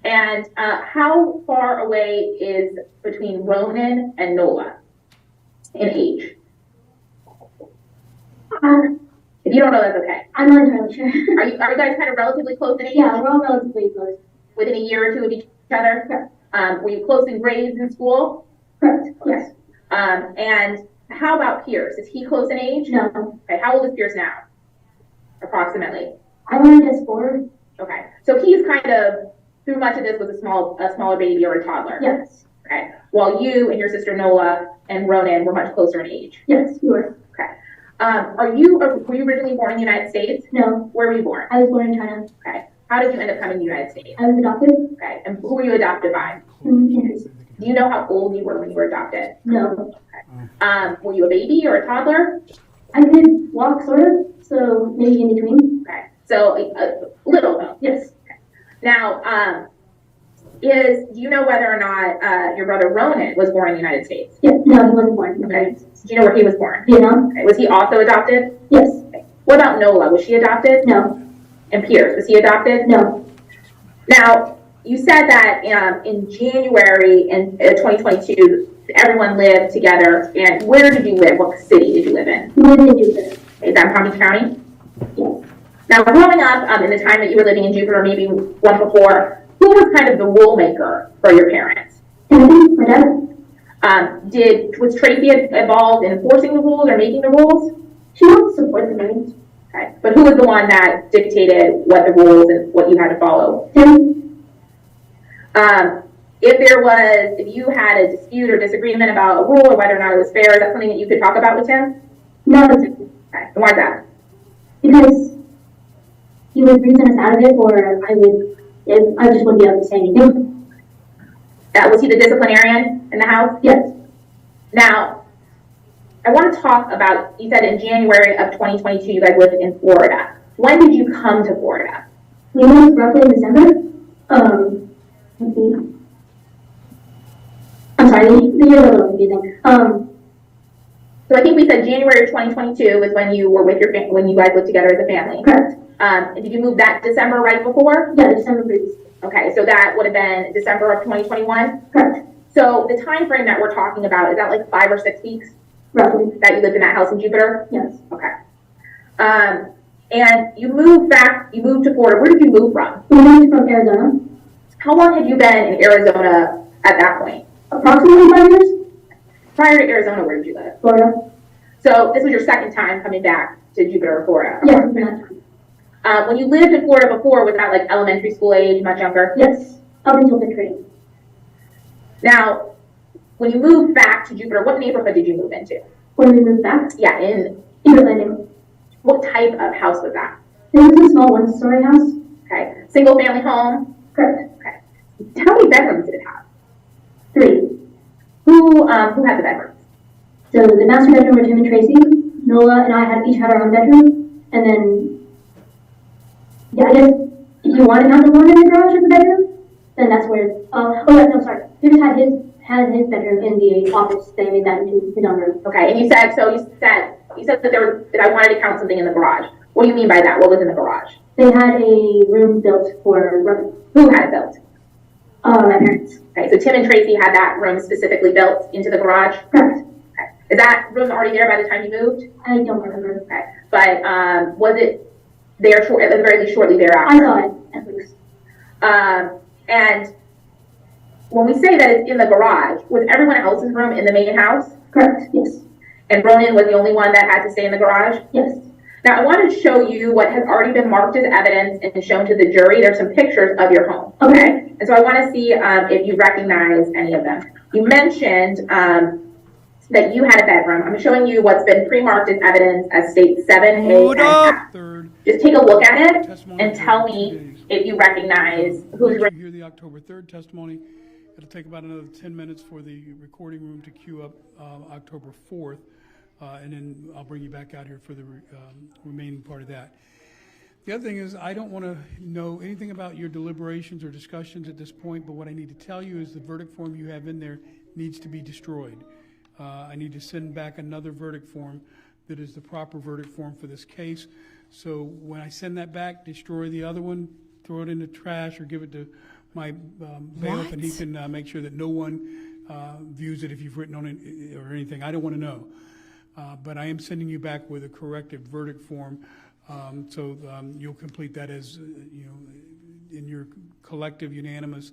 And how far away is between Ronan and Nola in age? If you don't know, that's okay. I'm not entirely sure. Are you guys kind of relatively close in age? Yeah, we're all relatively close. Within a year or two of each other? Correct. Were you close in grades in school? Correct. Yes. And how about Pierce? Is he close in age? No. Okay, how old is Pierce now? Approximately. I want to guess 4. Okay. So he's kind of, through much of this, was a smaller baby or a toddler? Yes. Okay. While you and your sister Nola and Ronan were much closer in age? Yes, we were. Okay. Were you originally born in the United States? No. Where were you born? I was born in China. Okay. How did you end up coming to the United States? I was adopted. Okay. And who were you adopted by? Do you know how old you were when you were adopted? No. Okay. Were you a baby or a toddler? I could walk, sort of, so maybe in between. Okay. So a little though. Yes. Okay. Now, do you know whether or not your brother Ronan was born in the United States? Yes. No, he wasn't born in the United States. Do you know where he was born? Vietnam. Okay. Was he also adopted? Yes. Okay. What about Nola? Was she adopted? No. And Pierce, was he adopted? No. Now, you said that in January in 2022, everyone lived together. And where did you live? What city did you live in? We lived in Jupiter. Is that Palm Beach County? Yes. Now, growing up in the time that you were living in Jupiter, maybe one before, who was kind of the rule maker for your parents? Timothy, my dad. Was Tracy involved in enforcing the rules or making the rules? She helped support the rules. Okay. But who was the one that dictated what the rules and what you had to follow? Tim. If you had a dispute or disagreement about a rule or whether or not it was fair, is that something that you could talk about with Tim? No. Okay. And why is that? Because he would reason us out of it, or I just wouldn't be able to say anything. Was he the disciplinarian in the house? Yes. Now, I want to talk about, you said in January of 2022 you guys lived in Florida. When did you come to Florida? We moved roughly in December. Let's see. I'm sorry, the year was a little confusing. So I think we said January of 2022 was when you were with your family, when you guys lived together as a family. Correct. And did you move that December right before? Yeah, December previous. Okay, so that would have been December of 2021? Correct. So the time frame that we're talking about, is that like 5 or 6 weeks? Roughly. That you lived in that house in Jupiter? Yes. Okay. And you moved to Florida. Where did you move from? We moved from Arizona. How long had you been in Arizona at that point? Approximately 5 years. Prior to Arizona, where did you live? Florida. So this was your second time coming back to Jupiter or Florida? Yeah. When you lived in Florida before, was that like elementary school age, much younger? Yes, up until 5th grade. Now, when you moved back to Jupiter, what neighborhood did you move into? When we moved back? Yeah, in Egret Landing. What type of house was that? It was a small one-story house. Okay. Single family home? Correct. Okay. How many bedrooms did it have? 3. Who had the bedrooms? So the master bedroom were Tim and Tracy. Nola and I each had our own bedroom. And then, yeah, I guess if you wanted to have the one in the garage as a bedroom, then that's where, Pierce had has his bedroom in the office. They made that into his own room. Okay, and you said that that I wanted to count something in the garage. What do you mean by that? What was in the garage? They had a room built for Robin. Who had it built? My parents. Okay, so Tim and Tracy had that room specifically built into the garage? Correct. Okay. Is that room already there by the time you moved? I don't remember. Okay, but was it there at the very least shortly thereafter? I saw it, at least. And when we say that it's in the garage, was everyone else's room in the main house? Correct, yes. And Ronan was the only one that had to stay in the garage? Yes. Now, I want to show you what has already been marked as evidence and shown to the jury. There's some pictures of your home, okay? And so I want to see if you recognize any of them. You mentioned that you had a bedroom. I'm showing you what's been pre-marked as evidence as state 7A and F. Just take a look at it and tell me if you recognize who's... You hear the October 3rd testimony. It'll take about another 10 minutes for the recording room to queue up October 4th. And then I'll bring you back out here for the remaining part of that. The other thing is I don't want to know anything about your deliberations or discussions at this point, but what I need to tell you is the verdict form you have in there needs to be destroyed. I need to send back another verdict form that is the proper verdict form for this case. So when I send that back, destroy the other one, throw it in the trash, or give it to my bailiff, and he can make sure that no one views it if you've written on it or anything. I don't want to know. But I am sending you back with a corrected verdict form, so you'll complete that as, in your collective unanimous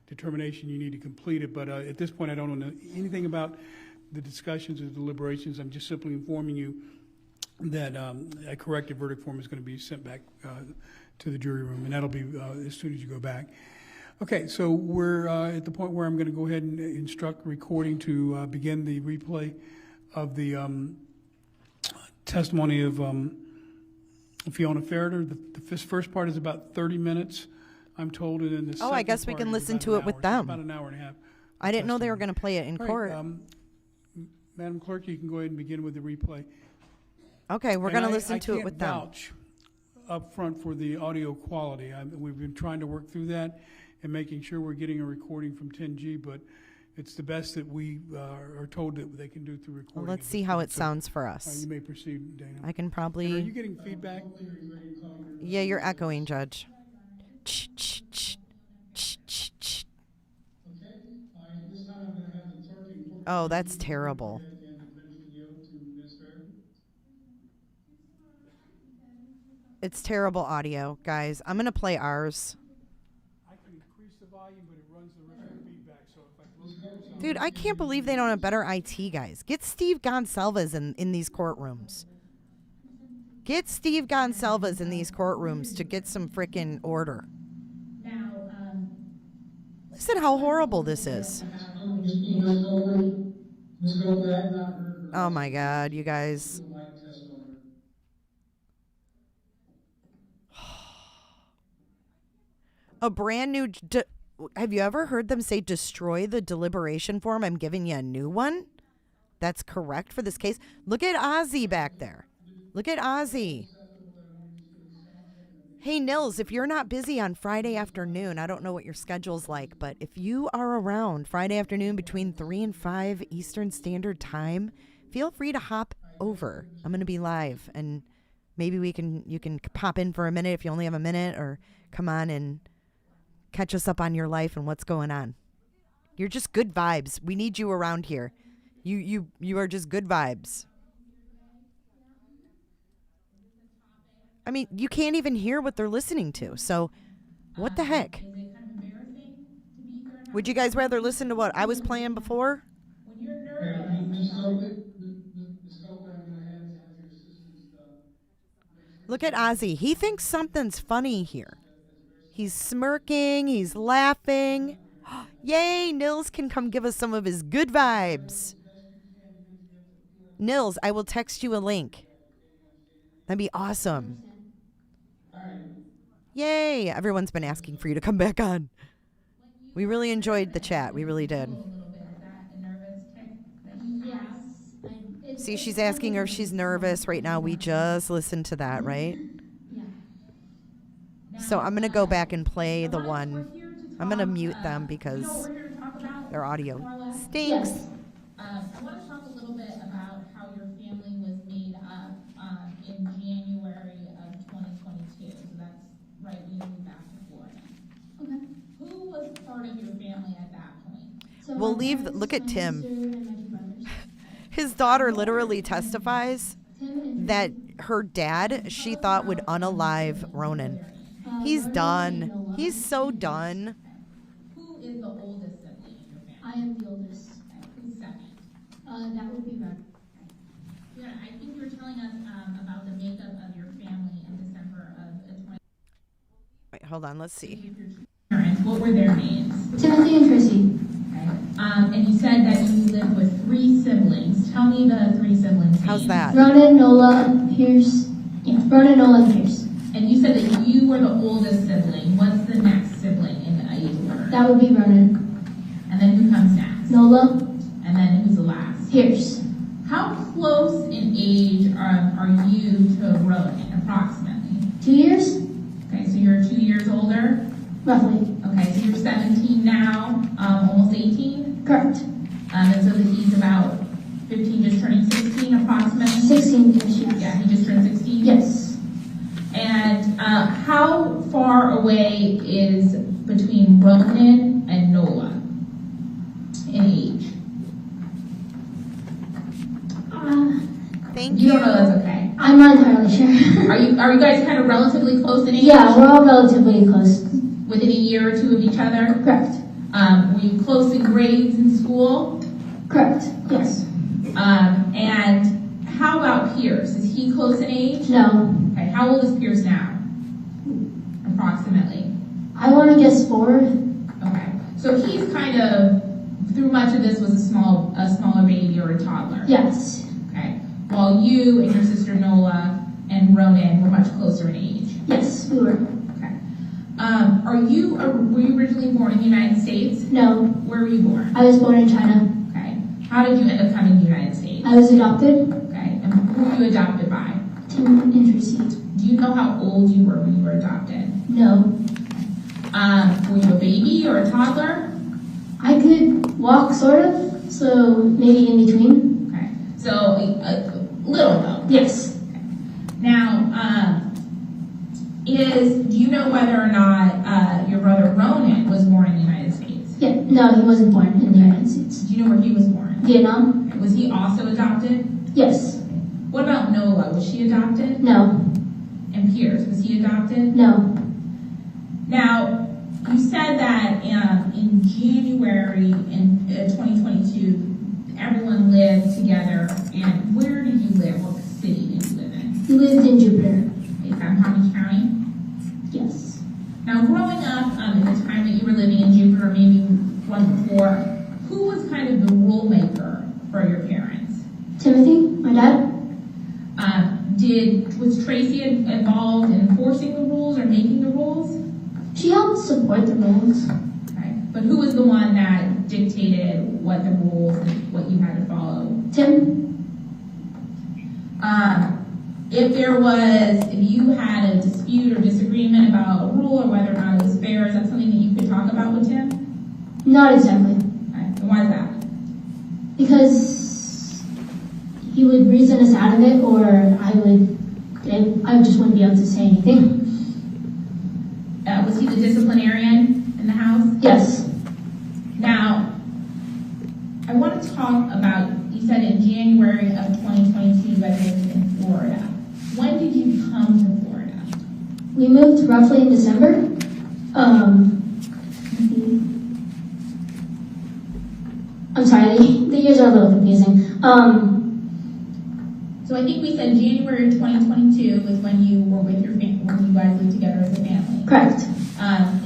determination you need to complete it. But at this point I don't know anything about the discussions or deliberations. I'm just simply informing you that a corrected verdict form is going to be sent back to the jury room, and that'll be as soon as you go back. Okay, so we're at the point where I'm going to go ahead and instruct recording to begin the replay of the testimony of Fiona Ferriter. The first part is about 30 minutes, I'm told, and then the second I guess we can listen to it with them. About an hour and a half. I didn't know they were going to play it in court. Madam Clerk, you can go ahead and begin with the replay. Okay, we're going to listen to it with them. I can't vouch up front for the audio quality. We've been trying to work through that and making sure we're getting a recording from 10G, but it's the best that we are told that they can do through recording. Well, let's see how it sounds for us. You may proceed, Dana. I can probably... And are you getting feedback? Yeah, you're echoing, Judge. Oh, that's terrible. It's terrible audio, guys. I'm going to play ours. Dude, I can't believe they don't have better IT guys. Get Steve Gonsalves in these courtrooms. Get Steve Gonsalves in these courtrooms to get some freaking order. Listen how horrible this is. Oh my God, you guys. A brand new... Have you ever heard them say destroy the deliberation form? I'm giving you a new one. That's correct for this case. Look at Ozzy back there. Look at Ozzy. Hey, Nils, if you're not busy on Friday afternoon, I don't know what your schedule's like, but if you are around Friday afternoon between 3 and 5 Eastern Standard Time, feel free to hop over. I'm going to be live, and maybe you can pop in for a minute if you only have a minute, or come on and catch us up on your life and what's going on. You're just good vibes. We need you around here. You are just good vibes. I mean, you can't even hear what they're listening to. So, what the heck? Would you guys rather listen to what I was playing before? Look at Ozzy. He thinks something's funny here. He's smirking. He's laughing. Yay, Nils can come give us some of his good vibes. Nils, I will text you a link. That'd be awesome. Yay. Everyone's been asking for you to come back on. We really enjoyed the chat. We really did. See, she's asking her if she's nervous right now. We just listened to that, right? So I'm going to go back and play the one. I'm going to mute them because Their audio stinks. Yes. I want to talk a little bit about how your family was made up in January of 2022. So that's right when you moved back to Florida. Okay. Who was part of your family at that point? So We'll my leave. parents, Look at my Tim. sister, and my 2 brothers. His daughter literally testifies that her dad, she thought, would unalive Ronan. He's done. He's so done. Who is the oldest sibling in your family? I am the oldest. Who's second? That would be Red. Yeah, I think you were telling us about the makeup of your family in December of 20. Wait, hold on. Let's see. Parents, what were their names? Timothy and Tracy. Okay. And you said that you lived with 3 siblings. Tell me the 3 siblings. How's that? Ronan, Nola, Pierce. Yeah, Ronan, Nola, and Pierce. And you said that you were the oldest sibling. What's the next sibling in the age order? That would be Ronan. And then who comes next? Nola. And then who's the last? Pierce. How close in age are you to Ronan, approximately? 2 years? Okay, so you're 2 years older? Roughly. Okay, so you're 17 now, almost 18? Correct. And so that he's about 15, just turning 16 approximately? 16 years, yes. Yeah, he just turned 16? Yes. And how far away is between Ronan and Nola in age? Thank You you. don't know, that's okay. I'm not entirely sure. Are you guys kind of relatively close in age? Yeah, we're all relatively close. Within a year or 2 of each other? Correct. Were you close in grades in school? Correct. Yes. And how about Pierce? Is he close in age? No. Okay, how old is Pierce now? Approximately. I want to guess 4. Okay, so he's kind of, through much of this, was a smaller baby or a toddler. Yes. Okay, while you and your sister Nola and Ronan were much closer in age. Yes, we were. Okay. Were you originally born in the United States? No. Where were you born? I was born in China. Okay. How did you end up coming to the United States? I was adopted. Okay, and who were you adopted by? Tim and Tracy. Do you know how old you were when you were adopted? No. Were you a baby or a toddler? I could walk, sort of, so maybe in between. Okay, so a little though. Yes. Okay. Now, do you know whether or not your brother Ronan was born in the United States? Yeah. No, he wasn't born in the United States. Do you know where he was born? Vietnam. Okay. Was he also adopted? Yes. What about Nola? Was she adopted? No. And Pierce, was he adopted? No. Now, you said that in January in 2022, everyone lived together. And where did you live? What city did you live in? We lived in Jupiter. Is that Palm Beach County? Yes. Now, growing up in the time that you were living in Jupiter, maybe one before, who was kind of the rule maker for your parents? Timothy, my dad. Was Tracy involved in enforcing the rules or making the rules? She helped support the rules. Okay. But who was the one that dictated what the rules and what you had to follow? Tim. If you had a dispute or disagreement about a rule or whether or not it was fair, is that something that you could talk about with Tim? Not exactly. Okay. And why is that? Because he would reason us out of it, or I just wouldn't be able to say anything. Was he the disciplinarian in the house? Yes. Now, I want to talk about, you said in January of 2022 you guys lived in Florida. When did you come to Florida? We moved roughly in December. I'm sorry, the years are a little confusing. So I think we said January 2022 was when you were with your family, when you guys lived together as a family. Correct.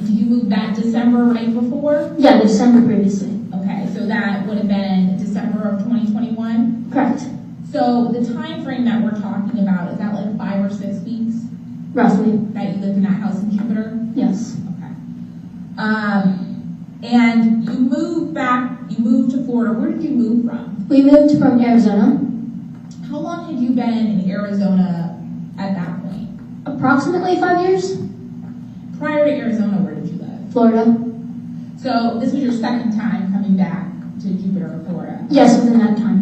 Did you move that December right before? Yeah, the December previously. Okay, so that would have been December of 2021? Correct. So the time frame that we're talking about, is that like 5 or 6 weeks? Roughly. That you lived in that house in Jupiter? Yes. Okay. And you moved to Florida. Where did you move from? We moved from Arizona. How long had you been in Arizona at that point? Approximately 5 years. Prior to Arizona, where did you live? Florida. So this was your second time coming back to Jupiter, Florida? Yes, within that time